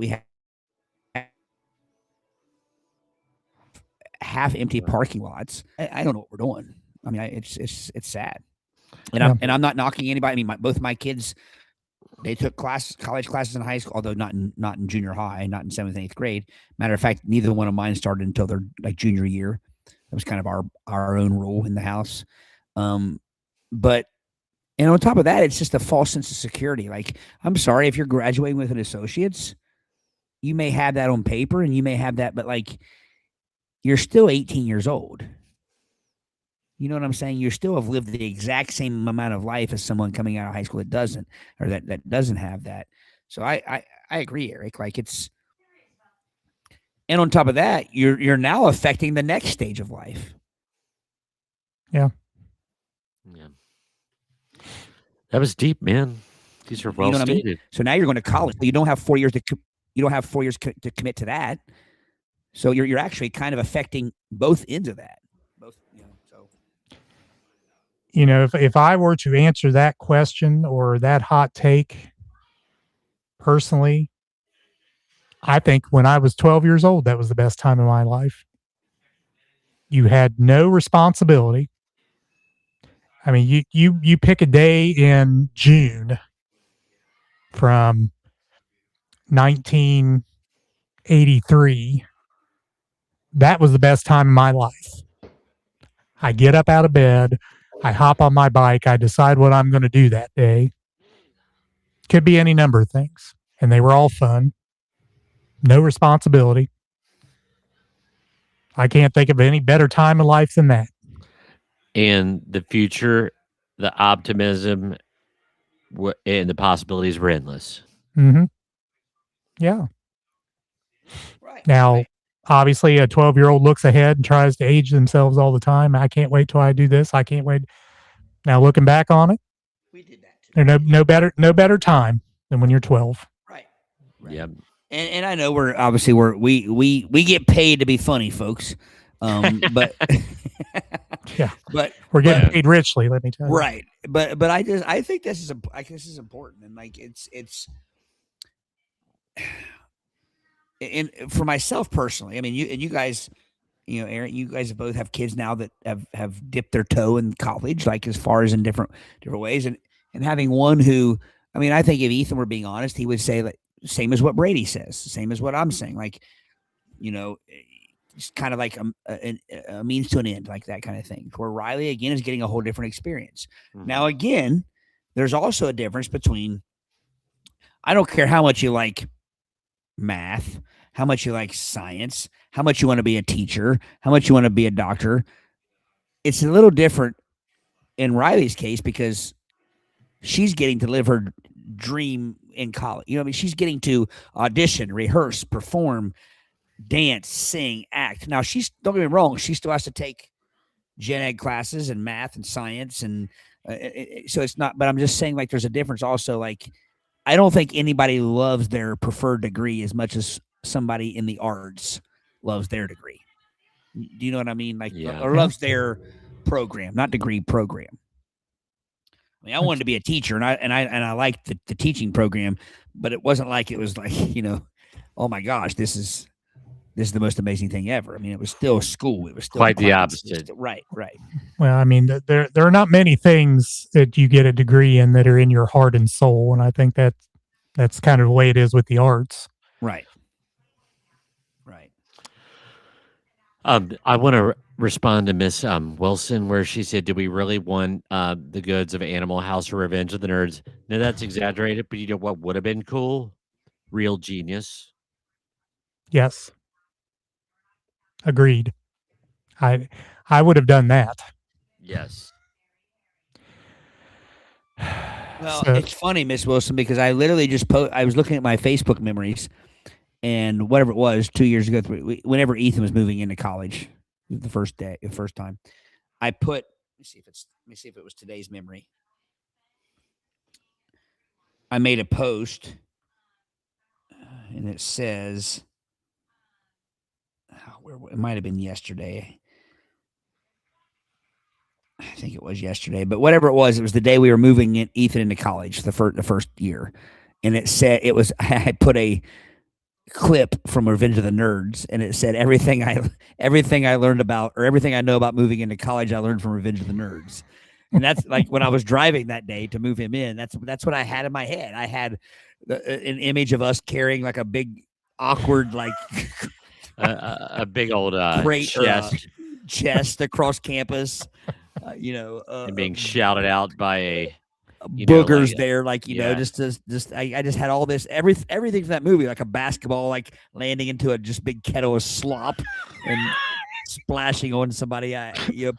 half empty parking lots. I don't know what we're doing. I mean, it's sad. And I'm not knocking anybody. I mean, both my kids, they took college classes in high school, although not in junior high, not in 7th and 8th grade. Matter of fact, neither one of mine started until their like junior year. That was kind of our own rule in the house. But on top of that, it's just a false sense of security. Like, I'm sorry, if you're graduating with an associate's, you may have that on paper and you may have that, but like, you're still 18 years old. You know what I'm saying? You still have lived the exact same amount of life as someone coming out of high school that doesn't, or that doesn't have that. So I agree, Eric. Like, it's, and on top of that, you're now affecting the next stage of life. Yeah. That was deep, man. These are well You know what I mean? stated. So now you're going to college. You don't have 4 years to commit to that. So you're actually kind of affecting both ends of that. Both, so. If I were to answer that question or that hot take personally, I think when I was 12 years old, that was the best time of my life. You had no responsibility. I mean, you pick a day in June from 1983. That was the best time of my life. I get up out of bed, I hop on my bike, I decide what I'm going to do that day. Could be any number of things, and they were all fun. No responsibility. I can't think of any better time of life than that. And the future, the optimism, and the possibilities were endless. Mm-hmm. Yeah. Right. Now, right. obviously, a 12-year-old looks ahead and tries to age themselves all the time. I can't wait till I do this. I can't wait. Now, looking back on it, We did that too. there's no better time than when you're 12. Right. Yep. And I know we get paid to be funny, folks. But Yeah. but We're getting Yeah. paid richly, let me tell you. right. But I think this is important, and like it's and for myself personally, I mean, you guys, Aaron, you guys both have kids now that have dipped their toe in college, like as far as in different ways, and having one who, I mean, I think if Ethan were being honest, he would say that same as what Brady says, same as what I'm saying, like, it's kind of like a means to an end, like that kind of thing. Where Riley again is getting a whole different experience. Mhm. Now, again, there's also a difference between. I don't care how much you like math, how much you like science, how much you want to be a teacher, how much you want to be a doctor. It's a little different in Riley's case because she's getting to live her dream in college. I mean, she's getting to audition, rehearse, perform, dance, sing, act. Now, don't get me wrong, she still has to take gen ed classes and math and science. And so it's not, but I'm just saying, like, there's a difference also. Like, I don't think anybody loves their preferred degree as much as somebody in the arts loves their degree. Do you know what I mean? Like, Yeah. or loves their program, not degree, program. I mean, I wanted to be a teacher, and I liked the teaching program, but it wasn't like it was like, oh my gosh, this is the most amazing thing ever. I mean, it was still school. It was still Quite the classes. opposite. Right. Well, I mean, there are not many things that you get a degree in that are in your heart and soul, and I think that's kind of the way it is with the arts. Right. I want to respond to Miss Wilson, where she said, "Do we really want the goods of Animal House or Revenge of the Nerds?" No, that's exaggerated. But you know what would have been cool? Real Genius. Yes. Agreed. I would have done that. Yes. Well, So- it's funny, Miss Wilson, because I literally just I was looking at my Facebook memories, and whatever it was 2 years ago, whenever Ethan was moving into college, the first time, I put. Let me see if it was today's memory. I made a post, and it says, it might have been yesterday. I think it was yesterday, but whatever it was the day we were moving Ethan into college, the first year, and it said I put a clip from Revenge of the Nerds, and it said everything I learned about, or everything I know about moving into college, I learned from Revenge of the Nerds. And that's like when I was driving that day to move him in. That's what I had in my head. I had an image of us carrying like a big awkward like a big old crate or chest chest across campus. And being shouted out by a boogers there, like yeah. I just had all this everything from that movie, like a basketball like landing into a just big kettle of slop and splashing on somebody.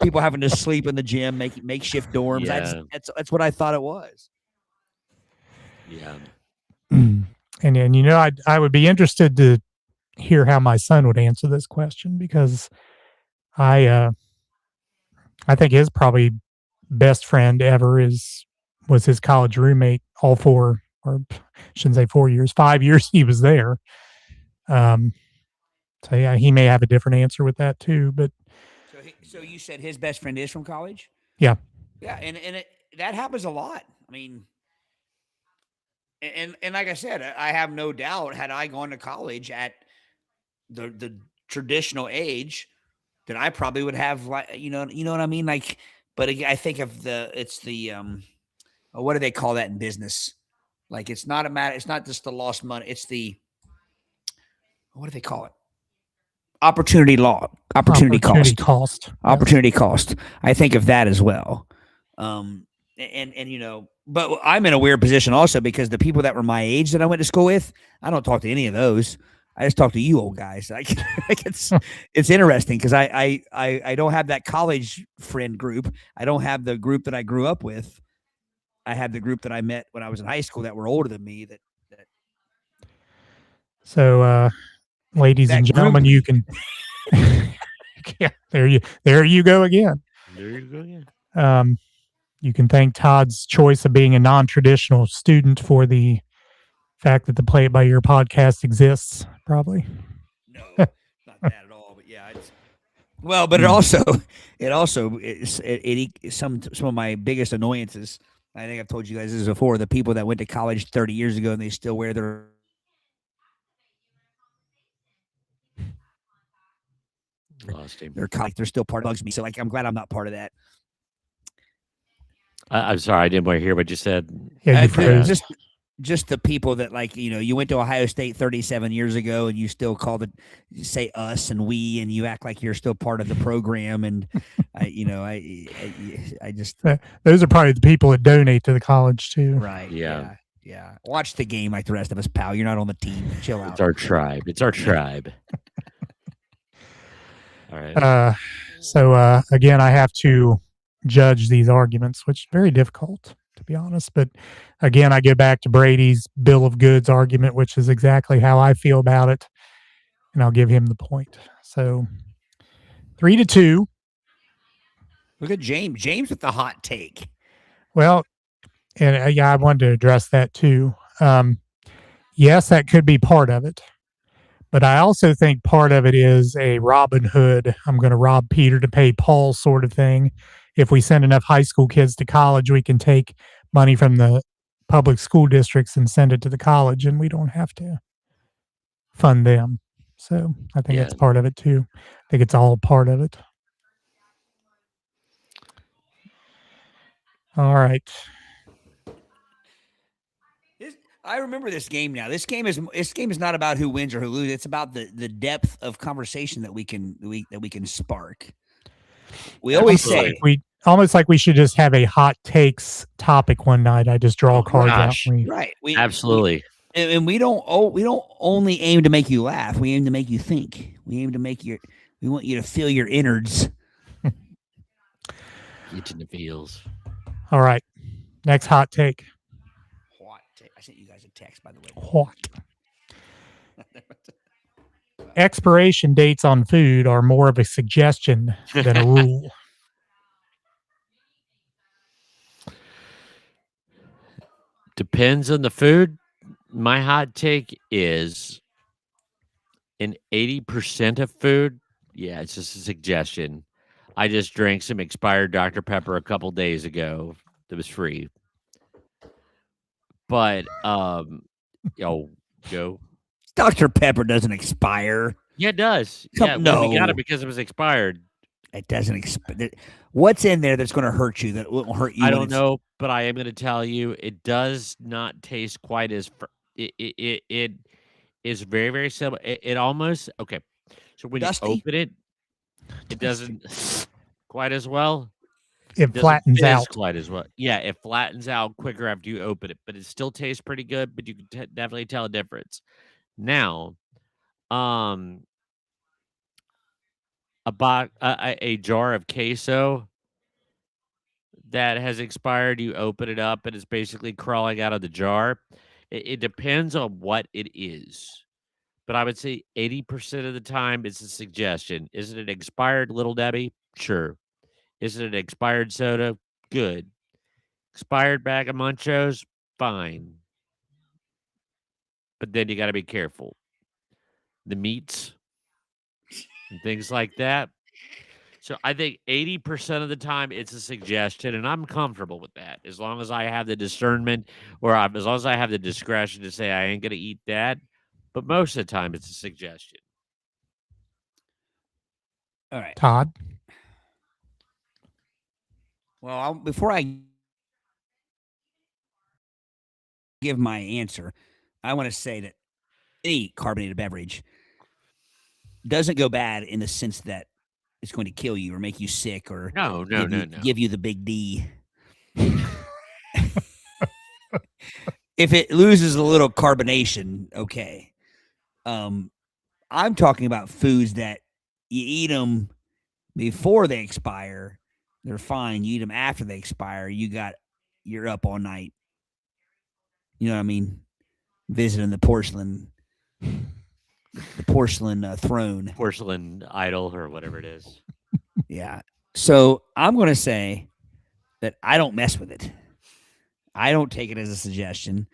People having to sleep in the gym, making makeshift dorms. Yeah. That's what I thought it was. Yeah. And I would be interested to hear how my son would answer this question, because I think his probably best friend ever was his college roommate all 4, or shouldn't say 4 years, 5 years he was there. So yeah, he may have a different answer with that too. But so you said his best friend is from college? Yeah. Yeah, and that happens a lot. I mean, and like I said, I have no doubt, had I gone to college at the traditional age, then I probably would have, like, you know what I mean? Like, but I think of it's the what do they call that in business? Like, it's not just the lost money. It's the, what do they call it? Opportunity cost. Opportunity cost. I think of that as well. But I'm in a weird position also, because the people that were my age that I went to school with, I don't talk to any of those. I just talk to you old guys. Like it's interesting, because I don't have that college friend group. I don't have the group that I grew up with. I have the group that I met when I was in high school that were older than me. So ladies That and group- gentlemen, you can. Yeah, there you go again. There you go. Yeah. You can thank Todd's choice of being a non-traditional student for the fact that the Play It By Ear podcast exists. Probably. No, not that at all. But yeah, it's well. But it also some of my biggest annoyances. I think I've told you guys this before. The people that went to college 30 years ago and they still wear their Lost him. they're still part of bugs me. So like, I'm glad I'm not part of that. I'm sorry, I didn't want to hear what you said. Yeah, you froze. Just the people that like, you went to Ohio State 37 years ago and you still say us and we, and you act like you're still part of the program. And I just, Those are probably the people that donate to the college too. right. Yeah. Yeah. Watch the game like the rest of us, pal. You're not on the team. Chill out. It's our tribe. It's our tribe. All right. So again, I have to judge these arguments, which is very difficult, to be honest. But again, I go back to Brady's bill of goods argument, which is exactly how I feel about it, and I'll give him the point. So 3-2. Look at James. James with the hot take. Well, and yeah, I wanted to address that too. Yes, that could be part of it. But I also think part of it is a Robin Hood, I'm going to rob Peter to pay Paul sort of thing. If we send enough high school kids to college, we can take money from the public school districts and send it to the college, and we don't have to fund them. So I think that's part of it too. I think it's all part of it. All right. I remember this game now. This game is not about who wins or who loses. It's about the depth of conversation that we can spark. We always say we almost like we should just have a hot takes topic one night. I just draw cards out. Right. Absolutely. And we don't only aim to make you laugh. We aim to make you think. We aim to we want you to feel your innards. Get in the feels. All right. Next hot take. I sent you guys a text, by the way. What? Expiration dates on food are more of a suggestion than a rule. Depends on the food. My hot take is in 80% of food, yeah, it's just a suggestion. I just drank some expired Dr. Pepper a couple days ago that was free. But go. Dr. Pepper doesn't expire. Yeah, it does. No. Well, we got it because it was expired. It doesn't expire. What's in there that's going to hurt you that won't hurt you? I don't know, but I am going to tell you, it does not taste quite as. It is very, very similar. It almost okay. So when Dusty? you open it, it doesn't quite as well. It flattens out quite as well. Yeah, it flattens out quicker after you open it, but it still tastes pretty good. But you can definitely tell a difference. Now, about a jar of queso that has expired. You open it up, and it's basically crawling out of the jar. It depends on what it is, but I would say 80% of the time it's a suggestion. Is it an expired Little Debbie? Sure. Is it an expired soda? Good. Expired bag of Munchos? Fine. But then you got to be careful. The meats and things like that. So I think 80% of the time it's a suggestion, and I'm comfortable with that as long as I have the discernment or as long as I have the discretion to say I ain't going to eat that. But most of the time it's a suggestion. All right. Todd. Well, before I give my answer, I want to say that any carbonated beverage doesn't go bad in the sense that it's going to kill you or make you sick or No. give you the big D. If it loses a little carbonation, okay. I'm talking about foods that you eat them before they expire. They're fine. You eat them after they expire. You're up all night. You know what I mean? Visiting the porcelain the porcelain throne. Porcelain idol or whatever it is. Yeah. So I'm going to say that I don't mess with it. I don't take it as a suggestion.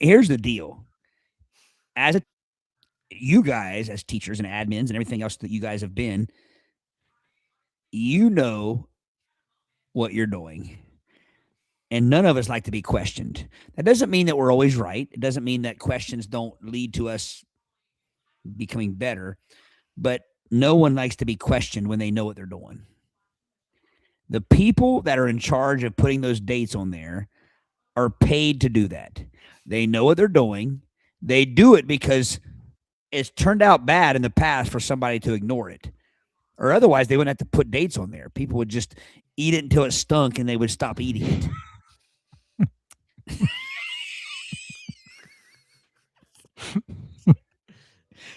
Here's the deal. You guys, as teachers and admins and everything else that you guys have been, you know what you're doing. And none of us like to be questioned. That doesn't mean that we're always right. It doesn't mean that questions don't lead to us becoming better. But no one likes to be questioned when they know what they're doing. The people that are in charge of putting those dates on there are paid to do that. They know what they're doing. They do it because it's turned out bad in the past for somebody to ignore it. Or otherwise, they wouldn't have to put dates on there. People would just eat it until it stunk and they would stop eating it.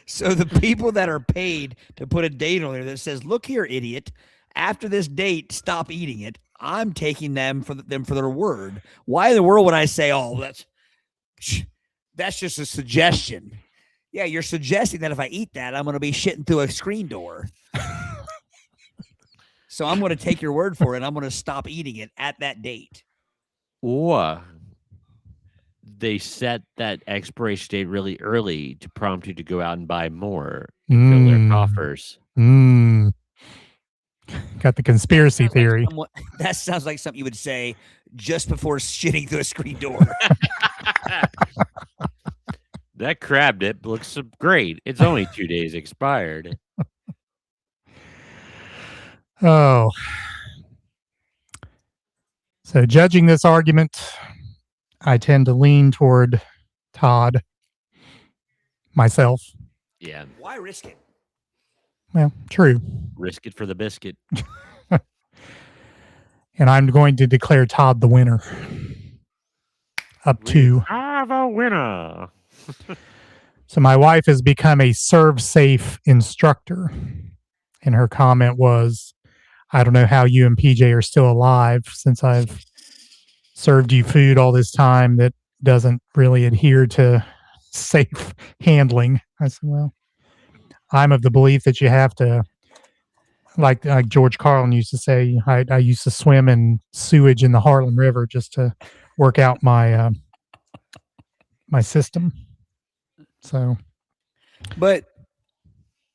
So the people that are paid to put a date on there that says, look here, idiot, after this date, stop eating it. I'm taking them for their word. Why in the world would I say, oh, that's just a suggestion? Yeah, you're suggesting that if I eat that, I'm going to be shitting through a screen door. So I'm going to take your word for it. And I'm going to stop eating it at that date. Or they set that expiration date really early to prompt you to go out and buy more, fill their coffers. Got the conspiracy theory. That sounds like something you would say just before shitting through a screen door. That crab dip looks great. It's only 2 days expired. Oh. So judging this argument, I tend to lean toward Todd myself. Yeah. Why risk it? Well, true. Risk it for the biscuit. And I'm going to declare Todd the winner. Up to. I have a winner. So my wife has become a serve-safe instructor. And her comment was, I don't know how you and PJ are still alive since I've served you food all this time that doesn't really adhere to safe handling. I said, well, I'm of the belief that you have to, like George Carlin used to say, I used to swim in sewage in the Harlem River just to work out my my system. So, but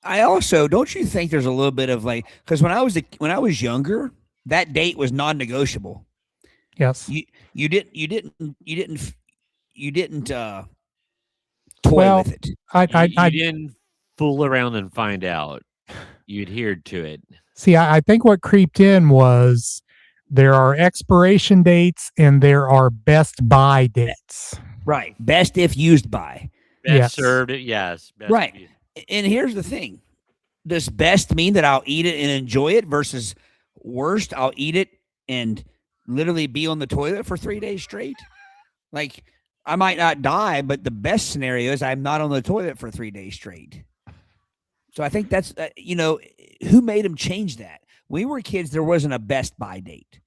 I also, don't you think there's a little bit of like, because when I was younger, that date was non-negotiable. yes, You didn't toy with it. I didn't fool around and find out. You adhered to it. see. I think what creeped in was there are expiration dates and there are best buy dates. Right. Best if used by. Best Yes. served it, yes. Best Right. used. And here's the thing. Does best mean that I'll eat it and enjoy it versus worst, I'll eat it and literally be on the toilet for 3 days straight? Like, I might not die, but the best scenario is I'm not on the toilet for 3 days straight. So I think that's, who made them change that? When we were kids, there wasn't a best buy date.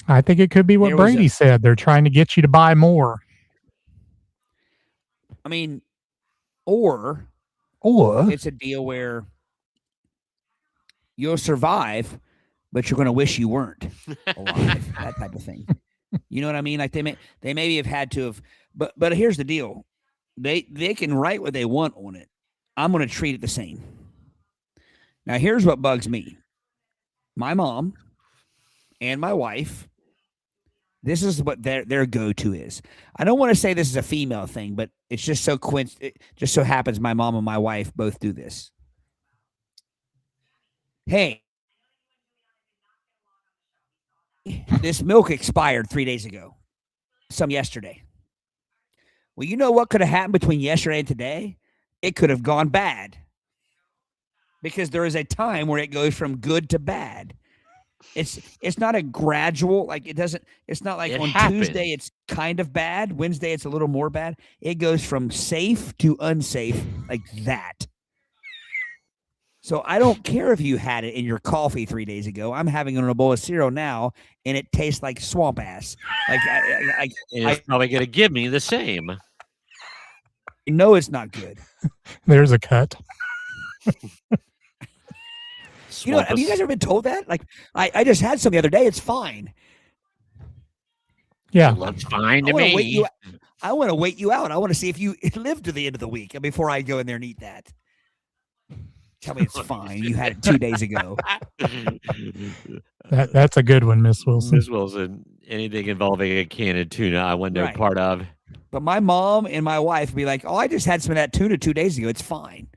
I think it could be what There was Brady said. They're trying to get you to buy more. I mean, or it's a deal where you'll survive, but you're going to wish you weren't alive. That type of thing. You know what I mean? Like they maybe have had to have, but here's the deal. They can write what they want on it. I'm going to treat it the same. Now, here's what bugs me. My mom and my wife, this is what their go-to is. I don't want to say this is a female thing, but it's just it just so happens my mom and my wife both do this. Hey, this milk expired 3 days ago. Some yesterday. Well, you know what could have happened between yesterday and today? It could have gone bad. Because there is a time where it goes from good to bad. It's not a gradual, like it's not like It on happens. Tuesday it's kind of bad. Wednesday it's a little more bad. It goes from safe to unsafe like that. So I don't care if you had it in your coffee 3 days ago. I'm having it in a bowl of cereal now, and it tastes like swamp ass. Like And it's probably going to give me the same. know it's not good. There's a cut. You know, have you guys ever been told that? Like, I just had some the other day. It's fine. Yeah. It looks fine to I wanna wait me. you- I want to wait you out. I want to see if you live to the end of the week before I go in there and eat that. Tell me it's fine. You had it 2 days ago. That's a good one, Miss Wilson. Miss Wilson, anything involving a can of tuna, I want no Right. part of. But my mom and my wife would be like, "Oh, I just had some of that tuna 2 days ago. It's fine."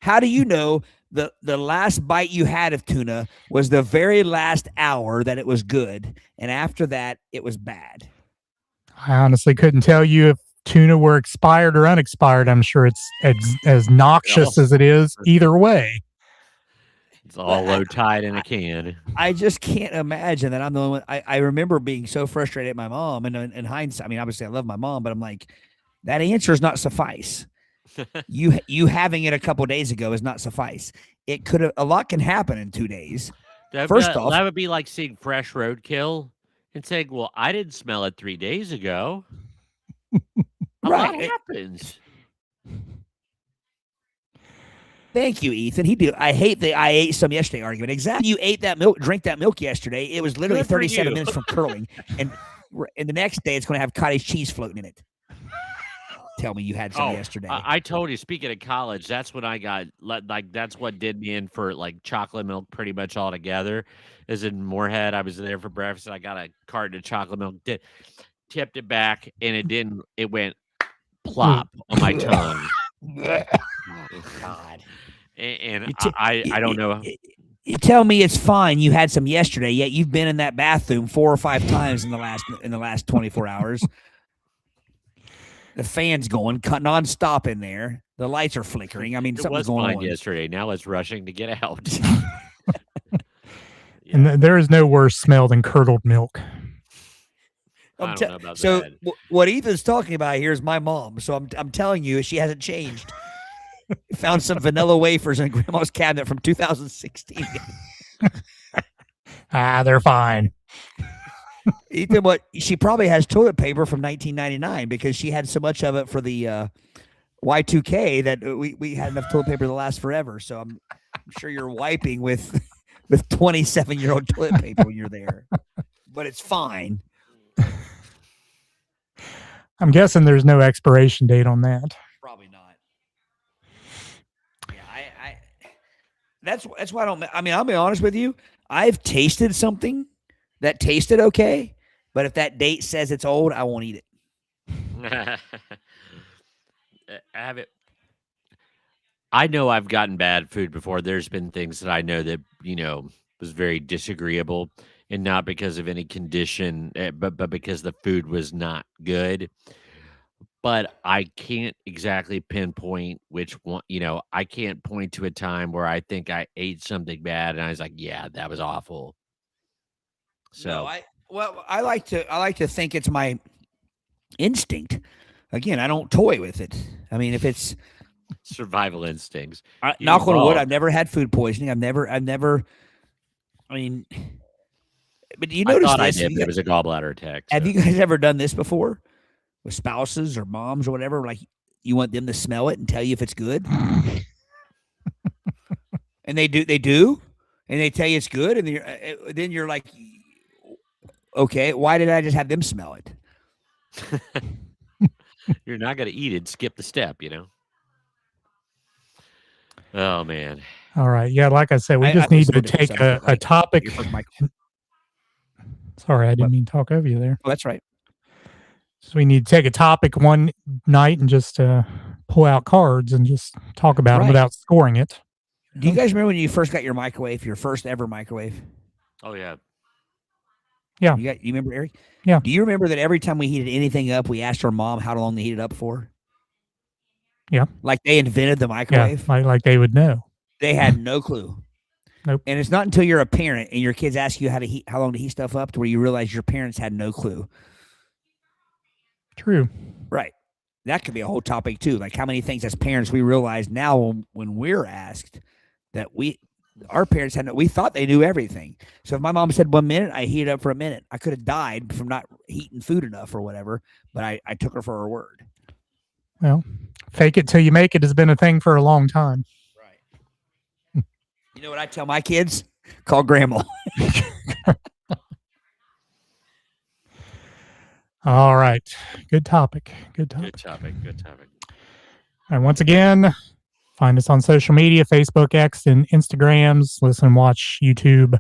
How do you know the last bite you had of tuna was the very last hour that it was good, and after that it was bad? I honestly couldn't tell you if tuna were expired or unexpired. I'm sure it's as noxious as it is either way. It's all low tide in a can. I just can't imagine that I'm the only one. I remember being so frustrated at my mom, and in hindsight, I mean, obviously I love my mom, but I'm like, that answer is not suffice. You having it a couple days ago is not suffice. It could have a lot can happen in 2 days. First off- that would be like seeing fresh roadkill and saying, "Well, I didn't smell it 3 days ago." A lot Right. happens. Thank you, Ethan. He did. I hate the I ate some yesterday argument. Exactly. You ate that milk, drank that milk yesterday. It was literally Good for 37 you. minutes from curling, and the next day it's going to have cottage cheese floating in it. Tell me you had some yesterday. I told you. Speaking of college, that's when I got like that's what did me in for like chocolate milk pretty much altogether. Is in Moorhead. I was there for breakfast. And I got a carton of chocolate milk. Tipped it back, and it didn't. It went plop on my tongue. God. And I don't know. You tell me it's fine. You had some yesterday, yet you've been in that bathroom 4 or 5 times in the last 24 hours. The fan's going nonstop in there. The lights are flickering. I mean, It something's was going fine on. yesterday. Now it's rushing to get out. And there is no worse smell than curdled milk. I don't know about so that. what Ethan's talking about here is my mom. So I'm telling you, she hasn't changed. Found some vanilla wafers in Grandma's cabinet from 2016. They're fine. Ethan, what she probably has toilet paper from 1999 because she had so much of it for the Y2K that we had enough toilet paper to last forever. So I'm sure you're wiping with 27-year-old toilet paper when you're there, but it's fine. I'm guessing there's no expiration date on that. Probably not. Yeah, that's why I don't. I mean, I'll be honest with you. I've tasted something that tasted okay, but if that date says it's old, I won't eat it. Have it. I know I've gotten bad food before. There's been things that I know that was very disagreeable, and not because of any condition, but because the food was not good. But I can't exactly pinpoint which one. I can't point to a time where I think I ate something bad and I was like, "Yeah, that was awful." So No, I like to think it's my instinct. Again, I don't toy with it. I mean, if it's survival instincts. knock on wood, evolved. I've never had food poisoning. I've never. I mean, but do you I notice thought I this? did, but it was a gallbladder attack. Have so. you guys ever done this before with spouses or moms or whatever? Like you want them to smell it and tell you if it's good, and they do, and they tell you it's good, and then you're like, okay, why did I just have them smell it? You're not going to eat it. Skip the step, Oh, man. All right. Yeah, like I said, we just need to take a topic. Sorry, I didn't mean to talk over you there. Oh, that's right. So we need to take a topic one night and just pull out cards and just talk about them Right. without scoring it. Do you guys remember when you first got your microwave, your first ever microwave? Oh, yeah. Yeah. You remember, Eric? Yeah. Do you remember that every time we heated anything up, we asked our mom how long to heat it up for? Yeah. Like they invented the Yeah, microwave. like they would know. They had no clue. Nope. And it's not until you're a parent and your kids ask you how long to heat stuff up to where you realize your parents had no clue. True. Right. That could be a whole topic too. Like how many things as parents we realize now when we're asked that our parents we thought they knew everything. So if my mom said 1 minute, I heat it up for a minute. I could have died from not heating food enough or whatever, but I took her for her word. Well, fake it till you make it has been a thing for a long time. Right. You know what I tell my kids? Call grandma. All right. Good topic. Good topic. Good topic. Good topic. And once again, find us on social media, Facebook, X, and Instagrams. Listen and watch YouTube,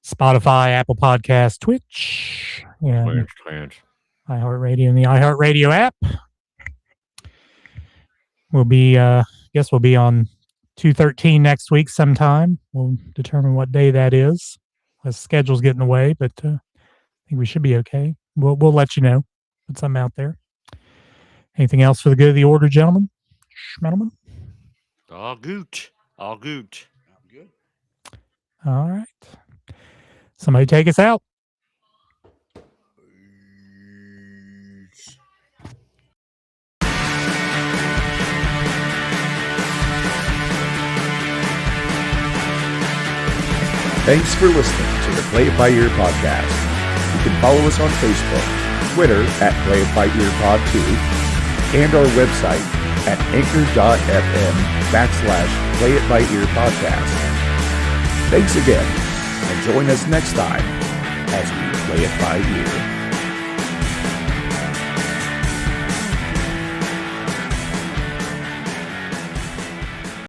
Spotify, Apple Podcasts, Twitch, and iHeartRadio and the iHeartRadio app. We'll be, guess we'll be on 213 next week sometime. We'll determine what day that is. The schedule's getting away, but I think we should be okay. We'll let you know. Put something out there. Anything else for the good of the order, gentlemen? Schmettlemen? All good. All good. Good. All right. Somebody take us out. Thanks for listening to the Play It By Ear podcast. You can follow us on Facebook, Twitter at Play It By Ear Pod 2, and our website at anchor.fm/Play It By Ear podcast. Thanks again, and join us next time as we play it by ear.